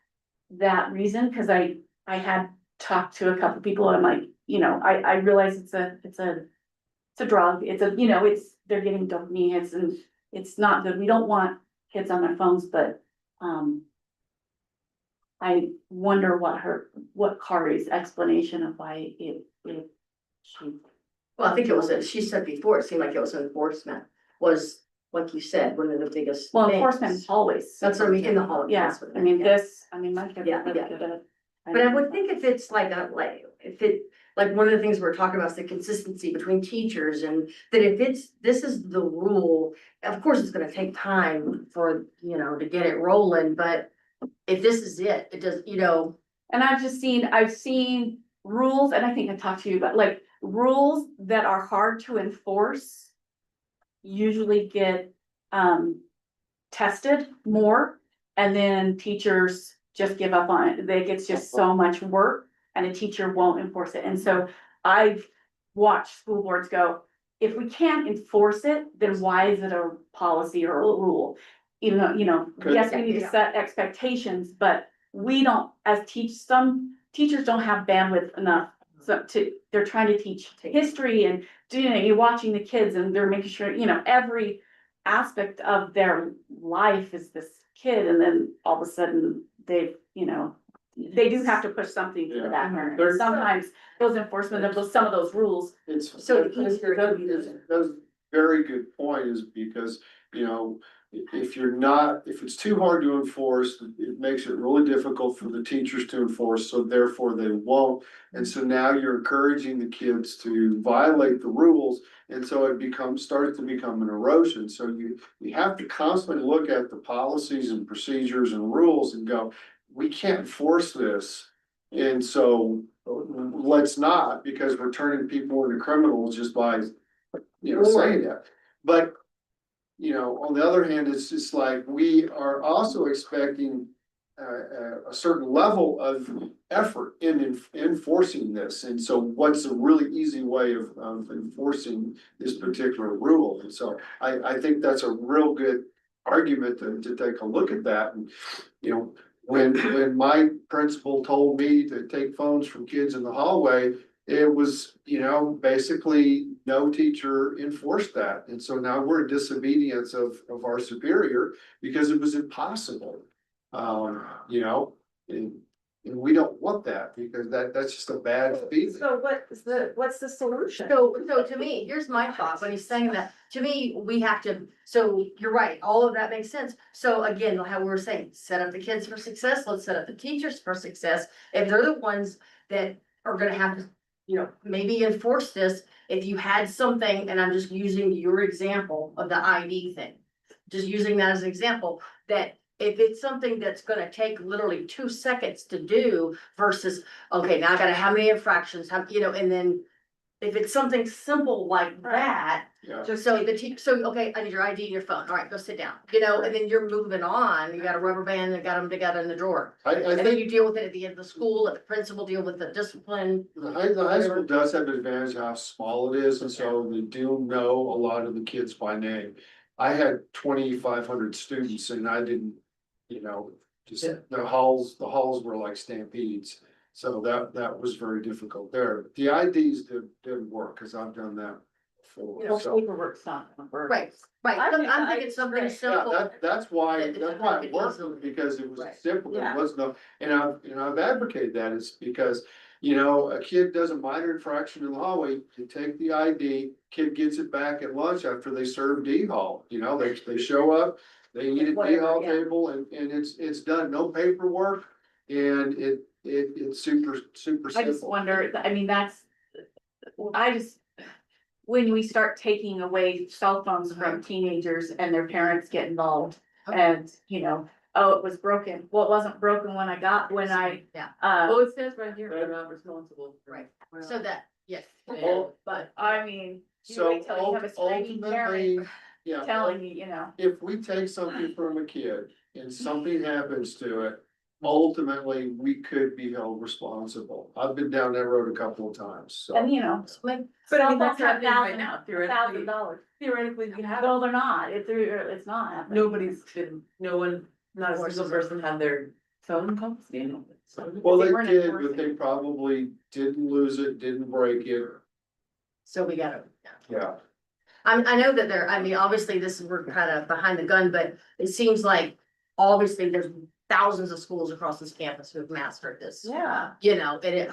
reason, cause I had talked to a couple people and I'm like, you know, I realize it's a drug, they're getting dopamine hits and it's not good. We don't want kids on their phones, but, I wonder what Kari's explanation of why she. Well, I think it was, she said before, it seemed like it was enforcement, was, like you said, one of the biggest. Well, things. enforcement always. That's what I mean, in the hall. Yeah, that's what I mean, yeah. my kid. Yeah, yeah. But I would think if it's like one of the things we're talking about is the consistency between teachers and that if this is the rule, of course, it's gonna take time for, you know, to get it rolling, but if this is it does, you know. And I've seen rules, and I think I talked to you about, like, rules that are hard to enforce usually get, tested more, and then teachers just give up on it. It's just so much work, and a teacher won't enforce it. And so I've watched school boards go, if we can't enforce it, then why is it a policy or a rule? Even though, you know, yes, we need to set expectations, but we don't, some teachers don't have bandwidth enough. So they're trying to teach history and, you know, you're watching the kids and they're making sure, you know, every aspect of their life is this kid, and then all of a sudden they do have to push something to the back burner. There's- Sometimes those enforcement of some of those rules. So easier to use it. That's a very good point, is because, you know, if it's too hard to enforce, it makes it really difficult for the teachers to enforce, so therefore they won't. And so now you're encouraging the kids to violate the rules, and so it starts to become an erosion. So you have to constantly look at the policies and procedures and rules and go, we can't enforce this. And so let's not, because we're turning people into criminals just by, you know, saying that. But, you know, on the other hand, it's just like, we are also expecting a certain level of effort in enforcing this. And so what's a really easy way of enforcing this particular rule? And so I think that's a real good argument to take a look at that. And, you know, when my principal told me to take phones from kids in the hallway, it was, you know, basically no teacher enforced that. And so now we're in disobedience of our superior because it was impossible. You know, and And we don't want that because that's just a bad feeling. So what's the solution? So to me, here's my thought, when he's saying that, to me, we have to, so you're right, all of that makes sense. So again, how we were saying, set up the kids for success, let's set up the teachers for success. If they're the ones that are gonna have to, you know, maybe enforce this, if you had something, and I'm just using your example of the ID thing. Just using that as an example, that if it's something that's gonna take literally 2 seconds to do versus, okay, now I gotta how many infractions, how, you know, and then. If it's something simple like that, Yeah. just so so, okay, I need your ID and your phone, all right, go sit down, you know, and then you're moving on, you got a rubber band and got them together in the drawer. I And then think you deal with it at the end of the school, let the principal deal with the discipline. the high school does have an advantage of how small it is, and so we do know a lot of the kids by name. I had 2,500 students and I didn't, you know, just the halls were like stampedes. So that was very difficult there. The IDs didn't work, cause I've done that before, so. Paperwork's not gonna work. Right, right, I think I'm the thinking IDs something great. Yeah, simple. that's why It- it worked, because it was Right. simple, there Yeah. was no, and I've advocated that, is because. You know, a kid does a minor infraction in the hallway, you take the ID, kid gets it back at lunch after they serve D hall, you know, they show up. They eat at D Whatever, hall yeah. table and it's done, no paperwork, and it's super I just simple. wonder, I mean, when we start taking away cell phones from teenagers and their parents get involved. And, you know, oh, it was broken. Well, it wasn't broken when Yeah, Well, it says right here, we're not responsible. right, so that, yes, Well, but. I mean, you So wait till you have a screaming ultimately, parent yeah. telling you, you know. If we take something from a kid and something happens to it, ultimately, we could be held responsible. I've been down that road a couple of times, so. And you know, Like, But I cell mean, that's phones are happening right now, theoretically, $1,000. theoretically, we have, No, they're not. It's not happening. nobody's been, no one, not a single person had their phone confiscated. Well, They they weren't did, enforcing but they probably didn't lose it, didn't break it, so we gotta, yeah. I know that there, I mean, obviously this is, we're kind of behind the gun, but it seems like obviously there's thousands of schools across this campus who have mastered this. Yeah. You know, and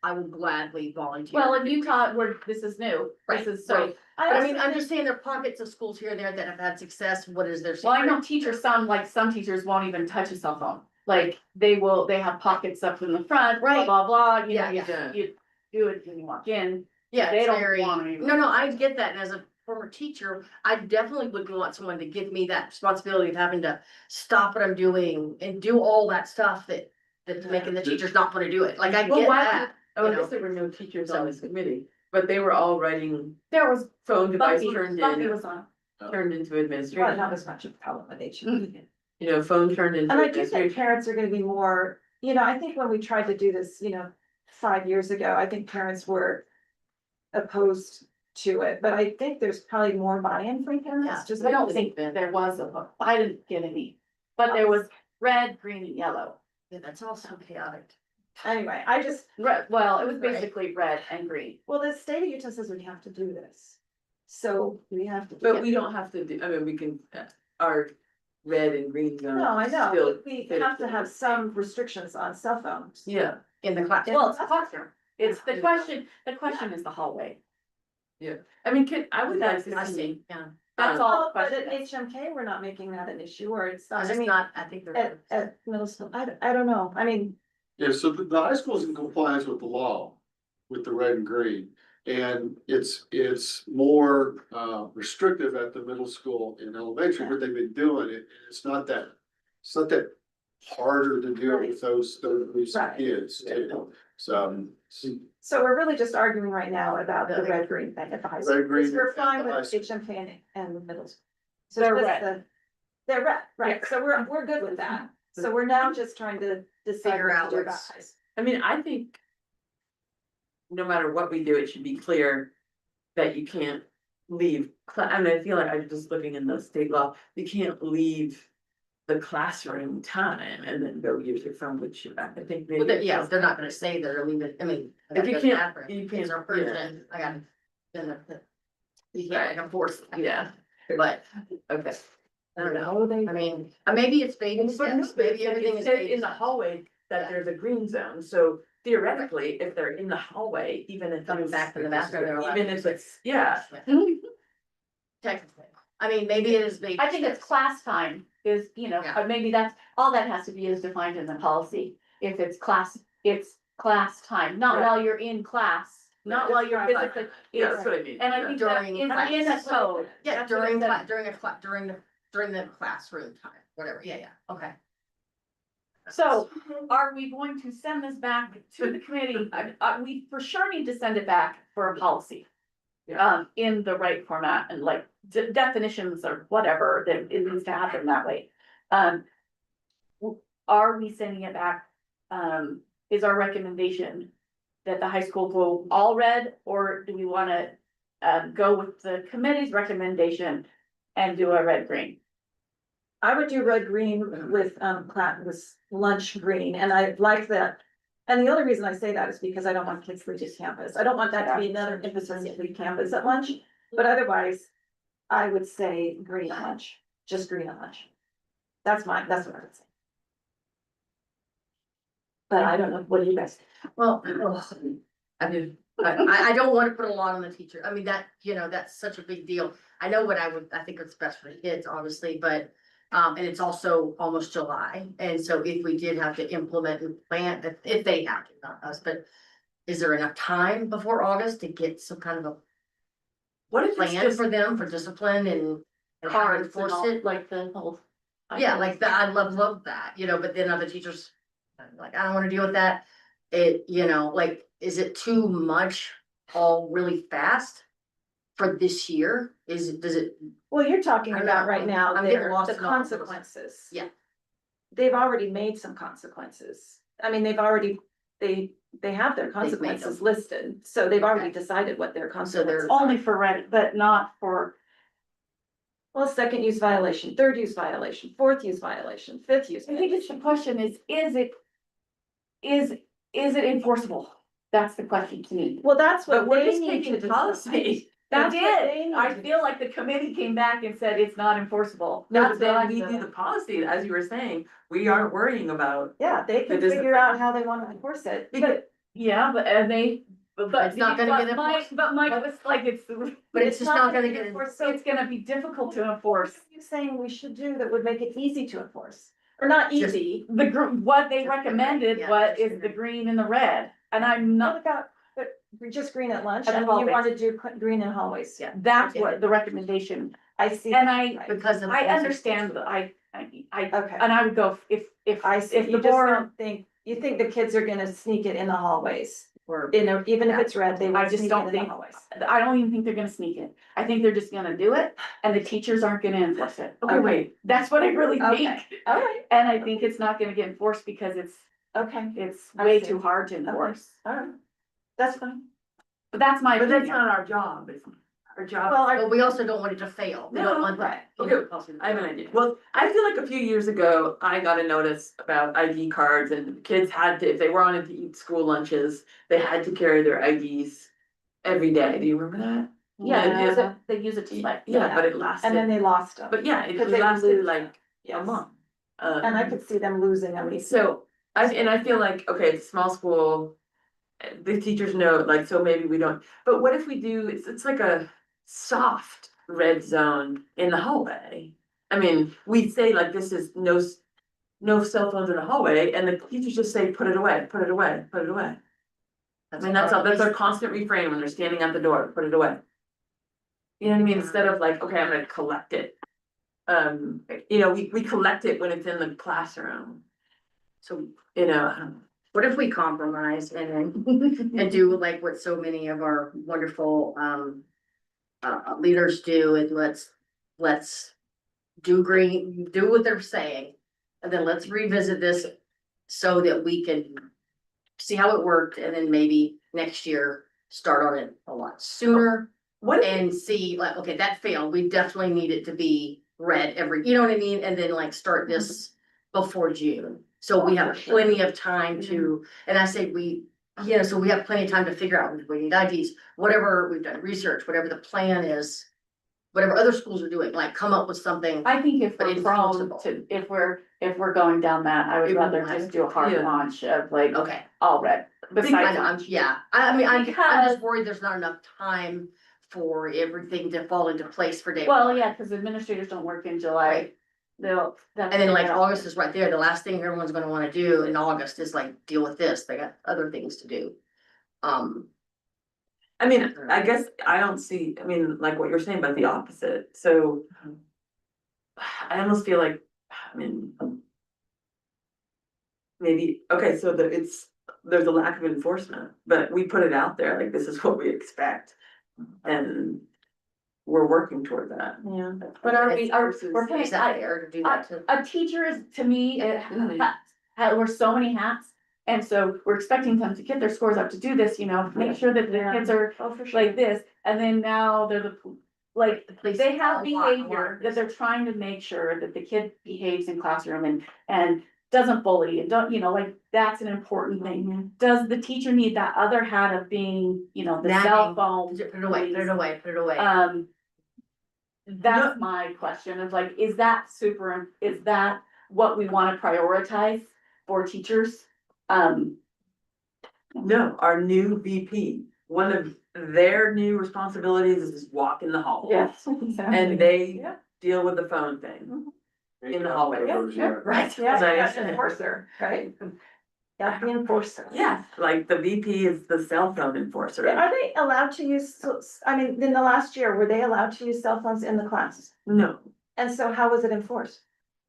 I would gladly volunteer. Well, in Utah, this is new. Right, This is so. right. But I mean, I'm just saying there are pockets of schools here and there that have had success. What is their Well, I secret? know teachers, some teachers won't even touch a cell phone. Like, they have pockets up in the front, blah, Right. blah, blah, you know, Yeah, you do it when you walk in. Yeah, They it's don't very, want to. no, I get that. And as a former teacher, I definitely would want someone to give me that responsibility of having to stop what I'm doing and do all that stuff that's making the teachers not want to do it. Like, I Well, get why- that. Oh, I you know. guess there were no teachers on this committee, but they were all writing There was phone device Buffy turned was on. into But administration. not as much of a problem with HMP. You know, phone turned into And I do think administration. parents are gonna be more, you know, I think when we tried to do this, 5 years ago, I think parents were opposed to it, but I think there's probably more buy-in from Yeah. parents, just. I don't because- think there was I didn't get any, but there was red, green and yellow. Yeah, that's also chaotic. Anyway, I just, Well, it was Right. basically red and green. well, the state of Utah says we have to do this. So we have to. But we don't have to do, I mean, we can, our red and green zone. No, I know, still we fit have to it. have some restrictions on cell phones. Yeah, In the class. Well, it's a classroom. It's the question is the hallway. I mean, I would like I to see, see, yeah. That's Um, all the Oh, but question at is. HMK, we're not making that an issue, or it's, I I just mean, not, I think they're. at middle school, I don't know, I mean, Yeah, so the high school's in compliance with the law, with the red and green. And it's more restrictive at the middle school and elementary, but they've been doing it, and it's not that harder to do with those Right. kids too. So. so we're really just arguing right now about the red, green thing at the high school. Red, green, Because we're fine at the high with school. HMK and the middle school. So They're just red. They're red, right, so we're good with that, so we're now just trying to decide Figure what out to do about what's- high school. I mean, I think no matter what we do, it should be clear that you can't leave, I mean, I feel like I'm just looking in the state law, you can't leave the classroom time and then go use your phone, which I think maybe. Well, yeah, they're not gonna say they're leaving, I mean. If you that can't- doesn't happen. you Kids can't- are person, I got. You can't enforce that. Yeah, But, okay. I don't know, I mean, maybe it's baby steps, maybe everything is. Instead baby in the steps. hallway, that Yeah. there's a green zone, so theoretically, if they're in the hallway, even if Coming it's. back to the bathroom, they're allowed Even to if use it's, yeah, Technically, I mean, maybe it is. I think it's class time is, Yeah. maybe that's, all that has to be is defined in the policy. If it's class time, not Right. while you're in class, not while you're physically. yeah, that's what I mean. And I yeah. think that During is class. in a code. Yeah, That's what it says. during the classroom time, whatever, yeah, okay. So are we going to send this back to the committee? We for sure need to send it back for a policy. In the right format and like definitions or whatever, that it needs to happen that way. Are we sending it back? Is our recommendation that the high school go all red, or do we wanna go with the committee's recommendation and do a red green? I would do red, green with, with lunch green, and I like that. And the only reason I say that is because I don't want kids to leave campus. I don't want that to be another emphasis to leave campus at lunch, but otherwise. I would say green at lunch, just green at lunch. That's what I would say. But I don't know, what do you guys? Well, I mean, I don't wanna put a lot on the teacher, I mean, that's such a big deal. I know I think it's best for the kids, obviously, but, and it's also almost July, and so if we did have to implement and plan, if they have to, not us, but. Is there enough time before August to get some kind of a What if it's plan just, for them for discipline and how to Cards and enforce all, it? like the whole. Yeah, like that, I love that, but then other teachers, like, I don't wanna deal with that. It, like, is it too much all really fast? For this year, does it, Well, you're talking I don't about know, right now, I'm the getting lost the in all of this. consequences. Yeah. They've already made some consequences. I mean, they have their consequences listed, so they've already Okay. decided what their So consequences they're are. Only for red, but not for, Well, second use violation, third use violation, fourth use violation, fifth use. I think it's the question is it enforceable? That's the question to me. Well, that's but what we're they just need to making decide. policy. That's That's what they it. need I to feel like the committee came back and said it's not enforceable. No, That's but what I then we feel. do the policy, as you were saying, we aren't worrying about. Yeah, they can It isn't- figure out how they wanna enforce it. But, yeah, but, and they, but. It's not gonna get enforced. But Mike was like, But it's just not gonna get enforced. it's gonna be difficult to enforce. What are you saying we should do that would make it easy to enforce? Or not Just- easy? What they Just the recommended, green, yeah, what just is the the green and the red, and I'm What not, about, but we're just green at lunch, At the and you hallways. wanna do green in hallways? Yeah. that's what the recommendation, I see. and I because of. understand, I, Okay, and I would go, if I see, if you the just board. don't think, you think the kids are gonna sneak it in the hallways? Or, Even if it's red, they I will just sneak don't it in the think- hallways. I don't even think they're gonna sneak it. I think they're just gonna do it and the teachers aren't gonna enforce it. Okay, wait, That's what I really think. Okay, alright, And I think it's not gonna get enforced because it's okay, I way see. too hard to enforce. alright, that's fine. But that's my but that's opinion. not our job, it's our job. Well, but we also don't want it to fail, we don't No, want that. okay, I have an idea. Well, I feel like a few years ago, I got a notice about ID cards and kids had to, if they wanted to eat school lunches, they had to carry their IDs every day. Do you remember that? Yeah, they use it to like. Yeah, but it and then lasted, they lost them. but yeah, it Because they lasted lose like them. a Yes. month. And I could see them losing them. So, and I feel like, okay, it's a small school. The teachers know, like, so maybe we don't, but what if we do, it's like a soft red zone in the hallway? I mean, we say like, this is no cell phones in the hallway, and the teachers just say, put it away, put it away, put it away. I mean, that's our constant refrain when they're standing at the door, put it away. You know what I mean, instead of like, okay, I'm gonna collect it. We collect it when it's in the classroom. So, I don't know. What if we compromise and do like what so many of our wonderful, leaders do, and let's do what they're saying. And then let's revisit this so that we can see how it worked, and then maybe next year start on it a lot sooner. What if, And see, like, okay, that failed, we definitely need it to be red you know what I mean, and then like start this before June. So we have plenty of time to, and I say so we have plenty of time to figure out, we need IDs, whatever, we've done research, whatever the plan is whatever other schools are doing, like come up with something. I think if But we're prone enforceable. to, if we're going down that, I would It would rather not. just do a hard Yeah. launch of like Okay, all red. I Besides, know, I mean, I'm Because- just worried there's not enough time for everything to fall into place for day. well, one. yeah, cause administrators don't work in July. Right. They'll. And then like August is right there, the last thing everyone's gonna wanna do in August is like deal with this, they got other things to do. I mean, I guess I don't see, I mean, like what you're saying, but the opposite, so. I almost feel like, I mean. Maybe, okay, so there's a lack of enforcement, but we put it out there, like, this is what we expect. And we're working toward that. Yeah. But we're paying, Is that fair to do that too? a teacher is, to me, it Mhm. we're so many hats. And so we're expecting them to get their scores up to do this, make sure that the kids are Oh, for sure. like this, and then now they're like, police they have is a lot behavior more. that they're trying to make sure that the kid behaves in classroom and doesn't bully and don't, like, that's an important thing. Does the teacher need that other hat of being, the cell Nagging. phone? Put it away, put it away, put it away. That's my question of like, is that what we wanna prioritize for teachers? No, our new VP, one of their new responsibilities is just walk in the hall. Yes. And they deal with the phone thing. In the hallway. Right. Yeah, So- that's an enforcer, right? Yeah, the enforcer. Yeah, like the VP is the cell phone enforcer. Are they allowed to use, I mean, in the last year, were they allowed to use cell phones in the class? No, And so how was it enforced?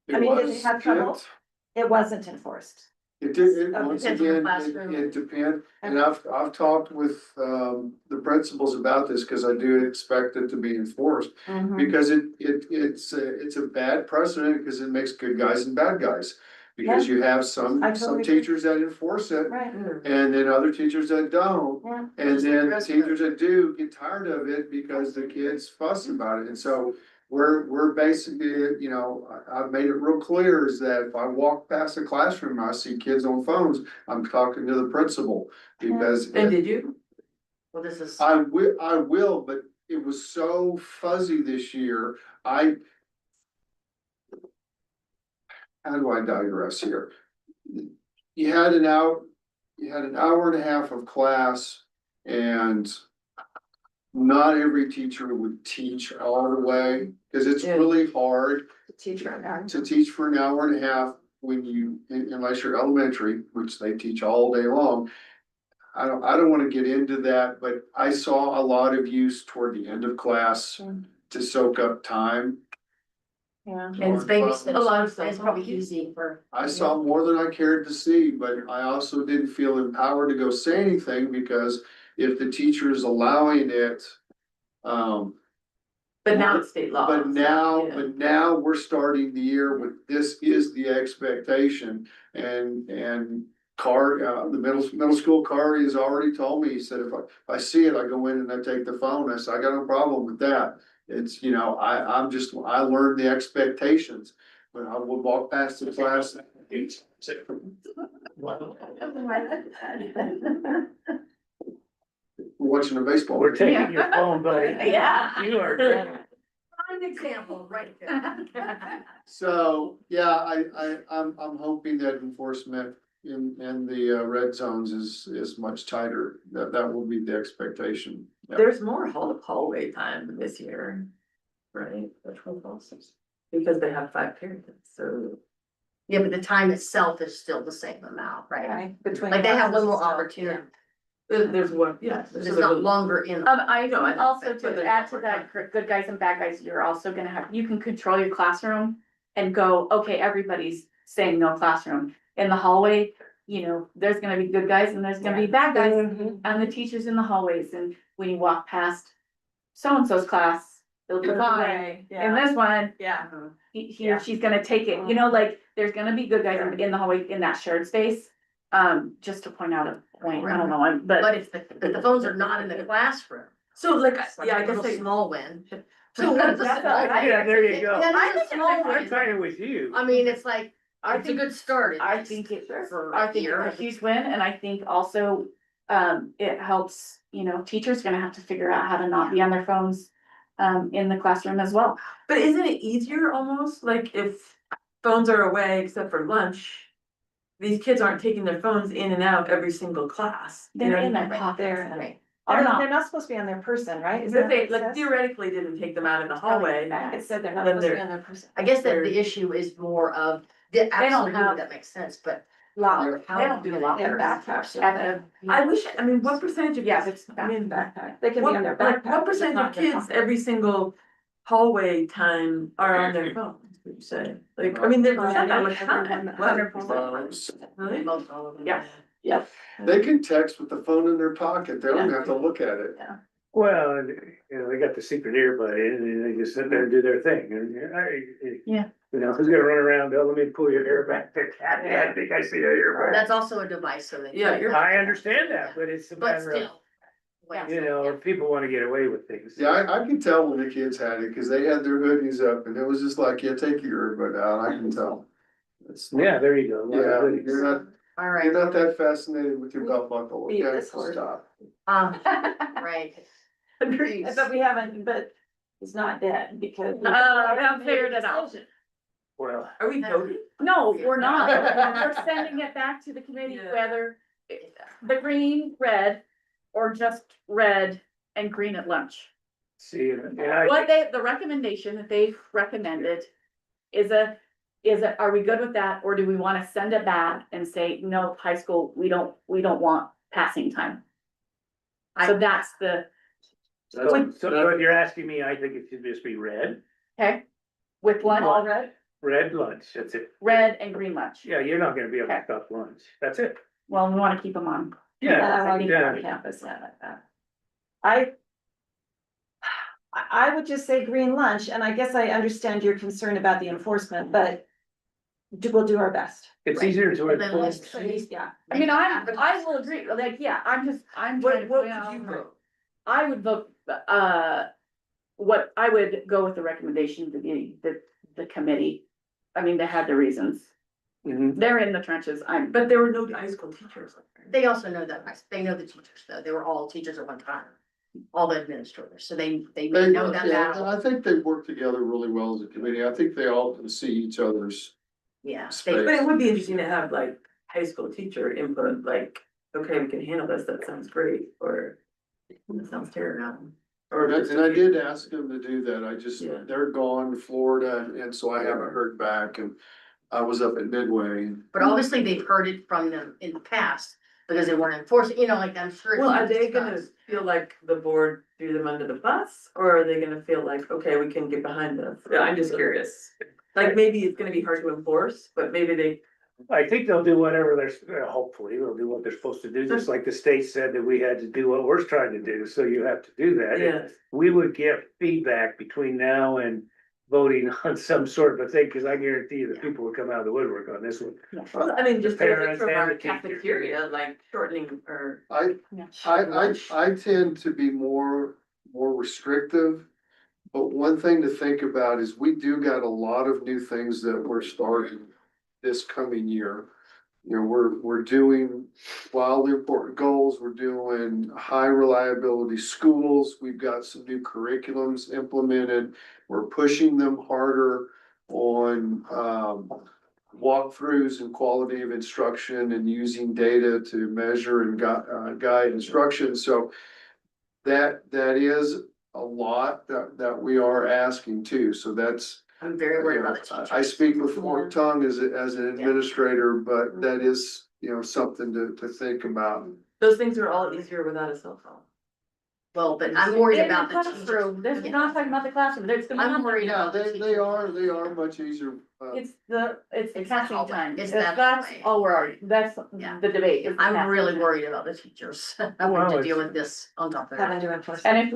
It I mean, did they was have trouble? kept- It wasn't enforced. It did, Oh, once depends on the again, classroom. it depends, and I've talked with, the principals about this, cause I do expect it to be enforced. Mm-hmm. Because it's a bad precedent, because it makes good guys and bad guys. Because you have I some totally agree. teachers that enforce it, Right, and then other teachers that don't. yeah. And then Just teachers that do get tired of it because the kids fuss about it, and so we're basically, I've made it real clear is that if I walk past the classroom, and I see kids on phones, I'm talking to the principal. Because and did you? Well, this is. I will, but it was so fuzzy this year, how do I digress here? You had an hour and a half of class, and not every teacher would teach all the way, cause it's Yeah. really hard Teacher. to teach for an hour and a half unless you're elementary, which they teach all day long. I don't wanna get into that, but I saw a lot of use toward the end of class to soak up time. Yeah. And it's on baby phones. steps, A lot of stuff. it's probably easy for. I saw more than I cared to see, but I also didn't feel empowered to go say anything, because if the teacher is allowing it, But now it's state law. but so, now, yeah. but now we're starting the year with, this is the expectation, and the middle school Kari has already told me, he said, if I see it, I go in and I take the phone, I said, I got no problem with that. It's, I learned the expectations, but I would walk past the class. Watching a baseball. We're game. taking your phone, buddy. Yeah. You are. Prime example, right there. So, yeah, I'm hoping that enforcement in the red zones is much tighter. That will be the expectation. Yeah. There's more hallway time this year, right? Because they have 5 periods, so. Yeah, but the time itself is still the same amount, right? Right, between. Like they have one more classes, opportunity, There's one, yeah. it's not longer in. I No, I know, also but to there's add to more that, good guys and bad guys, you're also gonna have, you can control your classroom and go, okay, everybody's saying no classroom. In the hallway, there's gonna be good guys and there's gonna be bad guys, Mhm. and the teachers in the hallways, and when you walk past so-and-so's class, it'll be fine. Right, And yeah, this one, yeah. he or she's gonna take it, like, there's gonna be good guys in the hallway in that shared space. Just to point out a point, I don't know, But but if the phones are not in the classroom. So like, it's like yeah, I a guess little they, small win. So That's that's a small win. Yeah, there you go. Yeah, that is a small I'm win. kind of with you. I mean, it's like, I it's a think, good start. I think it's for I think here. it's a huge win, and I think also, it helps, teachers gonna have to figure out how to not be on their phones. in the classroom as well. But isn't it easier almost, like if phones are away except for lunch? These kids aren't taking their phones in and out every single class. you know They're what I in mean? their pockets. Right. Are They're not. not supposed to be on their person, right? Is If that they what it like says? theoretically didn't take them out in the hallway. It said they're not Then supposed to be they're- on their person. I guess that the issue is more of, absolutely, have- that makes sense, but. Lockers. How They don't do They have lockers. backpacks. At the- I wish, I mean, what percentage of? Yes, it's I mean, Backpack. They can be what, on their like, backpack. what but it's percentage not of their kids pocket. every single hallway time are on their phones, would you say? Like, I mean, they're not that much time. Really? Most all of them. Yeah. Yep. They can text with the phone in their pocket, they don't have to look at it. Well, and, you know, they got the secret earbud in and they just sit there and do their thing and, Yeah. you know, who's gonna run around, oh, let me pull your hair back, I think I see a earbud. That's also a device, so that. Yeah, you're- I understand that, but it's a But matter of, still. Wait, you know, if people wanna get away with things. Yeah, I can tell when the kids had it, cause they had their hoodies up and it was just like, yeah, take your earbud out, I can tell. It's- Yeah, there you go. Yeah, you're not, All you're right, not that fascinated with your belt buckle, Beat okay, this horse. stop. right. But we haven't, but it's not dead because. we haven't figured it out. Well, Are we voting? No, we're not. We're sending it back to the committee, Yeah. whether the green, red, or just red and green at lunch. see, and I, What the recommendation that they've recommended is are we good with that, or do we wanna send it back and say, no, high school, we don't want passing time? So that's the, so what you're asking me, I think it should just be red, okay, with lunch, red lunch, that's it. red and green lunch. Yeah, you're not gonna be able to Okay. stop lunch, that's it. Well, we wanna keep them on. Yeah, On yeah. campus, yeah, like that. I would just say green lunch, and I guess I understand your concern about the enforcement, but we'll do our best. It's Right. easier to And then enforce. let's at least- Yeah. I mean, I will agree, like, yeah, I'm trying What, to what point would you out. vote? I would vote, what I would go with the recommendation to the committee. I mean, they had the reasons. Mhm. They're in the trenches. But there were no high school teachers. They also know that, they know the teachers, though, they were all teachers at one time, all the administrators, so they They, know that yeah, battle, I think they work together really well as a committee, I think they all can see each other's. yeah. Space. They- But it would be interesting to have like high school teacher input, like, okay, we can handle this, that sounds great, or that sounds terrible. Or And I did ask them to do that, I just, Yeah. they're gone to Florida, and so I haven't heard back, and I was up at Midway. But obviously, they've heard it from them in the past, because they weren't enforcing, like, I'm sure. Well, he are they gonna discussed. feel like the board threw them under the bus, or are they gonna feel like, okay, we can get behind this? Yeah, I'm just curious. Like, maybe it's gonna be hard to enforce, but maybe they, I think they'll do whatever hopefully they'll do what they're supposed to do, just like the state said that we had to do what we're trying to do, so you have to do that. yeah. We would get feedback between now and voting on some sort of a thing, cause I guarantee you the people will come out of the woodwork on this one. Well, I mean, just The parents from and our the teachers. cafeteria, like shortening or. I tend to be more restrictive. But one thing to think about is we do got a lot of new things that we're starting this coming year. You know, we're doing wildly important goals, we're doing high reliability schools, we've got some new curriculums implemented. We're pushing them harder on walkthroughs and quality of instruction and using data to measure and guide instruction, so. That is a lot that we are asking too, so that's. I'm very worried about the teachers. I speak with forked tongue as an administrator, but that is, something to think about. Those things are all easier without a cell phone. Well, but I'm worried In about the the teachers. classroom, this is not talking about the classroom, it's gonna. I'm worried Yeah, about the they teachers. are much easier. It's the It's passing that time, hallway. It's that's that hallway. all we're already, that's Yeah. the debate. is the I'm passing really time. worried about the teachers. I want to deal with this on top of Having that. to enforce. And if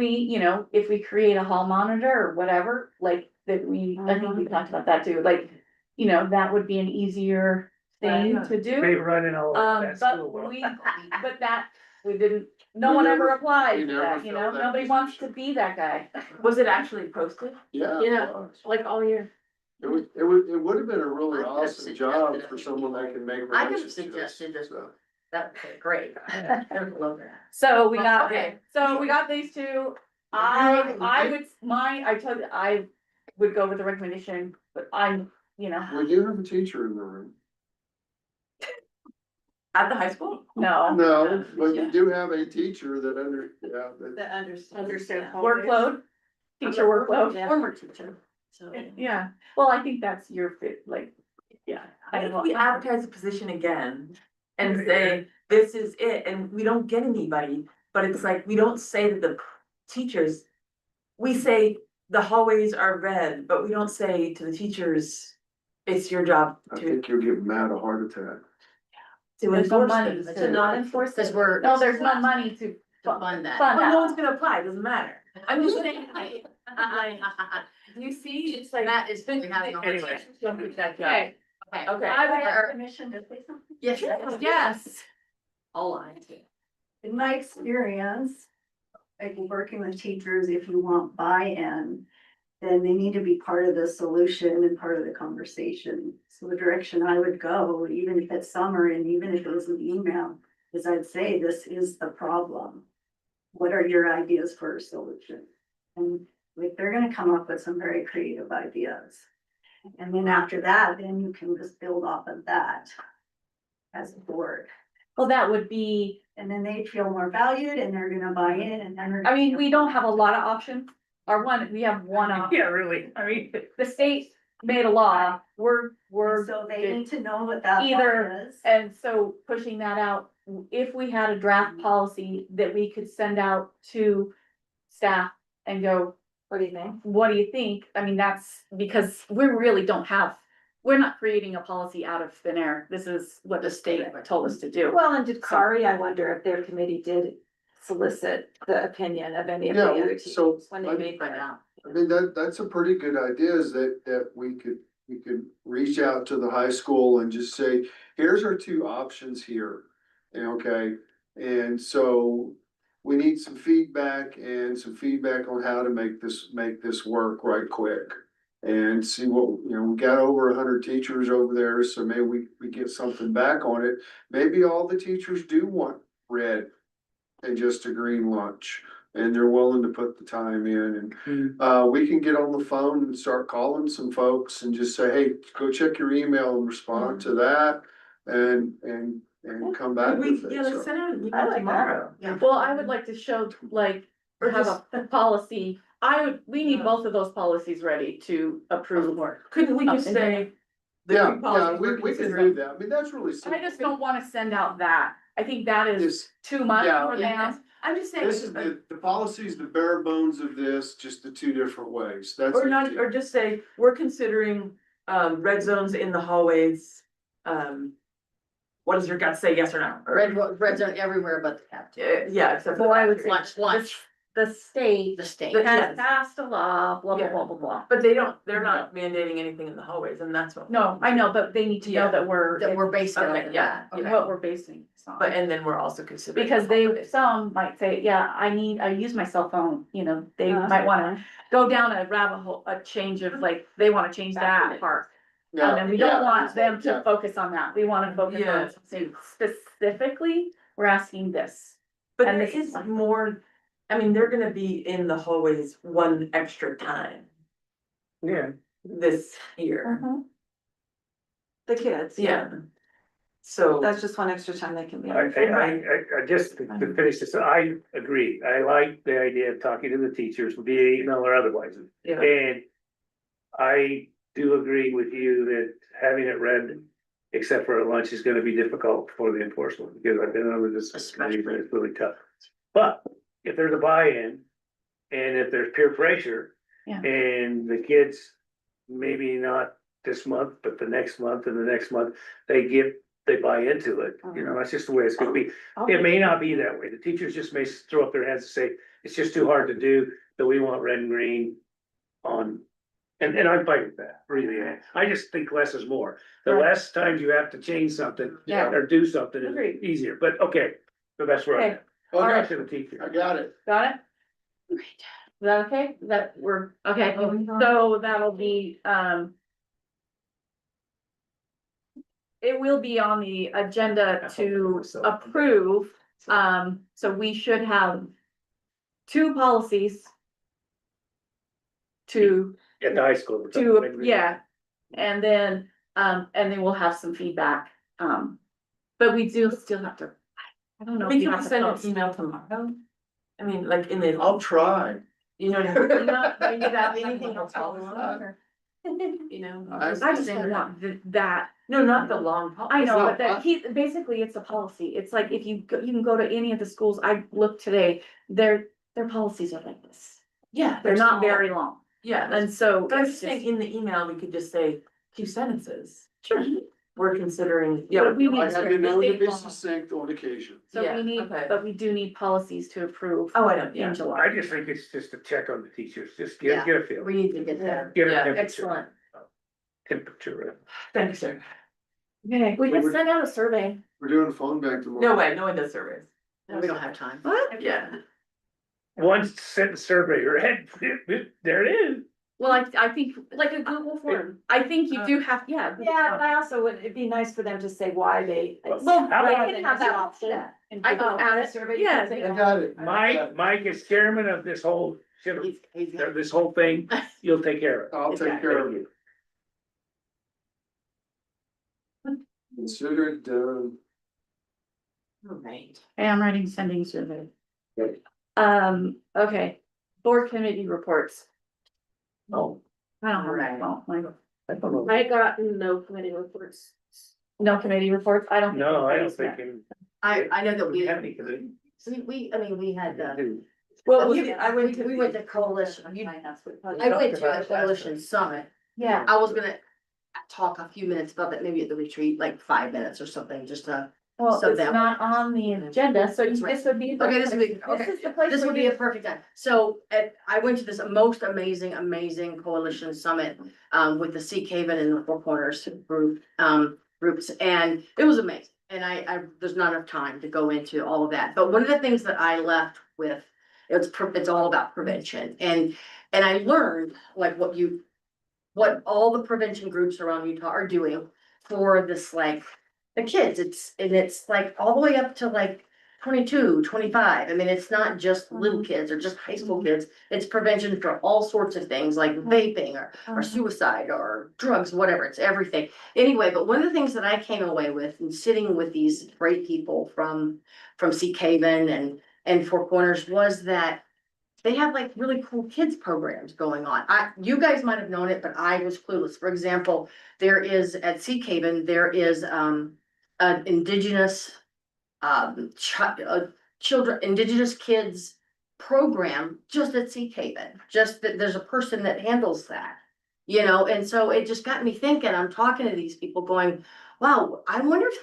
we create a hall monitor or whatever, like, that I think we talked about that too, like, that would be an easier thing to They do. running all that school. But that, we didn't, no one ever applied we to never that, filled that nobody wants to position. be that guy. Was it actually posted? Yeah. Yeah. it was. Like all year. It would have been a really I could've awesome job suggested for it. someone that can make. I could have relationships, suggested this, so. that's great. I would love that. So we got, Okay. so we got these two, I would, I told you, I would go with the recommendation, but I'm, We do have a teacher in the room. At the high school? no. No, but you do have a teacher that That understand. Workload, teacher workload. Former teacher, so. Yeah, well, I think that's your fit, like, yeah. I don't If we know. advertise the position again and say, this is it, and we don't get anybody, but it's like, we don't say that the teachers. We say the hallways are red, but we don't say to the teachers, it's your job I to. think you'll give Matt a heart attack. To There's no enforce money it. to not enforce Cause it. we're. No, there's no money to fund that. fund But no one's that. gonna apply, it doesn't matter. I'm just saying, like, you see, it's like. Matt is having a hard Anyway. time. Don't pick that job. Okay, Okay. Okay. I would have Or- permission to say something. Yes. Yes. All lines. In my experience, like working with teachers, if you want buy-in, then they need to be part of the solution and part of the conversation. So the direction I would go, even if it's summer and even if it was an email, is I'd say, this is the problem. What are your ideas for a solution? And like, they're gonna come up with some very creative ideas. And then after that, then you can just build off of that as a board. Well, that would be, And then they feel more valued and they're gonna buy in and then. I mean, we don't have a lot of options. We have one option. Yeah, really, I mean, The state made a law, we're, So they need to know what that Either- law is. and so pushing that out, if we had a draft policy that we could send out to staff and go, What do you think? what do you think? I mean, that's because we really don't have, we're not creating a policy out of thin air. This is what the state told us to do. Well, and did Kari, I wonder if their committee did solicit the opinion of any of the Yeah, other so, teams when they I- made that. I mean, that's a pretty good idea is that we could reach out to the high school and just say, here's our two options here. And okay, and so we need some feedback on how to make this work right quick. And see what, we got over 100 teachers over there, so maybe we get something back on it. Maybe all the teachers do want red and just a green lunch. And they're willing to put the time in and, we can get on the phone and start calling some folks and just say, hey, go check your email and respond to that. And come back with it. Yeah, let's So, send out an I email like tomorrow. Well, I would like to show, like, or have a policy. We need both of those policies ready to approve. Couldn't we just And- say? the Yeah, two policies we we're can considering- do that. I mean, that's really I simple. just don't wanna send out that. I think that is This, too much Yeah. for them. I'm just saying. this is the policy's the bare bones of this, just the two different ways. That's. Or it. not, or just say, we're considering, red zones in the hallways, what does your gut say, yes or no? Red zone everywhere but the cafeteria. Yeah, except for. Well, I would say Lunch, the state the state. But- has yes. passed a law, blah, blah, Yeah. blah, blah, blah. But they're not mandating anything in the hallways, and that's what. No, I know, but they need to know Yeah. that we're, That we're basing Okay, on yeah, that. yeah. what we're basing this on. But, and then we're also considering. Because the hallways. some might say, yeah, I use my cell phone, they might wanna go down a rabbit hole, a change of like, they wanna change that part. Yeah, And we yeah, don't want them to yeah. focus on that, we wanna focus Yeah. on something specifically, we're asking this. But and there this is is fine. more, I mean, they're gonna be in the hallways one extra time yeah, this year. The kids, Yeah. So. That's just one extra time they can be. I just to finish this, I agree, I like the idea of talking to the teachers via email or otherwise. Yeah. And I do agree with you that having it read, except for at lunch, is gonna be difficult for the enforcement, because I've been over this committee, but it's really tough. But if there's a buy-in, and if there's peer pressure, Yeah. and the kids, maybe not this month, but the next month and the next month, they buy into it, that's just the way it's gonna be. It may not be that way, the teachers just may throw up their hands and say, it's just too hard to do, that we want red and green on. And I'm fine with that, really, I just think less is more, the Right. less times you have to change something. Yeah. Or do something Agreed. is easier, but okay, so that's where I'm Okay, at. I'll Okay, talk to the teacher. I got it. got it? Is that okay? Okay, so that'll be, it will be on the agenda to approve, so we should have two policies to, At the high school. yeah. And then we'll have some feedback, but we do still have to, I don't know. if We you can have to send an post. email tomorrow. I mean, like in the, I'll try. you know, what I mean? Not bring it up, anything else going on, or? You know. I- I just don't want that. No, not the long. I know, No, but that basically it's a policy. It's like if you go, you can go to any of the schools. I looked today, their policies are like this. Yeah. They're not small. very long. Yeah, And so. but I'm it's just saying, in the email, we could just say two sentences. Sure. We're considering, But we I need had to- to know to be succinct on occasion. So Yeah, we need, okay. but we do need policies to approve Oh, I don't, in yeah. July. I just think it's just a check on the teachers, just Yeah. get a feel, We need to get there. get a Yeah. temperature. Excellent. Temperature. Thanks, sir. Okay, we can Wait, send out a survey. We're doing a phone bank tomorrow. No way, no one does surveys. We don't have time. What? Yeah. One sentence survey, right? There it is. Well, I think, Like a Google form. I think you do have, yeah. Yeah, but I also would, it'd be nice for them to say why they. Well, How we about- can have that option. Yeah. I can add it, Survey. yeah. I got it. Mike is chairman of this whole, He's this whole thing, you'll take care of it. I'll take care of it. Consider it done. Right. Hey, I'm writing sending survey. Okay. Okay, board committee reports. Oh, I don't have Right. my phone, like, I don't know. I got no committee reports. no committee reports, I don't. No, I don't anybody's think. I know that we, have any, 'cause it- I mean, we had, Well, we went to coalition, I went to a coalition summit. Yeah. I was gonna talk a few minutes about that, maybe at the retreat, like 5 minutes or something, just to. Well, So it's that- not on the agenda, so That's right. this would be. Okay, this would be, This okay. is the place. This where would be you- a perfect time. So I went to this most amazing coalition summit with the Sea Haven and the Four Corners groups, and it was amazing. And there's not enough time to go into all of that. But one of the things that I left with, it's all about prevention. And I learned like what all the prevention groups around Utah are doing for this, like, the kids. It's like all the way up to like 22, 25. I mean, it's not just little kids or just high school kids. It's prevention for all sorts of things like vaping or suicide or drugs, whatever. It's everything. Anyway, but one of the things that I came away with and sitting with these great people from Sea Haven and Four Corners was that they have like really cool kids programs going on. You guys might have known it, but I was clueless. For example, there is at Sea Haven, there is an indigenous indigenous kids program just at Sea Haven. Just that there's a person that handles that, and so it just got me thinking. I'm talking to these people going, wow, I wonder if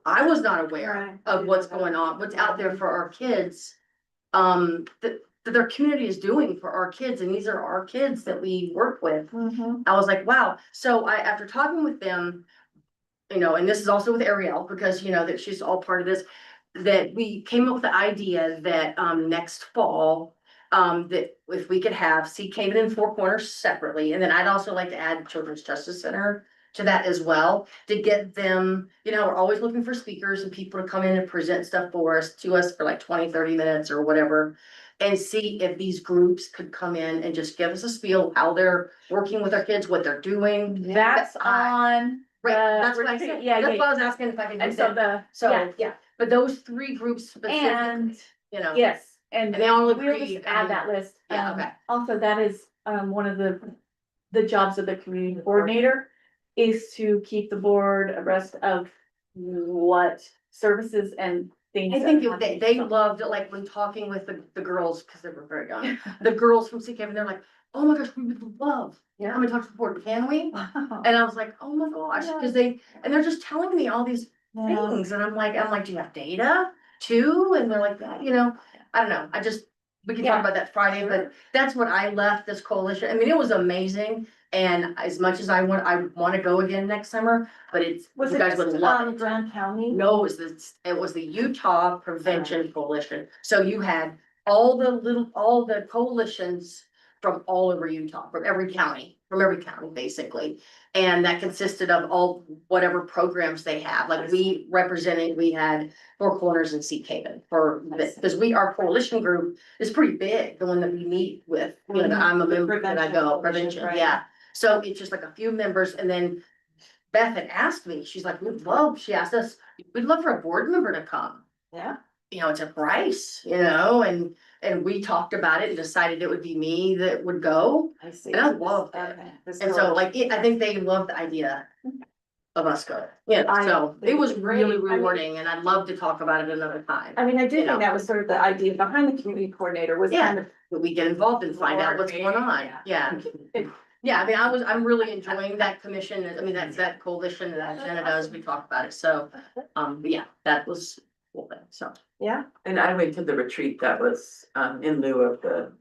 I was not aware of what's going on, what's out there for our kids. That their community is doing for our kids, and these are our kids that we work with. Mhm. I was like, wow. So after talking with them, and this is also with Ariel, because that she's all part of this, that we came up with the idea that next fall, that if we could have Sea Haven and Four Corners separately, and then I'd also like to add Children's Justice Center to that as well, to get them, we're always looking for speakers and people to come in and present stuff to us for like 20-30 minutes or whatever. And see if these groups could come in and just give us a spiel, how they're working with our kids, what they're doing. That's on. Right, the that's what I retreat. said. Yeah, That's yeah. why I was asking if I could do And so that. yeah, Yeah, but those three groups specifically, and, and yes, and they all we'll agree. just add that list. Yeah, okay. Also, that is, one of the jobs of the community coordinator is to keep the board abreast of what services and things. I that think happen. they loved it, like when talking with the girls, because they were very young, the girls from Sea Haven, they're like, oh my gosh, we would love. Yeah. Come and talk to the board, can we? And I was like, oh my gosh, because they're just telling me all these Yeah. things, and I'm like, do you have data too? And they're like, I don't know, we can Yeah. talk about that Friday, but that's what I left this coalition. I mean, it was amazing. And as much as I want to go again next summer, but you guys would love it. Grand County? No, it was the Utah Prevention Coalition. So you had all the coalitions from all over Utah, from every county. from every county, basically. And that consisted of all, whatever programs they have, like we represented, we had Four Corners and Sea Haven for, because our coalition group is pretty big, the one that we meet with, you know, I'm a member, and I go, prevention, right. yeah. So it's just like a few members, and then Beth had asked me, she's like, she asked us, we'd love for a board member to come. Yeah. You know, it's a price, you know, and we talked about it and decided it would be me that would go. I see. And I loved it. Okay. This And is- so like, I think they loved the idea of us going. Yeah, so it was really Great. I mean- rewarding, and I'd love to talk about it another time. I mean, I do You know. think that was sort of the idea behind the community coordinator was Yeah. kind of. That we get involved and find out what's going on, yeah. Yeah, I mean, I'm really enjoying that commission, I mean, that coalition that Jenna does, we talk about it, so, but yeah, that was cool thing, so. Yeah. And I went to the retreat that was in lieu of the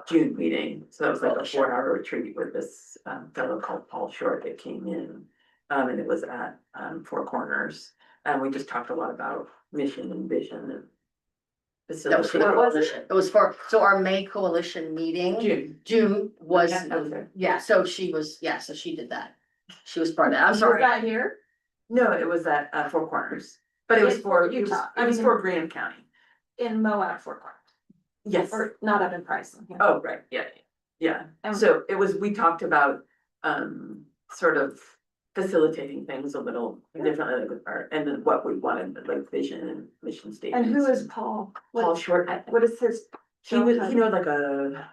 June meeting, so that was like a 4-hour retreat with this fellow called Paul Short that came in. And it was at Four Corners, and we just talked a lot about mission and vision and. That was for the What was it? coalition, it was for, so our May coalition meeting. June was, Okay. yeah, so she was, yeah, so she did that, she was part of that, I'm Was sorry. that here? No, it was at Four Corners, but it was In for, Utah. it was for Graham County. In Moab, Fort Worth, Yes. or not up in Price. Oh, right, yeah, yeah, And- so it was, we talked about, sort of facilitating things a little differently, like with art, and then what we wanted, like vision and mission And statements. who is Paul? Paul Short? What is his? He was, you know, like a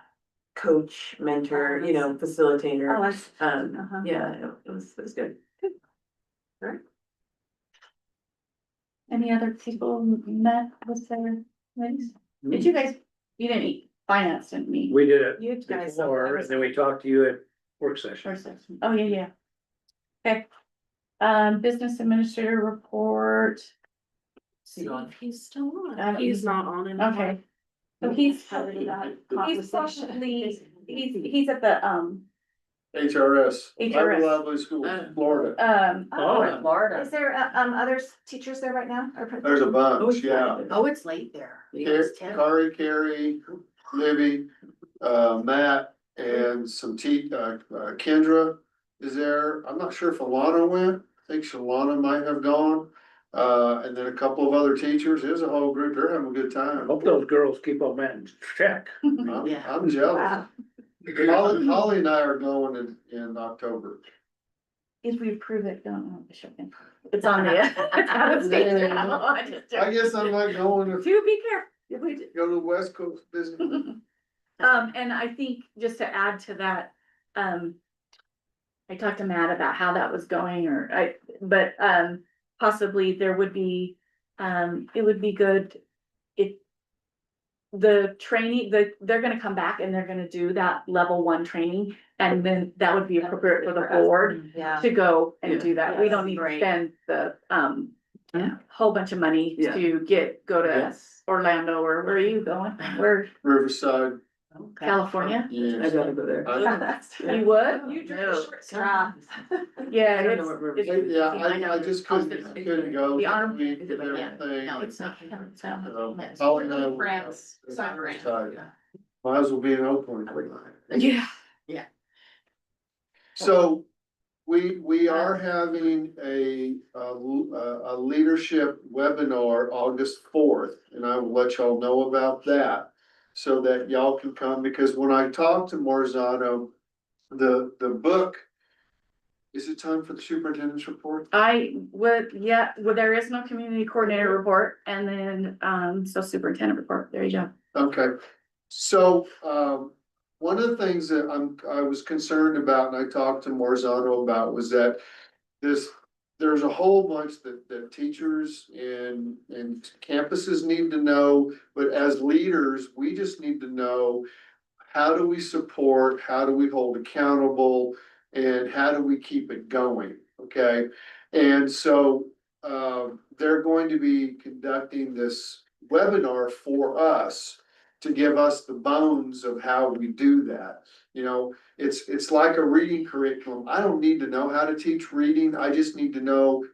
coach, mentor, you know, Oh, facilitator, I see. yeah, it was good. Any other people met with their things? Did you guys, you didn't eat finance, didn't meet? We did it You guys. before, and then we talked to you at work session. First section. Oh, yeah, yeah. Okay. Business administrator report. See if he's still on. He's not on it. Okay. So he's Probably that he's conversation. possibly, he's at the, HRS. HRS. Lively School, Florida. oh, Florida, Is there, other teachers there right now? Or- There's a bunch, yeah. oh, it's late there. It's 10. Kari, Carrie, Libby, Matt, and some Kendra is there. I'm not sure if Alana went. I think Shalana might have gone. And then a couple of other teachers. There's a whole group. They're having a good I time. hope those girls keep on that in check. Yeah. I'm jealous. Wow. Holly and I are going in October. if we approve it, don't know. It's on the. I guess I'm not going to To be careful. go to the West Coast business. And I think just to add to that, I talked to Matt about how that was going but possibly there would be, it would be good if the training, they're gonna come back and they're gonna do that level 1 training, and then that would be appropriate for the board Yeah. to go and Yeah. do that. We don't need to Right. spend the, whole bunch of money Yeah. to go to Yes, Orlando, or where are you going? Where, Riverside, California? I yeah. gotta go there. You would? You drew No. a short straw. Yeah, I don't know it's, what Riverside it's, Yeah, I know. I just couldn't go. The arm- this week Is and it like- yeah. everything. No, it's not. So, Holly and I were- France, San Fran. Might as well be in Oakland. yeah. So we are having a leadership webinar August 4th, and I will let y'all know about that. So that y'all can come, because when I talked to Marzano, the book, is it time for the superintendent's report? I would, yeah, well, there is no community coordinator report, and then, so superintendent report, there you go. Okay, so, one of the things that I was concerned about, and I talked to Marzano about, was that there's a whole bunch that teachers and campuses need to know, but as leaders, we just need to know, how do we support, how do we hold accountable, and how do we keep it going, okay? And so, they're going to be conducting this webinar for us to give us the bones of how we do that. You know, it's like a reading curriculum. I don't need to know how to teach reading. I just need to know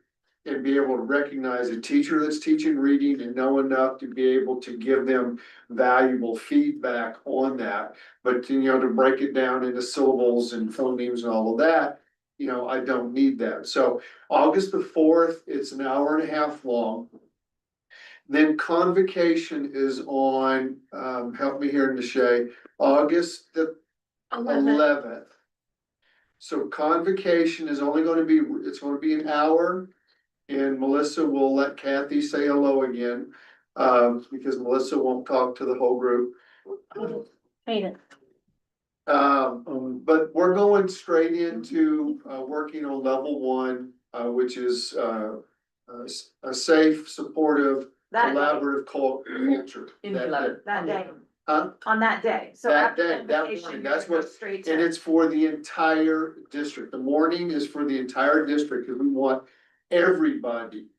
and be able to recognize a teacher that's teaching reading and know enough to be able to give them valuable feedback on that. But to break it down into syllables and phonemes and all of that, I don't need that. So August the 4th, it's an hour and a half long. Then convocation is on, help me here, Nishay, August the 11th. So convocation is only gonna be, it's gonna be an hour. And Melissa will let Kathy say hello again, because Melissa won't talk to the whole group. Hate it. But we're going straight into, working on level 1, which is, a safe, supportive, That day, collaborative culture. In That- 11. that day, Huh? on that day, so That after day, that convocation, morning, you're that's gonna go what- straight And to. it's for the entire district. The morning is for the entire district, because we want everybody,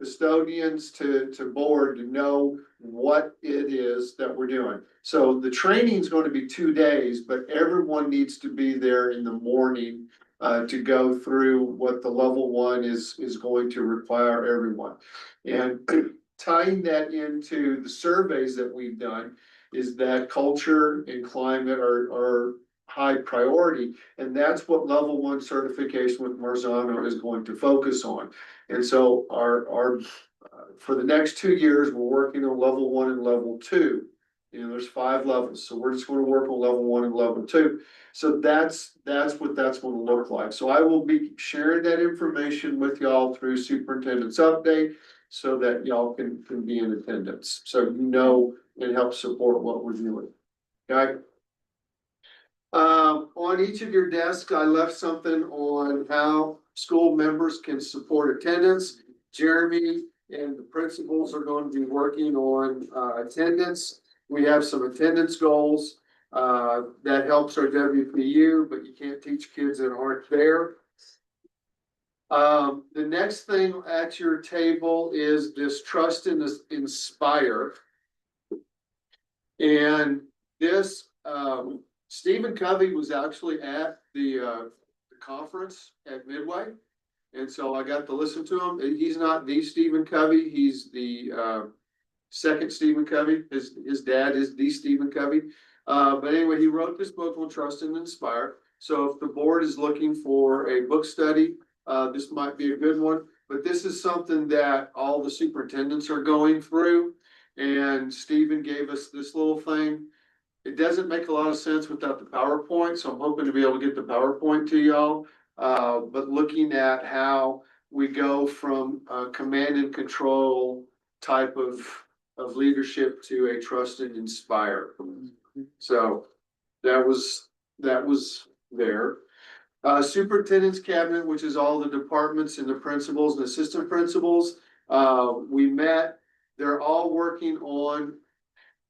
custodians to board, to know what it is that we're doing. So the training's going to be 2 days, but everyone needs to be there in the morning to go through what the level 1 is going to require everyone. And tying that into the surveys that we've done is that culture and climate are high priority. And that's what level 1 certification with Marzano is going to focus on. And so our for the next 2 years, we're working on level 1 and level 2. There's 5 levels, so we're just gonna work on level 1 and level 2. So that's what that's gonna look like. So I will be sharing that information with y'all through superintendent's update, so that y'all can be in attendance, so and help support what we're doing. Okay? On each of your desks, I left something on how school members can support attendance. Jeremy and the principals are going to be working on attendance. We have some attendance goals that helps our WPU, but you can't teach kids that aren't there. The next thing at your table is this trust and inspire. And this, Stephen Covey was actually at the conference at Midway. And so I got to listen to him. He's not the Stephen Covey, he's the second Stephen Covey. His dad is the Stephen Covey. But anyway, he wrote this book on Trust and Inspire. So if the board is looking for a book study, this might be a good one. But this is something that all the superintendents are going through. And Stephen gave us this little thing. It doesn't make a lot of sense without the PowerPoint, so I'm hoping to be able to get the PowerPoint to y'all. But looking at how we go from a command and control type of leadership to a trust and inspire. So that was there. Superintendent's cabinet, which is all the departments and the principals and assistant principals. We met, they're all working on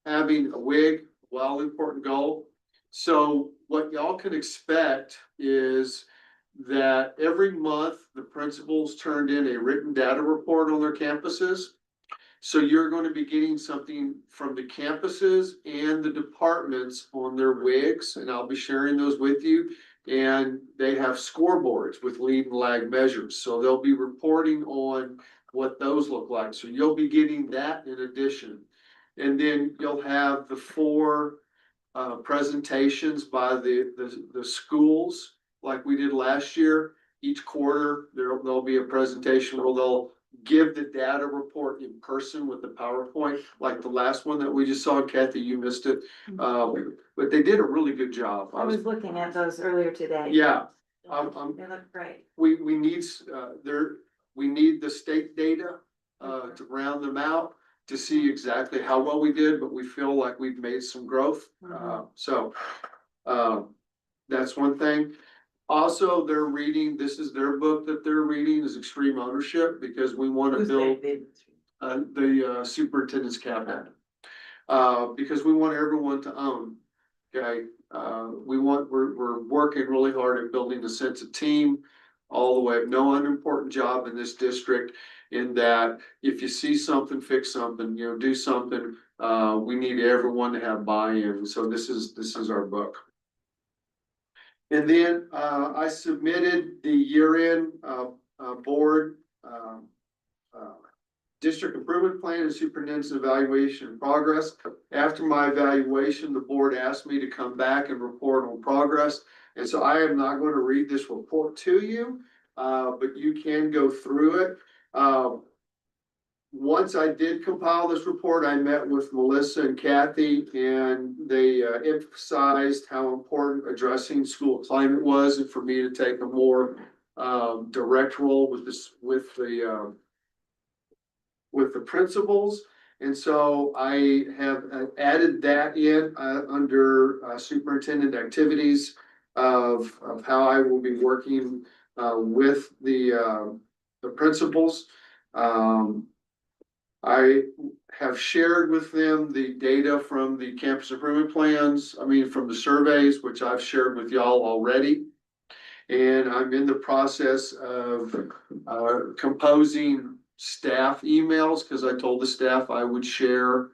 having a WIG, well, important goal. So what y'all can expect is that every month the principals turned in a written data report on their campuses. So you're going to be getting something from the campuses and the departments on their WIGs, and I'll be sharing those with you. And they have scoreboards with lead and lag measures. So they'll be reporting on what those look like. So you'll be getting that in addition. And then you'll have the 4 presentations by the schools, like we did last year. Each quarter, there'll be a presentation where they'll give the data report in person with the PowerPoint, like the last one that we just saw. Kathy, you missed it. But they did a really good job. I was looking at those earlier today. Yeah. They look great. We need we need the state data to round them out to see exactly how well we did, but we feel like we've made some growth. So that's one thing. Also, they're reading, this is their book that they're reading, is Extreme Ownership, because we want to build the superintendent's cabinet. Because we want everyone to own. Okay, we're working really hard at building a sense of team all the way. No unimportant job in this district, in that if you see something, fix something, do something. We need everyone to have buy-in. So this is our book. And then I submitted the year-end board district improvement plan and superintendent's evaluation and progress. After my evaluation, the board asked me to come back and report on progress. And so I am not going to read this report to you, but you can go through it. Once I did compile this report, I met with Melissa and Kathy, and they emphasized how important addressing school climate was, and for me to take a more direct role with this, with the principals. And so I have added that in under superintendent activities of how I will be working with the principals. I have shared with them the data from the campus improvement plans, from the surveys, which I've shared with y'all already. And I'm in the process of composing staff emails, because I told the staff I would share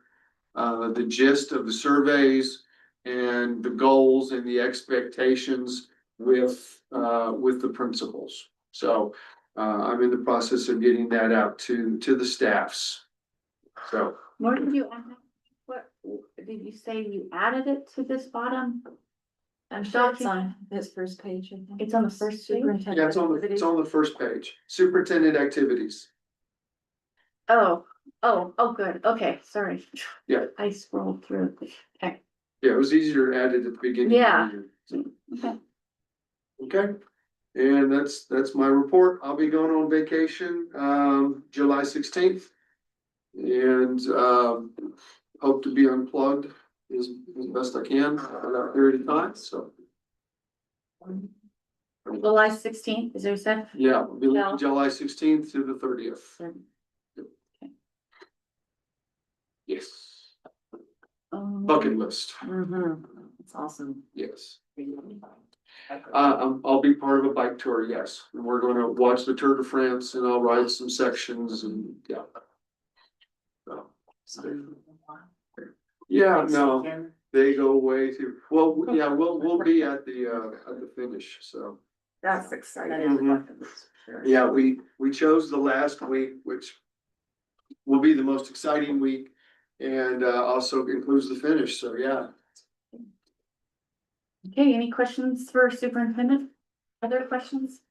the gist of the surveys and the goals and the expectations with the principals. So I'm in the process of getting that out to the staffs. So. Where did you add that? What, did you say you added it to this bottom? I'm sure it's on his first page. I think. It's on the first page? Superintendent Yeah, it's activities. on the first page, superintendent activities. Oh, good, okay, sorry. Yeah. I scrolled through. Okay. Yeah, it was easier to add it at the beginning. Yeah. Of the year. Okay. Okay, and that's my report. I'll be going on vacation, July 16th. And, hope to be unplugged as best I can for that period of time, so. July 16th, is there a set? Yeah, it'll be No. July 16th to the 30th. Yes, bucket list, It's awesome. yes. I'll be part of a bike tour, yes, and we're gonna watch the Tour de France, and I'll ride some sections, and yeah. So, yeah, no, they go way too, well, yeah, we'll be at the finish, so. That's exciting. Yeah, we chose the last week, which will be the most exciting week, and also includes the finish, so yeah. Okay, any questions for superintendent? Other questions?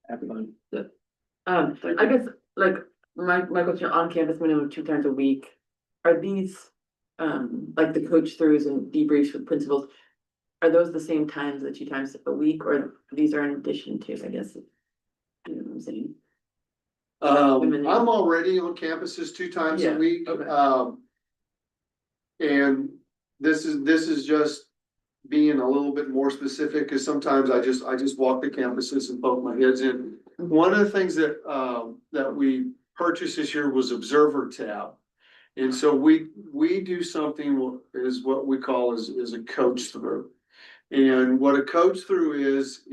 I guess, like, my question on campus minimum 2 times a week, are these, like the coach throughs and debriefs with principals? Are those the same times, the 2 times a week, or these are in addition to, I guess? You know what I'm saying? I'm already on campuses 2 times a Yeah, week, okay. and this is just being a little bit more specific, because sometimes I just walk the campuses and poke my heads in. One of the things that we purchased this year was Observer tab. And so we do something is what we call is a coach through. And what a coach through is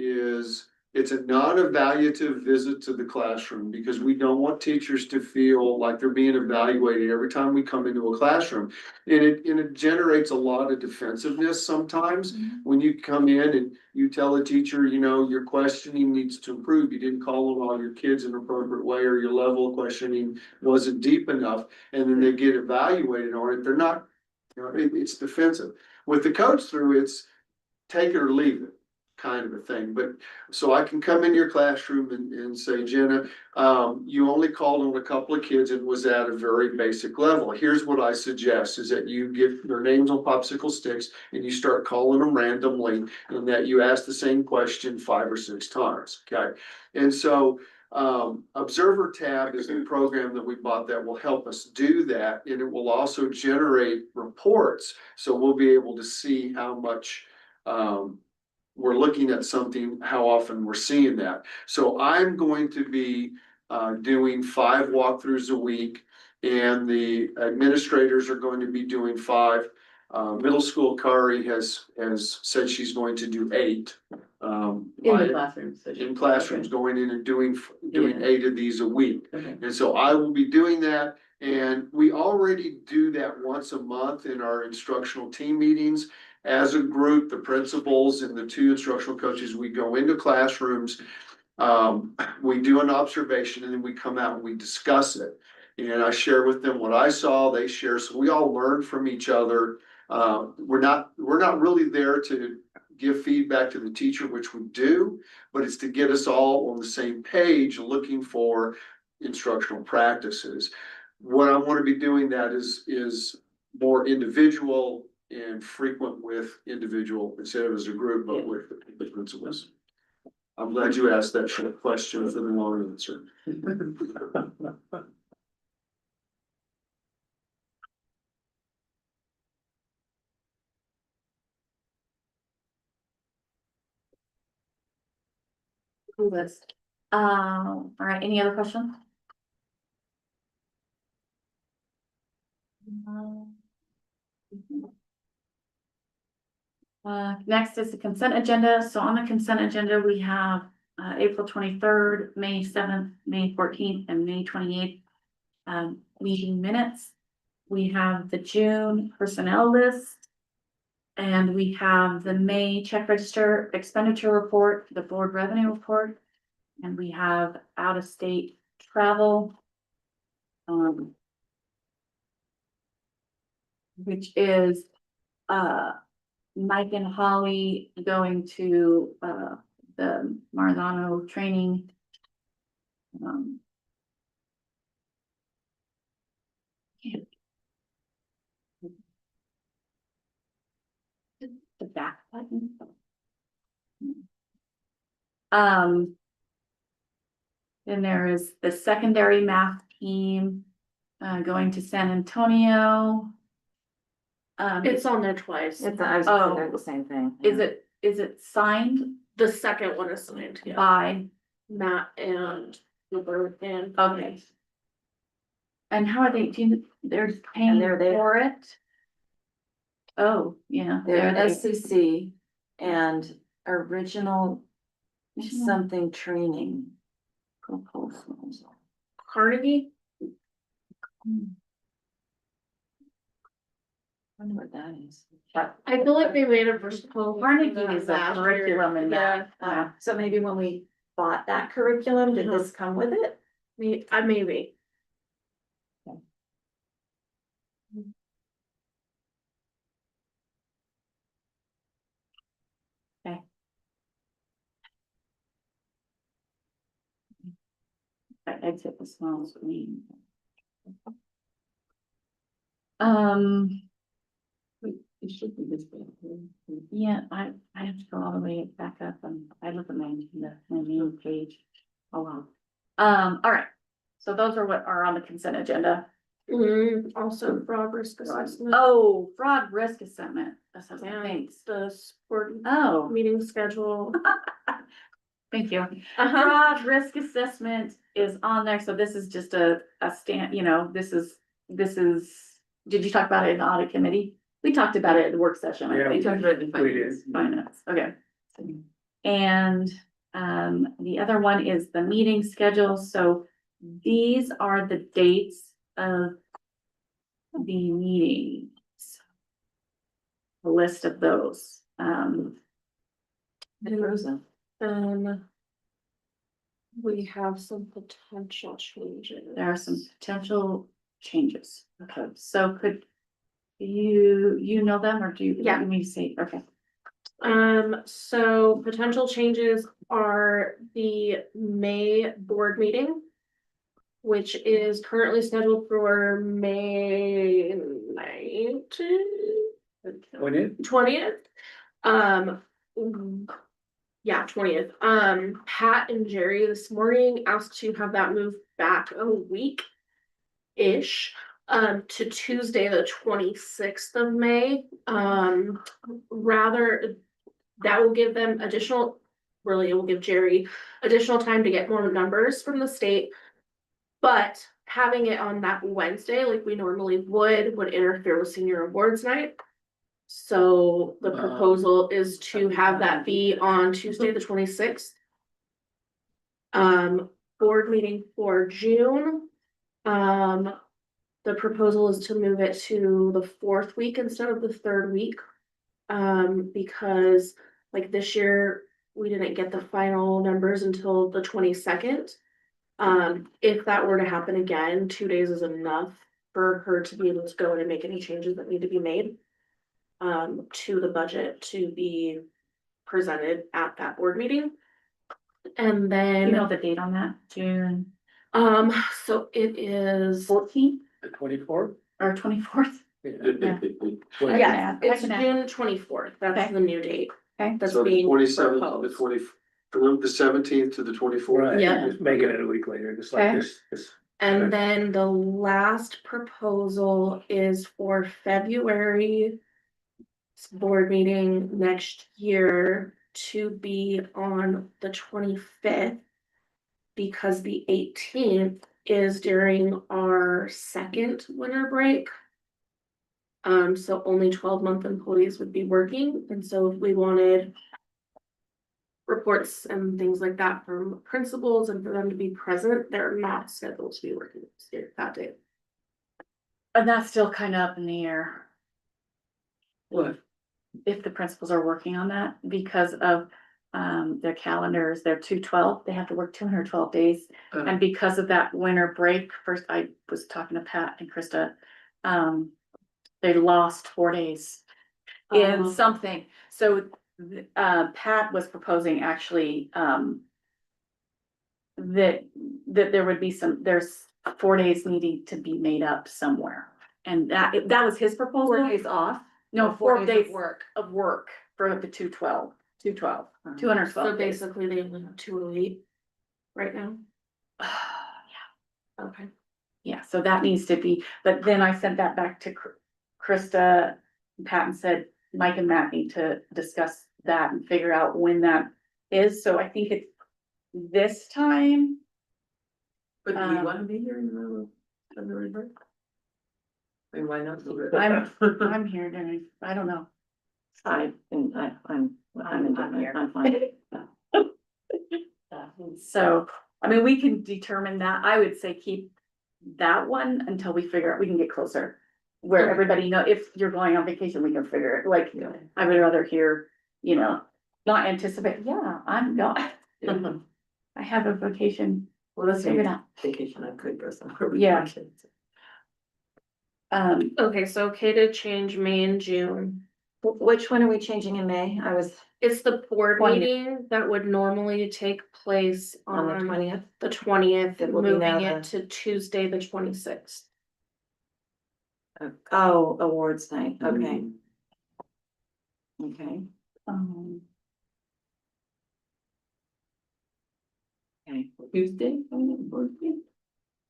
it's a non-evaluative visit to the classroom, because we don't want teachers to feel like they're being evaluated every time we come into a classroom. And it generates a lot of defensiveness sometimes when you come in and you tell a teacher, your questioning needs to improve. You didn't call on all your kids in an appropriate way, or your level of questioning wasn't deep enough, and then they get evaluated on it. They're not, it's defensive. With the coach through, it's take it or leave it kind of a thing. But so I can come in your classroom and say, Jenna, you only called on a couple of kids and was at a very basic level. Here's what I suggest is that you get their names on popsicle sticks and you start calling them randomly, and that you ask the same question 5 or 6 times. Okay. And so Observer tab is the program that we bought that will help us do that. And it will also generate reports. So we'll be able to see how much we're looking at something, how often we're seeing that. So I'm going to be doing 5 walkthroughs a week, and the administrators are going to be doing 5. Middle school Kari has said she's going to do 8. In the classrooms. In classrooms, going in and doing Yeah. 8 of these a week. Okay. And so I will be doing that. And we already do that once a month in our instructional team meetings. As a group, the principals and the 2 instructional coaches, we go into classrooms We do an observation and then we come out and we discuss it. And I share with them what I saw, they share, so we all learn from each other. We're not really there to give feedback to the teacher, which we do, but it's to get us all on the same page, looking for instructional practices. What I want to be doing that is more individual and frequent with individual instead of as a group, but with the principals. I'm glad you asked that short question for the long answer. List. All right, any other questions? Next is the consent agenda. So on the consent agenda, we have April 23rd, May 7th, May 14th, and May 28th. Meeting minutes. We have the June personnel list. And we have the May check register expenditure report, the board revenue report. And we have out of state travel. Which is Mike and Holly going to the Marzano training. The back button. Then there is the secondary math team going to San Antonio. It's on there twice. It's, I was Oh. thinking the same thing. Is it signed The second one is signed, yeah. by? Matt and Gilbert and. Okay. And how are they, they're paying they're there. for it? Oh, yeah. They're there they- SCC and original Original. something training proposals. Carnegie? I wonder what that is. I feel like they made a proposal. Carnegie is a curriculum in that. So maybe when we bought that curriculum, did this come with it? Maybe. I exit the small screen. It should be this way. Yeah, I have to go all the way back up and I look at my main page. Oh, wow. All right. So those are what are on the consent agenda. Also fraud risk assessment. Oh, fraud risk assessment. And Thanks. the sport Oh, meeting schedule. thank you. Uh-huh. Fraud risk assessment is on there, so this is just a stand, this is, did you talk about it in the audit committee? We talked about it at the work session, I Yeah, think. we talked about it in finance. Finance, okay. And, the other one is the meeting schedule, so these are the dates of the meetings. A list of those, Frozen. We have some potential changes. there are some potential changes. Okay, so could you know them or do you? Yeah. Let me see, okay. So potential changes are the May board meeting, which is currently scheduled for May 19th. 20th. Yeah, 20th. Pat and Jerry this morning asked to have that moved back a week-ish, to Tuesday, the 26th of May. Rather, that will give them additional, really, it will give Jerry additional time to get more numbers from the state. But having it on that Wednesday, like we normally would interfere with senior awards night. So the proposal is to have that be on Tuesday, the 26th. Board meeting for June. The proposal is to move it to the 4th week instead of the 3rd week. Because like this year, we didn't get the final numbers until the 22nd. If that were to happen again, 2 days is enough for her to be able to go in and make any changes that need to be made. To the budget to be presented at that board meeting. And You know then, the date on that, June so it is, 14th The 24th? or 24th? yeah, it's I can add. June 24th, that's Okay. the new date. Okay. That's So the being 27th, the proposed. 20, from the 17th to the 24th. Right, Yeah. just making it a week later, just like Okay. this. And then the last proposal is for February board meeting next year to be on the 25th. Because the 18th is during our second winter break. So only 12-month employees would be working, and so if we wanted reports and things like that from principals and for them to be present, they're not scheduled to be working that day. And that's still kind of up in the air. What? If the principals are working on that because of their calendars, they're 212, they have to work 212 days. And because of that winter break, first I was talking to Pat and Krista, they lost 4 days in something. So Pat was proposing actually that there would be there's 4 days needing to be made up somewhere. And that was his proposal. 4 days off? No, Or 4 days of work. of work for the 212. So 212 days. basically they only have 208 right now. Yeah, Okay. yeah, so that needs to be, but then I sent that back to Krista, Pat, and said, Mike and Matt need to discuss that and figure out when that is, so I think it's this time. But do we Um, wanna be here in the middle of February break? I mean, why not? I'm here during, I don't know. I'm here. I'm fine. So, I mean, we can determine that, I would say keep that one until we figure out, we can get closer. Where everybody know, if you're going on vacation, we can figure it, like, I would rather hear, you know, not anticipate, yeah, I'm gone. I have a vacation, Well, let's figure say it out. vacation, I could go somewhere. with Yeah. my kids. Okay, so okay to change May and June. Which one are we changing in May? I was It's the board 20th. meeting that would normally take place on the on 20th. the 20th, It will be now moving the- it to Tuesday, the 26th. Oh, awards night, okay, Mm. okay. Okay. Tuesday, board meeting?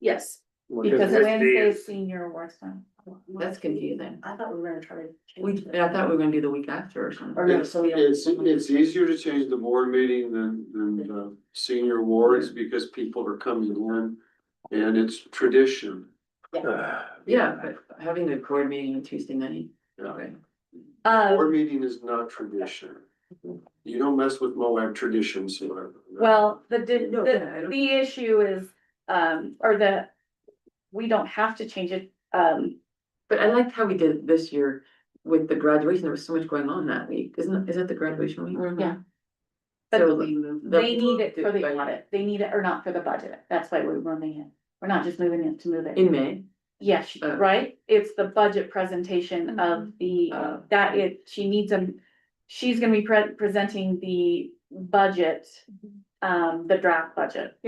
Yes. Because this Wednesday day is senior awards time. That's confusing. I thought we were gonna try to. I thought we were gonna do the week after or something. Or no, so we don't. It's easier to change the board meeting than the senior awards because people are coming in and it's tradition. Yeah, but having a board meeting on Tuesday night, okay. Board meeting is not tradition. You don't mess with Moab traditions. Well, No, I don't- the issue is, we don't have to change it, But I liked how we did it this year with the graduation. There was so much going on that week. Is it the graduation week? Yeah. But So they need it for the audit, they need it, or not for the budget, that's why we're moving it, we're not just moving it to move it. In May? Yes, Oh. right, it's the budget presentation of the, she needs she's gonna be presenting the budget, the draft budget.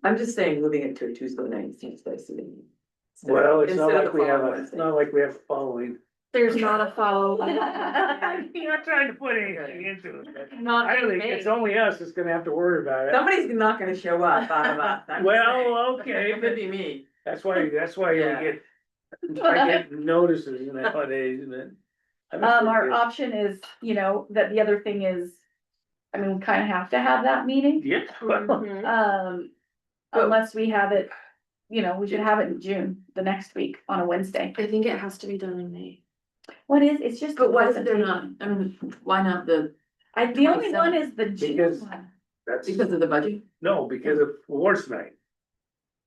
I'm just saying, moving it to a Tuesday night seems nice to me. Well, it's not Instead of like we the have following a, it's Wednesday. not like we have a following. There's not a follow. You're not trying to put anything into it. Not I don't think in it's May. only us that's gonna have to worry about it. Somebody's not gonna show up out of us. I'm just saying. Well, okay, It could be me. that's why you Yeah. get, I get notices nowadays and then. Our option is, you know, that the other thing is, I mean, we kind of have to have that meeting. Yeah, well, Mhm. Unless we have it, you know, we should have it in June, the next week on a Wednesday. I think it has to be done in May. What is, it's just. But why is there not, I mean, why not the, The only one is the June Because- one. that's, because of the budget? no, because of awards night,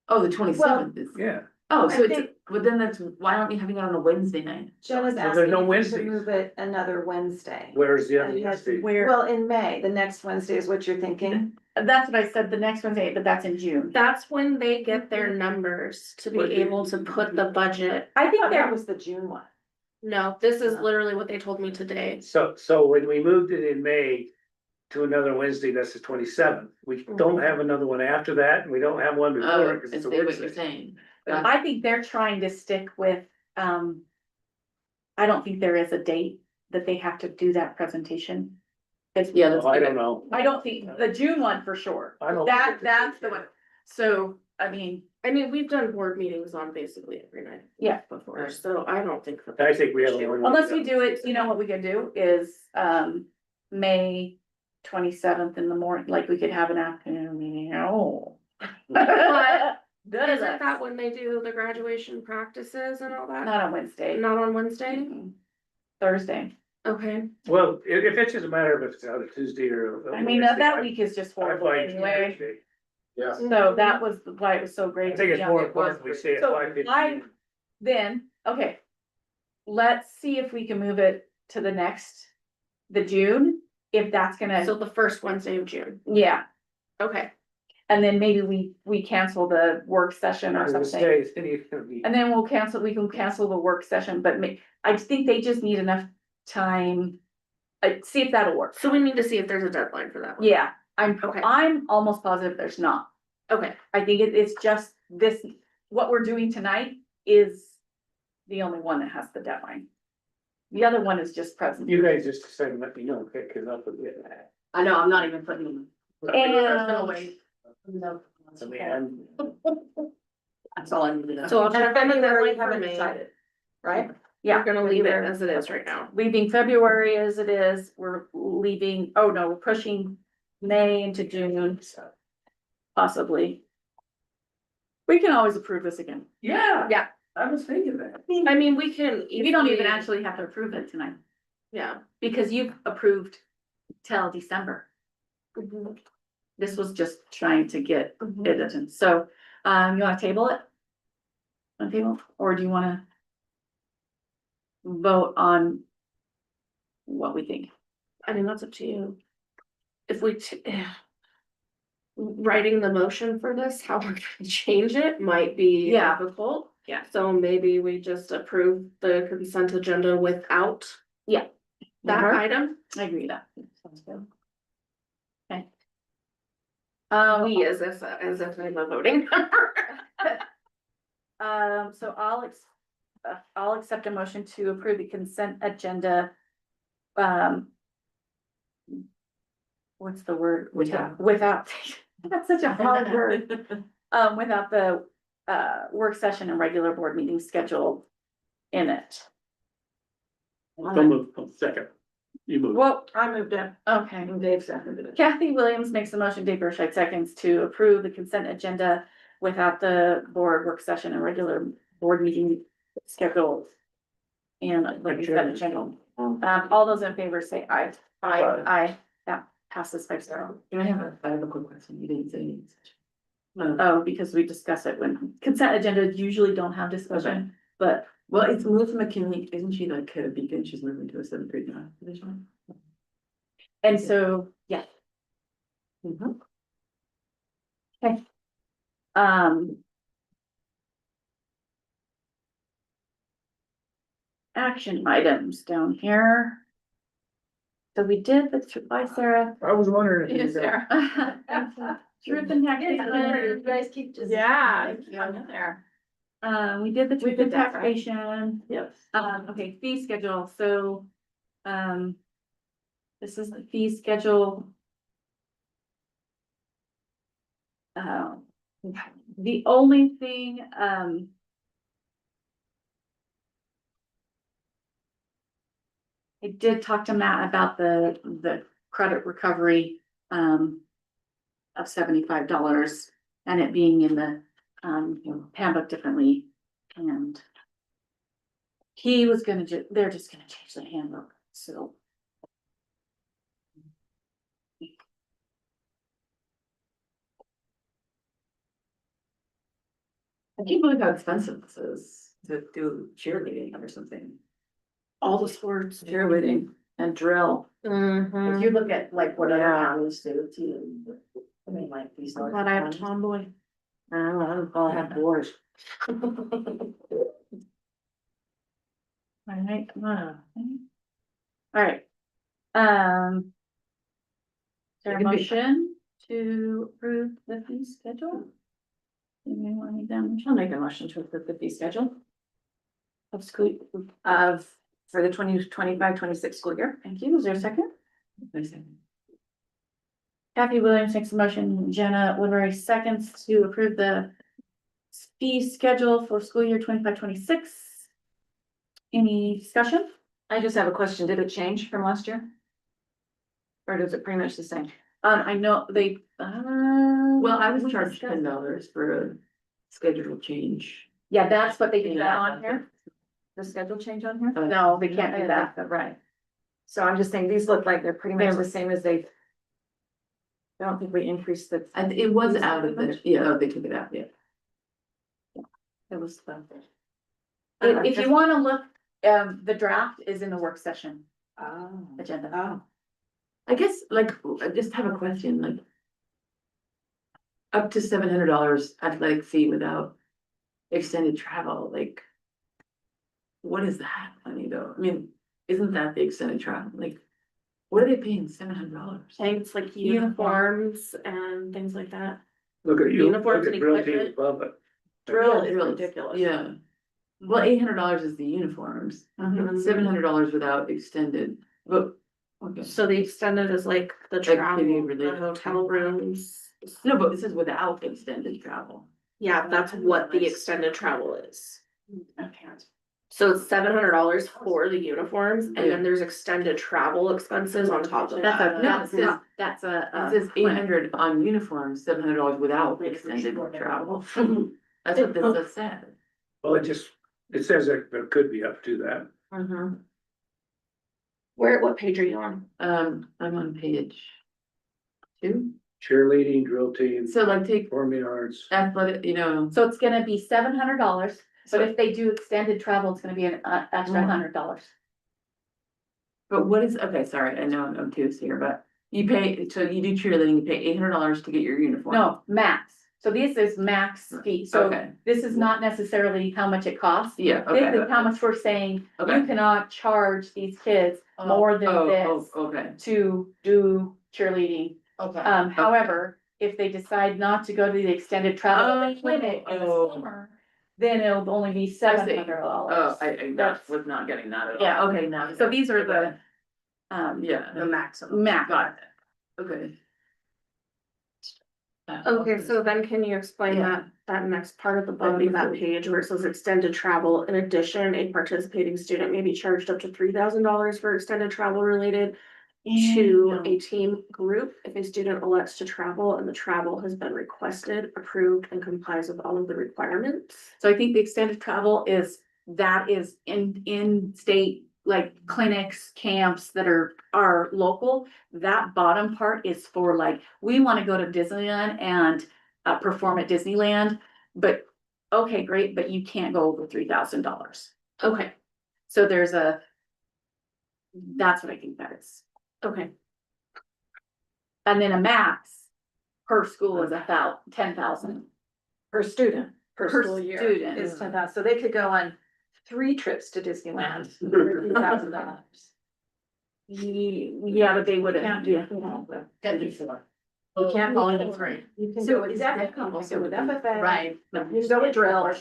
Oh, the 27th is. yeah. Oh, so I it's, think- but then that's, why aren't we having it on a Wednesday night? Jen is Well, there's asking no if we Wednesdays. could move it another Wednesday. Where's the other And yes, Wednesday? Where, Well, in May, the next Wednesday is what you're thinking? that's what I said, the next Wednesday, but that's in June. That's when they get their numbers to be able to put the budget. I think That there was the June one. No, this is literally what they told me today. So when we moved it in May to another Wednesday, that's the 27th. We don't have another one after that, and we don't have one before Oh, it, because is it's a what you're Wednesday. saying. I think they're trying to stick with, I don't think there is a date that they have to do that presentation. It's, Yeah, Oh, I don't know. I don't think, the June one for sure. I don't. That's the one. So, I mean, We've done board meetings on basically every night. Yeah. Before, so I don't think. that- I think we have. one. unless we do it, you know what we could do is, May 27th in the morning, like we could have an afternoon meeting, oh. But isn't that when they do the graduation practices and all that? Not on Wednesday. Not on Wednesday? Mm-mm. Thursday. Okay. Well, if it's just a matter of if it's out of Tuesday or. I mean, that week is just I horrible find anyway. Tuesday. Yeah. So that was why it was so great. I think it's to more jump it was important we say at So 5:15. Then, okay. Let's see if we can move it to the June, if that's gonna, So the first Wednesday of June. yeah. Okay. And then maybe we cancel the work session or I would something. say, it's gonna be- And then we can cancel the work session, but I think they just need enough time. See if that'll work. So we need to see if there's a deadline for that one. Yeah, Okay. I'm almost positive there's not. Okay. I think it's just this, what we're doing tonight is the only one that has the deadline. The other one is just present. You guys just decided to let me know, okay, cause I'll forget that. I know, I'm not even putting them. And No. I mean, That's all I need to know. So I'll check on the February, deadline for haven't May. decided, right? yeah, We're gonna leave it as it is right now. leaving February as it is, we're leaving, oh no, we're pushing May into June. Possibly. We can always approve this again. yeah. Yeah. I was thinking that. We can. We don't even easily- actually have to approve it tonight, Yeah. because you've approved till December. Mhm. This was just trying to get Mhm. it in, so, you wanna table it? On table, or do you wanna? Vote on what we think? That's up to you. If we, writing the motion for this, how we're gonna change it might be Yeah. difficult. Yeah. So maybe we just approve the consent agenda without Yeah. that Mhm. item. I agree with that. Sounds good. Okay. We as if I'm a voting member. So I'll accept a motion to approve the consent agenda. What's the word? Without, that's such a hard word. Without the, work session and regular board meeting schedule in it. Don't move, second. You move. Well, I moved it, okay. and Dave seconded it. Kathy Williams makes the motion, Dave Burchett seconds to approve the consent agenda without the board work session and regular board meeting schedule. And the consent agenda. All those in favor say aye. Aye, that passes 5-0. I have a quick question. You didn't say anything. Oh, because we discuss it when consent agendas usually don't have discussion, but Well, it's Melissa McKinley, isn't she like head of Beacon? She's moving to a 7th grade now position. and so, yeah. Okay. Action items down here. So we did the, bye Sarah. I was wondering. if you Yes, were gonna- Sarah. Truth and You taxation. guys keep just. Yeah. Hung in there. We did the truth and did that, right? taxation. Yes. Okay, fee schedule, so, this is the fee schedule. The only thing, I did talk to Matt about the credit recovery, of $75 and it being in the, handbook differently, and he was gonna they're just gonna change the handbook, so. I can't believe how expensive this is to do cheerleading or something. All the sports. Cheerleading and drill. If you look at like what other Yeah. counties do too. I mean, like these. I'm large glad I have a counties. tomboy. I don't know, I have boys. Alright, alright. Is there a It can be- motion to approve the fee schedule? Anyone want to make that motion? I'll make a motion to approve the fee schedule Of school, for the 2025-26 school year. thank you, is there a second? Kathy Williams makes a motion, Jenna Woodbury seconds to approve the fee schedule for school year 25-26. Any discussion? I just have a question. Did it change from last year? Or is it pretty much the same? I know they, Well, I was charged $10 for a schedule change. yeah, that's what they did That that on here? The schedule change on here? No, they can't do that. Right. So I'm just saying, these look like they're pretty much the same as they. I don't think we increased the. And it was out of there, yeah, oh, they took it out, yeah. It was the. If you wanna look, the draft is in the work session Oh. agenda. Oh. I guess, like, I just have a question, like. Up to $700 athletic fee without extended travel, like. What is that money though? I mean, isn't that the extended travel? Like, what are they paying $700? Things like uniforms and things like that. Look at you, look Uniforms at and drill equipment. team above it. Drill Yeah, is drill. ridiculous. Yeah. Well, $800 is the uniforms, $700 without extended, but, okay. So the extended is like the Activity travel, the related. hotel rooms. No, but this is without extended travel. Yeah, that's what the extended travel is. Okay. So it's $700 for the uniforms and Yeah. then there's extended travel expenses on top of That's that. a, No, that's it says- not, that's a. It says 800 on uniforms, $700 without extended travel. That's what this said. Well, it says that there could be up to that. What page are you on? I'm on page 2. Cheerleading, drill team, So like take performing arts. athletic, So it's gonna be $700, but if they do extended travel, it's gonna be an extra $100. but what is, okay, sorry, I know I'm obtuse here, but you pay, so you do cheerleading, you pay $800 to get your uniform. No, max. So this is max fee. So Okay, this is not necessarily how much it costs. yeah, This okay. is how much we're saying, you Okay. cannot charge these kids more than this Okay, to do cheerleading. Okay. However, if they decide not to go to the extended travel clinic in the Oh. summer, then it'll only be $700. oh, I That's- was not getting that at all. Yeah. Okay, now. So these are the, Yeah. The maximum. max. Got it, okay. Okay, so then can you explain that next part of the bottom of that page where it says extended travel? In addition, a participating student may be charged up to $3,000 for extended travel related to a team group if a student elects to travel and the travel has been requested, approved, and complies with all of the requirements. So I think the extended travel is in state, like clinics, camps that are local. That bottom part is for like, we wanna go to Disneyland and perform at Disneyland, but okay, great, but you can't go over $3,000. Okay, So there's that's what I think that is. okay. And then a max per school is 10,000. Per student, per Per school year student. is 10,000. So they could go on 3 trips to Disneyland for $3,000. Yeah, but they wouldn't. Can't do. Can do 4. You can't go Only with 3. You can So go with is FFA, that you can also go with would be- FFA. Right. You can go with drill.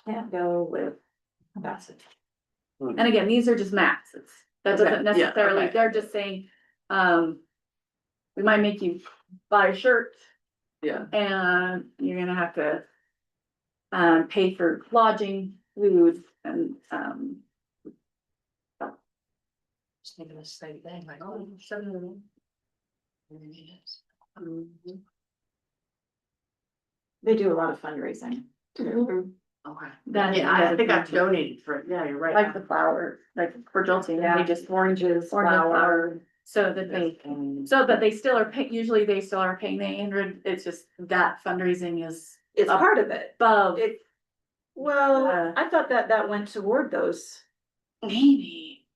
Can't go with. That's it. And again, these are just maxes. That Okay, doesn't yeah, necessarily, okay. they're just saying, we might make you buy a shirt Yeah, and you're gonna have to pay for lodging, food and, Just thinking the same thing, like, oh, 7 of them. They do a lot of fundraising. Okay. that. Yeah, I think I've donated for it. Yeah, you're right. Like the flower, like for jolting, they just Oranges, orange and flour. flour, so that they, so that they still are paying, usually they still are paying the 800, it's just that fundraising is It's part of it. above, It, well, Uh, I thought that went toward those. maybe.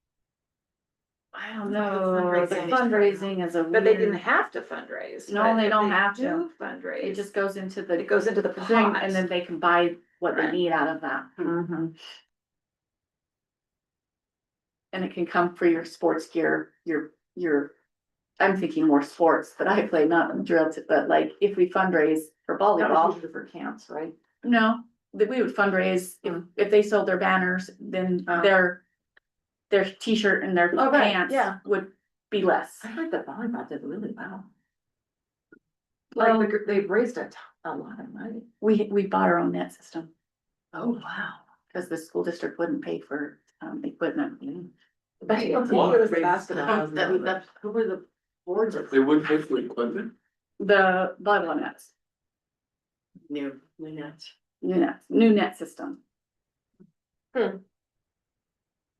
I don't know, the fundraising is a But they didn't weird, have to fundraise. No, but they if don't have to. do Fundraise. it just goes into the It goes into the thing, pot. and then they can buy what they Right. need out of that. Mhm. And it can come for your sports gear, I'm thinking more sports that I play, not drills, but like if we fundraise for volleyball. For camps, right? No, that we would fundraise, if they sold their banners, then Oh. their t-shirt and their Oh, right, pants yeah. would be less. I heard that volleyball did really well. Well- Like, they've raised a lot of money. We bought our own net system, Oh, wow. cause the school district wouldn't pay for, equipment. Right. What was the basketball? Who were the boards? They wouldn't pay for equipment? The volleyball nets, New nets. new net system. Hmm.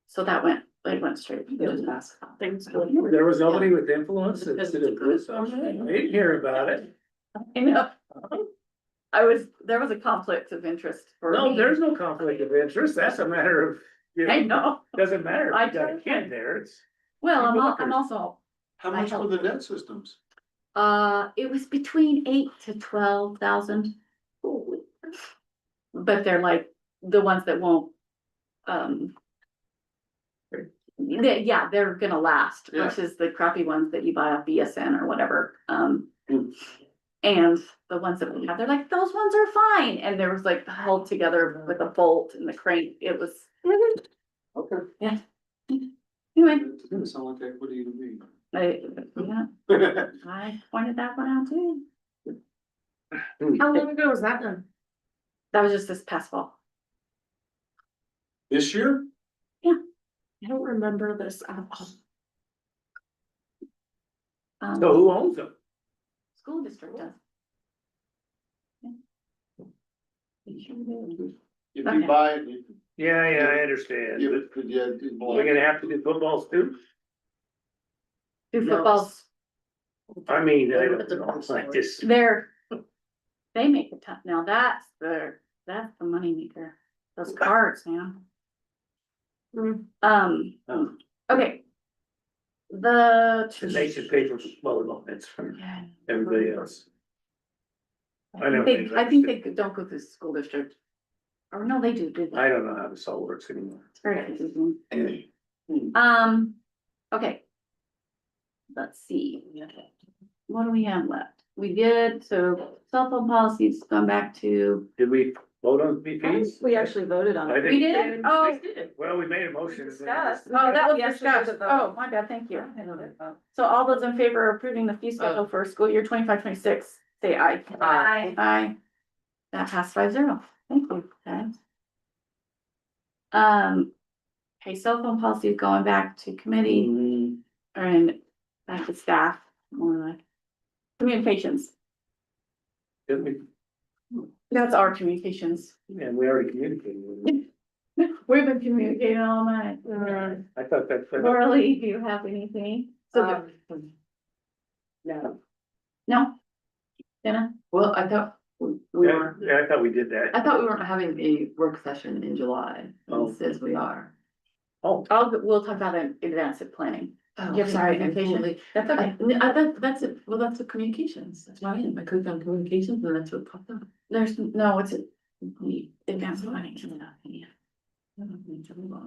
So it went straight. to the basketball. There was nobody with influence that did this, I didn't hear about it. I know. There was a conflict of interest for No, me. there's no conflict of interest, that's a matter of, I know. doesn't matter, I if you got a don't- kid there, it's. Well, I'm Lookers. also, How much were the net systems? it was between 8,000 to 12,000. But they're like the ones that won't, they're gonna last Yeah. versus the crappy ones that you buy off BSN or whatever. Mm. And the ones that we have, they're like, those ones are fine. And there was like held together with a bolt and the crank. It was, Okay. yeah. Anyway, It didn't sound like equity to me. I pointed that one out too. How long ago was that done? That was just this past fall. This year? I don't remember this at all. So who owns them? School district does. If you Okay. buy it, you Yeah, I understand, give but it, yeah. you buy we're it. gonna have to do footballs too? Do No. footballs, I mean, I don't know, it's like this, they make a ton, now that's the money maker, those cards, man. Okay. they should pay for volleyball nets for Yeah. everybody else. I I never think even I think they understood. don't go through the school district. Or no, they do they? I don't know how this all works anymore. It's very confusing. Hmm. Okay. Let's see. What do we have left? We did, so cell phone policies gone back to, Did we vote on VPs? We actually voted on I it. think- we did? Oh, Well, we made a motion. Discussed. oh, that was We actually did discussed. the vote. Oh, my bad, thank you. I know that. So all those in favor of approving the fee schedule for school year 25-26, say aye. Aye. Aye. That passed 5-0. Thank you, guys. Okay, cell phone policy is going back to committee and back to staff. More like communications. Didn't we? That's our communications. And we already communicated with them. We've been communicating all night. I thought that. Lauralee, do you have anything? So, No. no? Jenna? Well, I thought we Yeah, were, yeah, I thought we did that. I thought we weren't having a work session in July, Oh. and it says we are. Oh, We'll talk about it in advance planning. Oh, Give sorry, some I communication. totally, That's okay. I thought, that's it, well, that's what communications, that's why I clicked on communications, and that's what popped up. There's, no, it's advanced planning.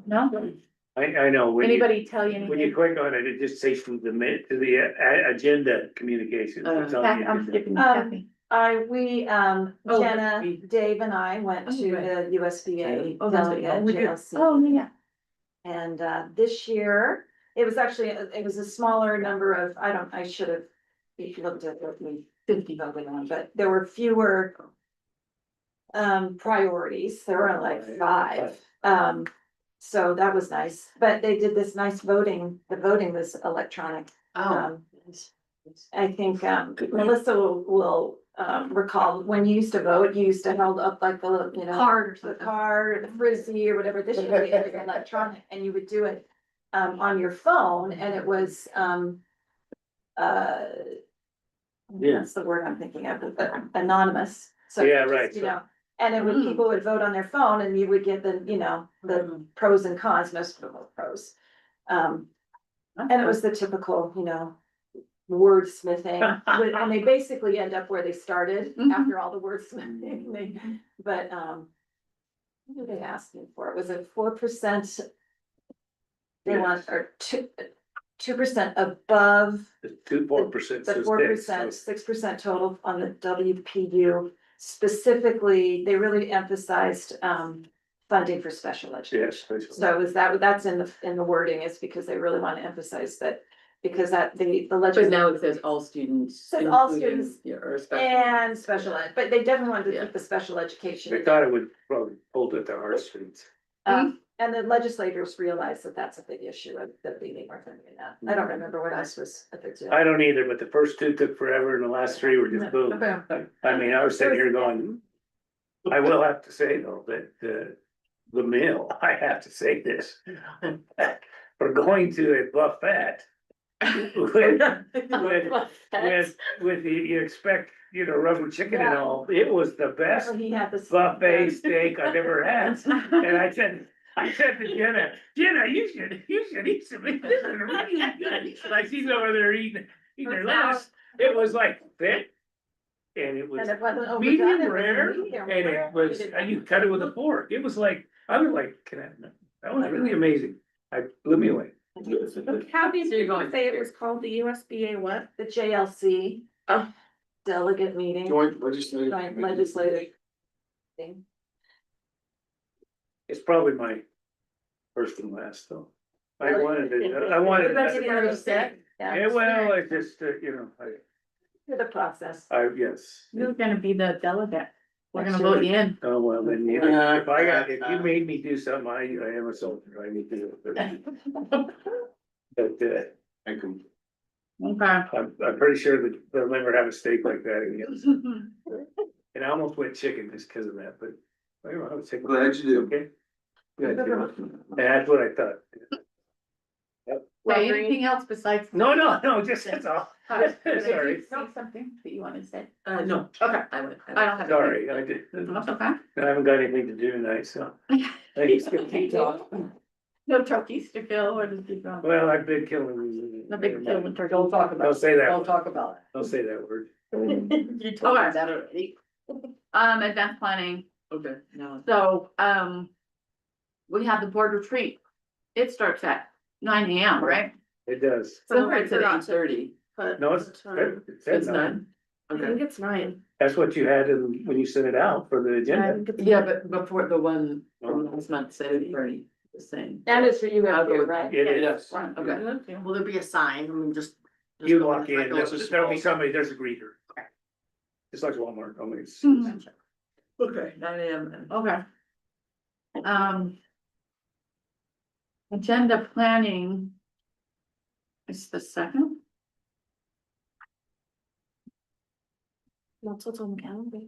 No? I know. when you- Anybody tell you When you anything? click on it, it just takes to the agenda communications. It's on the Kathy, I'm agenda. skipping Um, Kathy. Jenna, Dave and I went Oh, to right. the USBA Oh, that's right. delegate Oh, we did. JLC. Oh, yeah. And this year, it was actually, it was a smaller number of, I should have, if you looked at what we 50 voted on, but there were fewer priorities. There were like 5. So that was nice, but they did this nice voting. The voting was electronic. Oh. I think Melissa will recall when you used to vote, you used to hold up like the, you know. Card or The something. card, or the frisbee or whatever, this year it was electronic, and you would do it on your phone, and it was Yeah. that's the word I'm thinking of, but anonymous. So, Yeah, just, right, you so- know, and then when people would vote on their phone and you would get the, you know, the pros and cons, most of them were pros. And it was the typical, you know, wordsmithing, and they basically end up where they started Mhm. after all the wordsmithing. But, what did they ask me for? Was it 4%? They want, or 2% above The 4%. the 4%, 6% total on the WPU. Specifically, they really emphasized, funding for special education. Yes. So is that's in the wording, is because they really want to emphasize that, because that the But legislature. now it says all students. Says all including- students Yeah, or special. And special ed, but they definitely wanted to Yeah. keep the special education. I thought it would probably hold at the heartstrings. And the legislators realized that that's a big issue, of the leaving or something like that. I don't remember what else was at the two. I don't either, but the first two took forever and the last three were just boom. I mean, I was sitting here going, I will have to say though, that the meal, I have to say this. For going to a buffet. With you expect, you know, rubber chicken and all, it was the best He had this. buffet steak I've ever had. And I said to Jenna, you should eat some, this is really good. Like she's over there eating their lettuce, it was like thick. And it was And it wasn't overdone, medium it was rare, medium and rare. it was, and you cut it with a fork, it was like, I was like, that was really amazing. Blew me away. How did So you're you going- say it was called the USBA what? The JLC. Oh. Delegate meeting. Joint legislative. Joint legislative. Thing. It's probably my first and last though. I Really? wanted it, Yeah. yeah, well, I just, you know, For the process. yes. You're gonna be the delegate. We're gonna That's vote right. you in. Oh, well, then, if if you made me do something, I am a soldier, I need to do it. But, I can, Okay. I'm pretty sure that they'll never have a steak like that again. And I almost went chicken just because of that, but I don't know, chicken. glad you do. Okay. Good, good. That's what I thought. Okay, anything else besides? No, just that's all. Did Sorry, you say something that you wanted to say? No. Okay. I went. I don't have. sorry, I did. That's okay. I haven't got anything to do tonight, so. Thanks. No turkeys to kill or just keep going. Well, I've been killing. The big kill with turkey. Don't talk about Don't it. say that, Don't talk about don't say that word. it. You told me Okay. that already. Advanced planning. Okay, no. So, we have the board retreat. It starts at 9 AM, right? It does. So It's at 8:30. No, it's, It's it's 9. I Okay. think it's 9. That's what you had when you sent it out for the agenda. Yeah, but before the one from last month said 8:30, the same. And it's for you I'll out go here, with right? It is. Okay. Will there be a sign? I mean, just. You walk in, there'll be somebody, there's a greeter. Just like Walmart, only it's. Mhm. Okay, 9 AM then. Okay. Agenda planning. Is the second? That's what's on the calendar.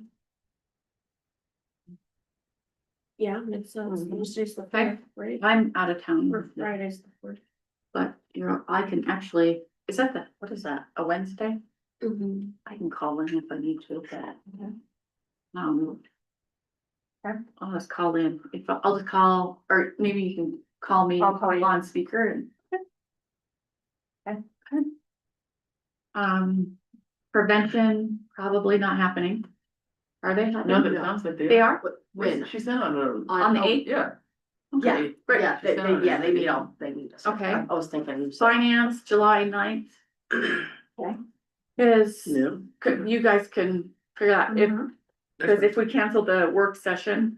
Yeah, it's Thursday's the Okay. 4th, right? I'm out of town. Or Friday's the 4th. But I can actually, is that what is that, a Wednesday? Mm-hmm. I can call in if I need to, but. Okay, I'll just call in, I'll just call, or maybe you can call me I'll call you. on speaker and. Okay. Prevention, probably not happening. Are they? No, happening? that sounds like They are? When? She's not on a. On the 8th? Yeah. Yeah, Okay. Great. yeah, they meet all, they meet us. Okay. I was thinking. Finance, July 9th. Okay. Is, you guys can figure out if, because if we cancel the work session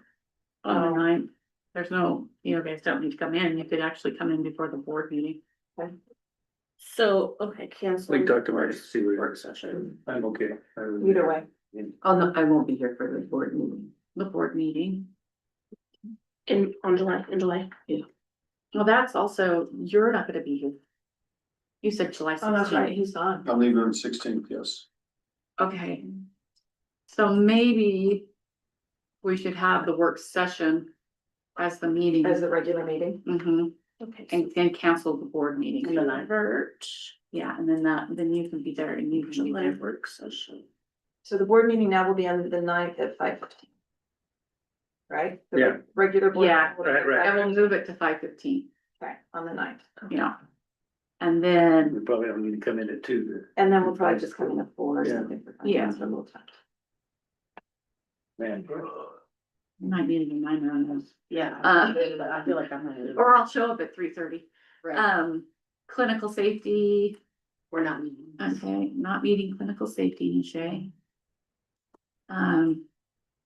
on the 9th, there's no, you guys don't need to come in, you could actually come in before the board meeting. So, okay, cancel. We talked about it, see what Work session. I'm okay. Either way. Oh, no, I won't be here for the board meeting. The board meeting. In July. Well, that's also, you're not gonna be here. You said July 16th. He's on. I'm leaving on 16th, yes. Okay. So maybe we should have the work session as the meeting. As the regular meeting. Mhm. Okay. And then cancel the board meeting. And then I. Yeah, and then then you can be there and you can be July there. work session. So the board meeting now will be on the 9th at 5:15. Right? The Yeah. Regular board. Yeah. Right. And we'll move it to 5:15, Okay, on the 9th. you know. And then, We probably don't need to come in at 2. And then we'll probably just come in at 4 or Yeah. something. For Yeah. finance for a little time. Man. might be even minor on those. Yeah. I feel like I'm gonna. Or I'll show up at 3:30. Right, Clinical safety, we're not meeting. okay, not meeting clinical safety, Nisha.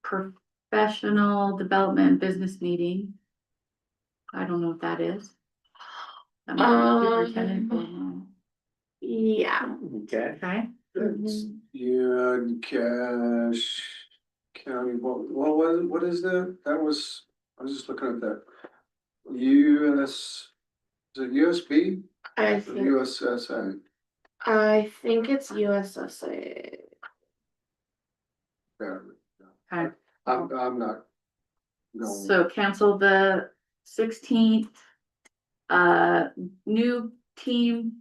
Professional development business meeting. I don't know what that is. That might be superintendent, Yeah. Okay. okay, Yeah, cash, county, what is that? That was, I was just looking at that. US, is it USB I or think, USSA? it's USSA. Yeah, okay. I'm not going. So cancel the 16th. New team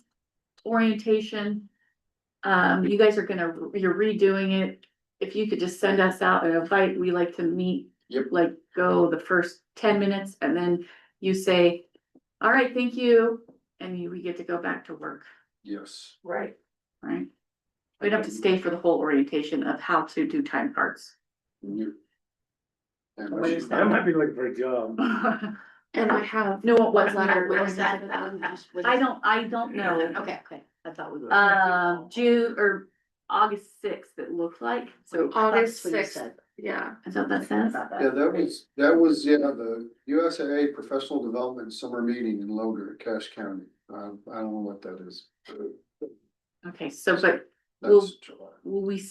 orientation. You guys are you're redoing it. If you could just send us out an invite, we like to meet. Yep. Like go the first 10 minutes and then you say, all right, thank you. And we get to go back to work, Yes. Right. right? We'd have to stay for the whole orientation of how to do time cards. You- And What is I might be looking for a job. And I have. No, what one letter. What is that? I don't know. Okay, I thought we were. June or August 6th, it looked like, so August That's what you 6th. said. Yeah. is that what that says? Yeah, the USAA Professional Development Summer Meeting in Logan, Cache County. I don't know what that is. Okay, so, but Will- That's July. will we,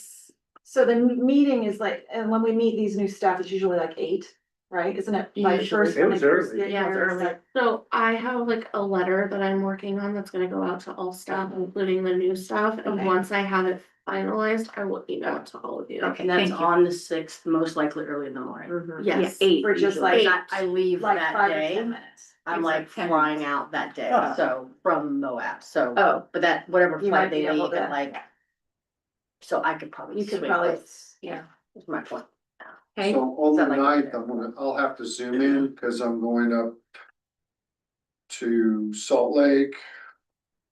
So the meeting is like, and when we meet these new staff, it's usually like 8, right? Isn't it? Like Usually. first It when was they first early. get Yeah, it's here, it's early. like- So I have like a letter that I'm working on that's gonna go out to all staff, including the new staff, and Okay. once I have it finalized, I will email it to all of you. Okay. And that's thank you. on the 6th, most likely early in the morning. Mhm. Yes. Yeah, 8. For just Usually. like, I leave like that 5 or 10 day. minutes. I'm It's like like 10 flying minutes. out that day, Oh. so from Moab, so. Oh, But that, whatever You flight might be they able leave to- at like. So I could probably. You could swing probably, both, yeah. is my point. okay, So on the Is that like- 9th, I'll have to zoom in, cause I'm going up to Salt Lake.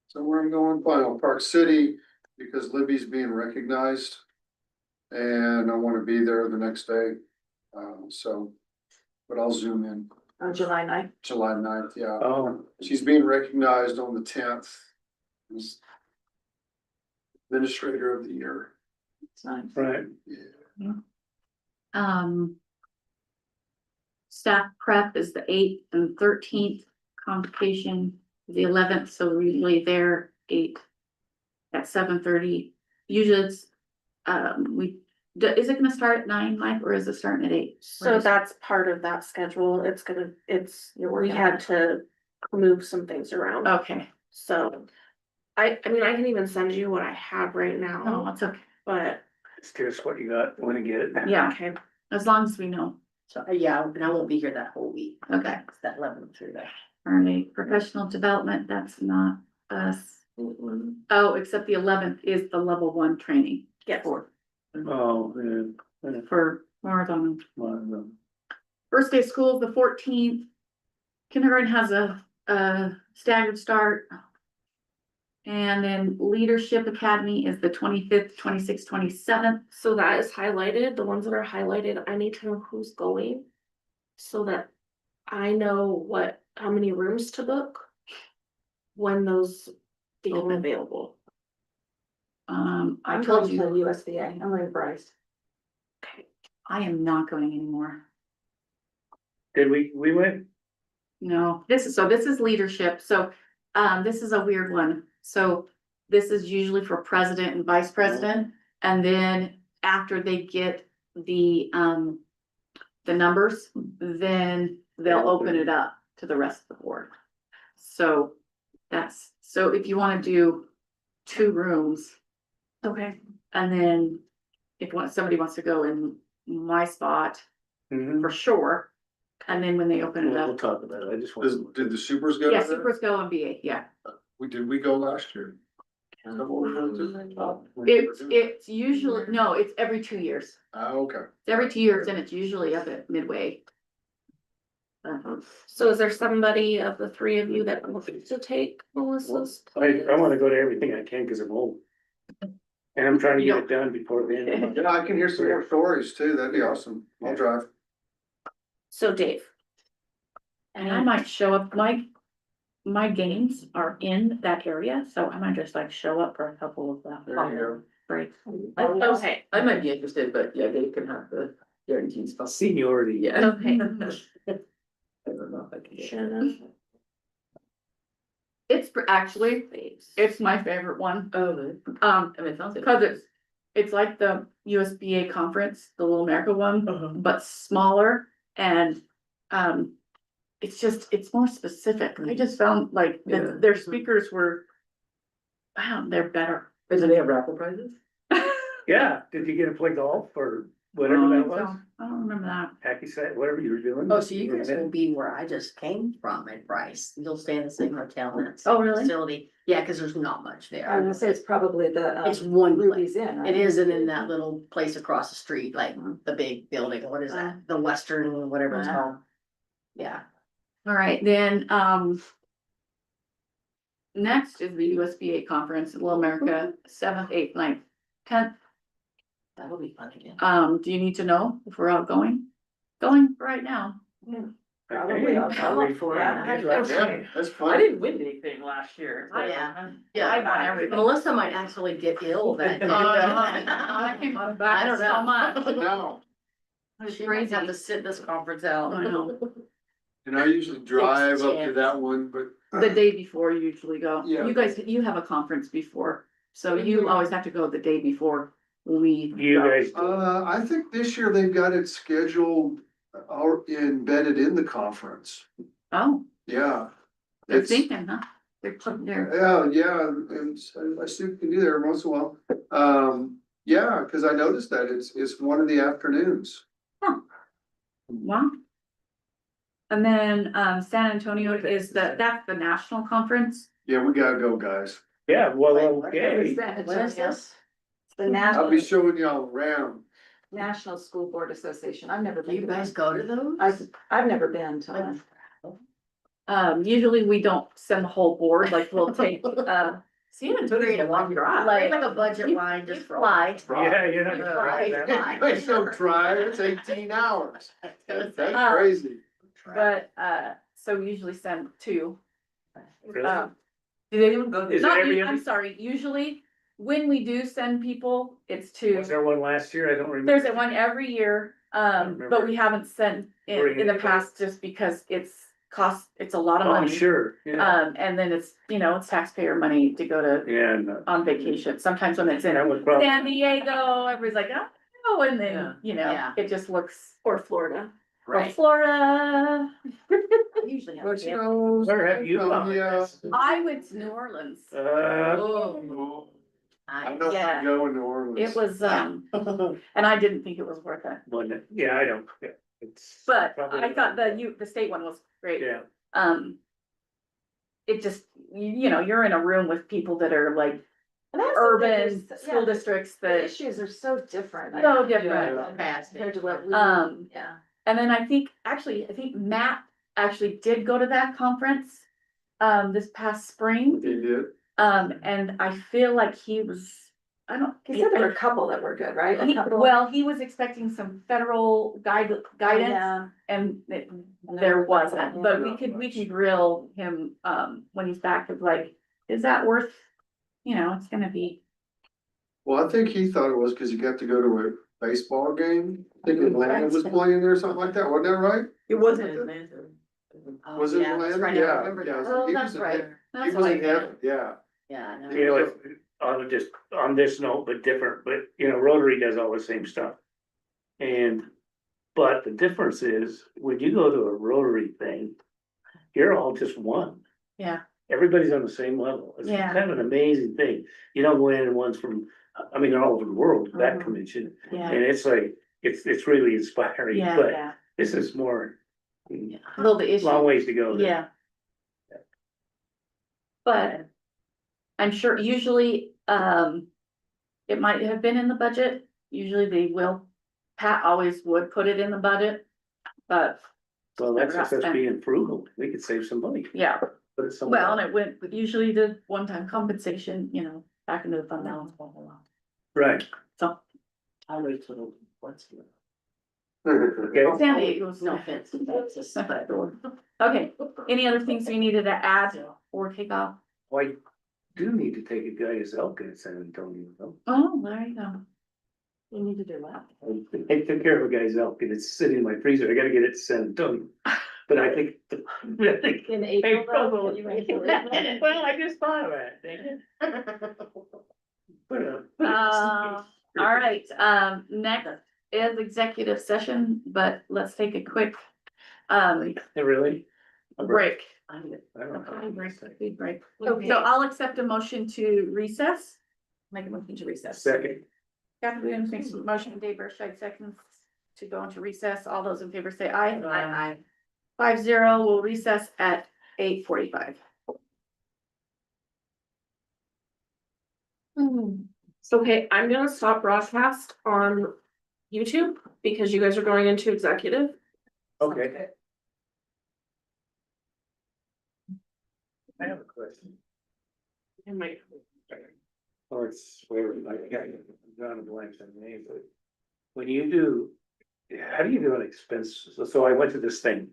So where I'm going, Final Park City, because Libby's being recognized. And I wanna be there the next day, but I'll zoom in, On July 9th. July 9th. Yeah. Oh, She's being recognized on the 10th. As Administrator of the Year. It's nice. right. Yeah. staff prep is the 8th and 13th, convocation the 11th, so we're usually there 8 at 7:30. Usually it's, is it gonna start at 9, Mike, or is it starting at 8? So that's part of that schedule. You're we working on had it. to move some things around. Okay, So. I mean, I can even send you what I have right oh, now, that's okay, but, Just curious what you got when you get it. yeah, okay. as long as we know. So, yeah, and I won't be here that whole week. Okay. It's that 11th through that. All right, professional development, that's not us. Oh, except the 11th is the level 1 training. Yes. Oh, yeah. For Marathon. Well, First day of school is the 14th. Kindergarten has a staggered start. And then Leadership Academy is the 25th, 26th, 27th. So that is highlighted, the ones that are highlighted, I need to know who's going. So that I know how many rooms to book. When those become available. I I'm told going to you, USDA. I'm going Bryce. Okay. I am not going anymore. Did we went? No, this is leadership. So, this is a weird one. So this is usually for president and vice president. And then after they get the numbers, then they'll open it up to the rest of the board. So so if you want to do 2 rooms, Okay. and then if somebody wants to go in my spot, Mhm. for sure. And then when they open it We'll up, talk about it. I just Did want. the supers go? yeah, to that? supers go and BA, yeah. Did we go last year? It's usually, no, it's every 2 years. Okay. It's every 2 years and it's usually up at Midway. So is there somebody of the three of you that wants to take Melissa's? I wanna go to everything I can, cause I'm old. And I'm trying to get it done before the end of the month. Yeah, I can hear some more stories too. That'd be awesome. I'll drive. So Dave, And I might show up, my games are in that area, so I might just like show up for a couple of There you the breaks. okay, I might be interested, but yeah, they can have the guaranteed spot. Seniority. Yeah. okay. I don't know if I can. get it. Shannon. It's actually, it's my favorite one, Oh, really? um, I mean, it sounds like. cause it's like the USBA conference, the Little America one, Uh-huh. but smaller and, it's more specific. I just found like Yeah. that their speakers were, wow, they're better. Do they have raffle prizes? Yeah, did you get to play golf or whatever that was? I don't remember that. Hacky sack, whatever you were doing. Oh, so you guys will be where I just came from at Bryce. You'll stay in the same hotel and that Oh, really? facility. Yeah, cause there's not much I was there. gonna say it's probably the, It's one place. Ruby's Inn, right? It isn't in that little place across the street, like the big building. What is that? The Western, whatever it's called. Yeah. All right, then, next is the USBA conference, Little America, 7th, 8th, 9th, 10th. That'll be fun again. Do you need to know if we're out going? Going right now. Probably, I'll look for it. Yeah, that's I fun. didn't win anything last year. so- Yeah. I won everything. Melissa might actually get ill that day. I came on I back don't so know. much. No, It's She might have to crazy. sit this conference out. I know. and I usually drive up to chance. that one, but. The day before you usually go. Yeah. You guys, you have a conference before, so you Mhm. always have to go the day before we. You go. guys, I think this year they've got it scheduled or embedded in the conference. Oh, Yeah. they're It's, thinking, huh? They're, yeah, and I still can do there once in a while. Yeah, cause I noticed that it's one of the afternoons. wow. And then, San Antonio is that's the national conference. Yeah, we gotta go, guys. yeah, well, Wait, okay. What is this? The I'll National, be showing y'all around. National School Board Association. I've never Do been you to guys that. go to those? I've never been to one. Usually we don't send the whole board, like we'll take, San Antonio's a long drive. Like a budget line just for. fly. Yeah, you're not gonna try Right. that. It's no try, it's 18 hours. That's Uh, crazy. But, so we usually send two. Really? Do they even go? Is it Not, every I'm other- sorry, usually when we do send people, it's two. Was there one last year? I don't remember. There's a one every year, but we haven't sent in the past just because it's a lot of Oh, money. sure, yeah, And then it's taxpayer money to go to, yeah, no. on vacation. Sometimes when it's in That was probably, San Diego, everybody's like, oh, and Yeah. then, Yeah. it just looks, or Florida. Or Right. Florida. Usually have. But you know. where have you gone? Yeah. I went to New Orleans. Oh, I know Yeah. you go in New Orleans. It was, and I didn't think it was worth it. Yeah, I don't, yeah, it's. But probably- I thought the state one was great. Yeah, It just, you're in a room with people that are like And that's the thing, urban there's- school yeah, districts The that, issues are so different. so different. Compared to what we, yeah. And then I think Matt actually did go to that conference, this past spring. They did. And I feel like he was, I don't. He said there were a couple that were good, right? A couple- Well, he was expecting some federal guidance, Yeah. and there wasn't, but we can grill him, when he's back, of like, is that worth, it's gonna be. Well, I think he thought it was because you got to go to a baseball game. I think Atlanta was playing there or something like that. Wasn't that right? It wasn't Atlanta. Was it Oh, that's Atlanta? right, I Yeah, remember yeah. that. So he that's was in right. heaven. He That's was what I in meant. heaven, yeah. Yeah, I know. you know, on just, on this note, but different, but Rotary does all the same stuff. But the difference is, when you go to a Rotary thing, you're all just one. Yeah. Everybody's on the same level. It's Yeah. kind of an amazing thing. You don't go in and one's from, they're all over the world, that Mhm. convention. Yeah, And it's like, it's really inspiring, but yeah, this is more, well, the issue. long ways to go. there. Yeah. But I'm sure usually, It might have been in the budget, usually they will, Pat always would put it in the budget, but Well, that's just us being frugal. We could save some money. yeah. But it's somewhere Well, and else. it went with usually the one-time compensation, back into the fund balance, blah, blah, blah. Right. So, I'll wait till what's. Okay. San Diego's. No offense. Okay, any other things we needed to add or take off? Well, I do need to take a guy as elk in San Antonio, though. Oh, there you go. You need to do that. I took care of a guy's elk and it's sitting in my freezer. I gotta get it to San Antonio. But I think, I think. In April, April. You ready for it? Well, I just thought of that, dang it. All right, next is executive session, but let's take a quick, Really? break. I don't know. Food break. Okay. So I'll accept a motion to recess. Make a motion to recess. Second. Kathy Williams makes a motion, Dave Bursteig seconds to go into recess. All those in favor say aye. I 5-0, we'll recess at 8:45. Okay, I'm gonna stop broadcast on YouTube because you guys are going into executive. Okay. I have a question. And my, Or it's whatever, like, I'm drawing a blank on the name, but when you do, how do you do an expense? So I went to this thing.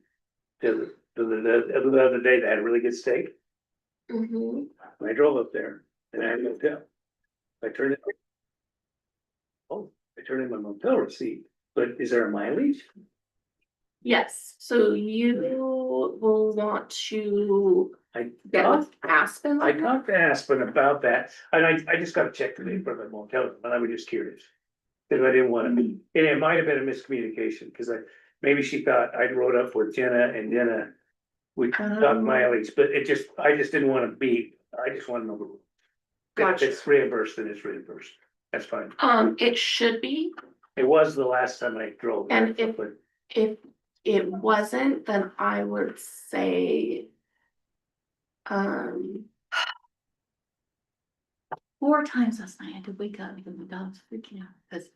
The other day, they had a really good steak. Mhm. I drove up there and I had a motel. I turned it. Oh, I turned in my motel receipt, but is there a mileage? Yes, so you will want to I get thought, with Aspen. I talked to Aspen about that, and I just got a check today for the motel, and I was just curious. Cause I didn't wanna, and it might have been a miscommunication, cause maybe she thought I wrote up for Jenna and Jenna. We got mileage, but I just didn't wanna I just wanna know. If Gotcha. it's reimbursed, then it's reimbursed, that's fine. It should be, It was the last time I drove. And but if it wasn't, then I would say. 4 times last night I had to wake up because the dog's freaking out because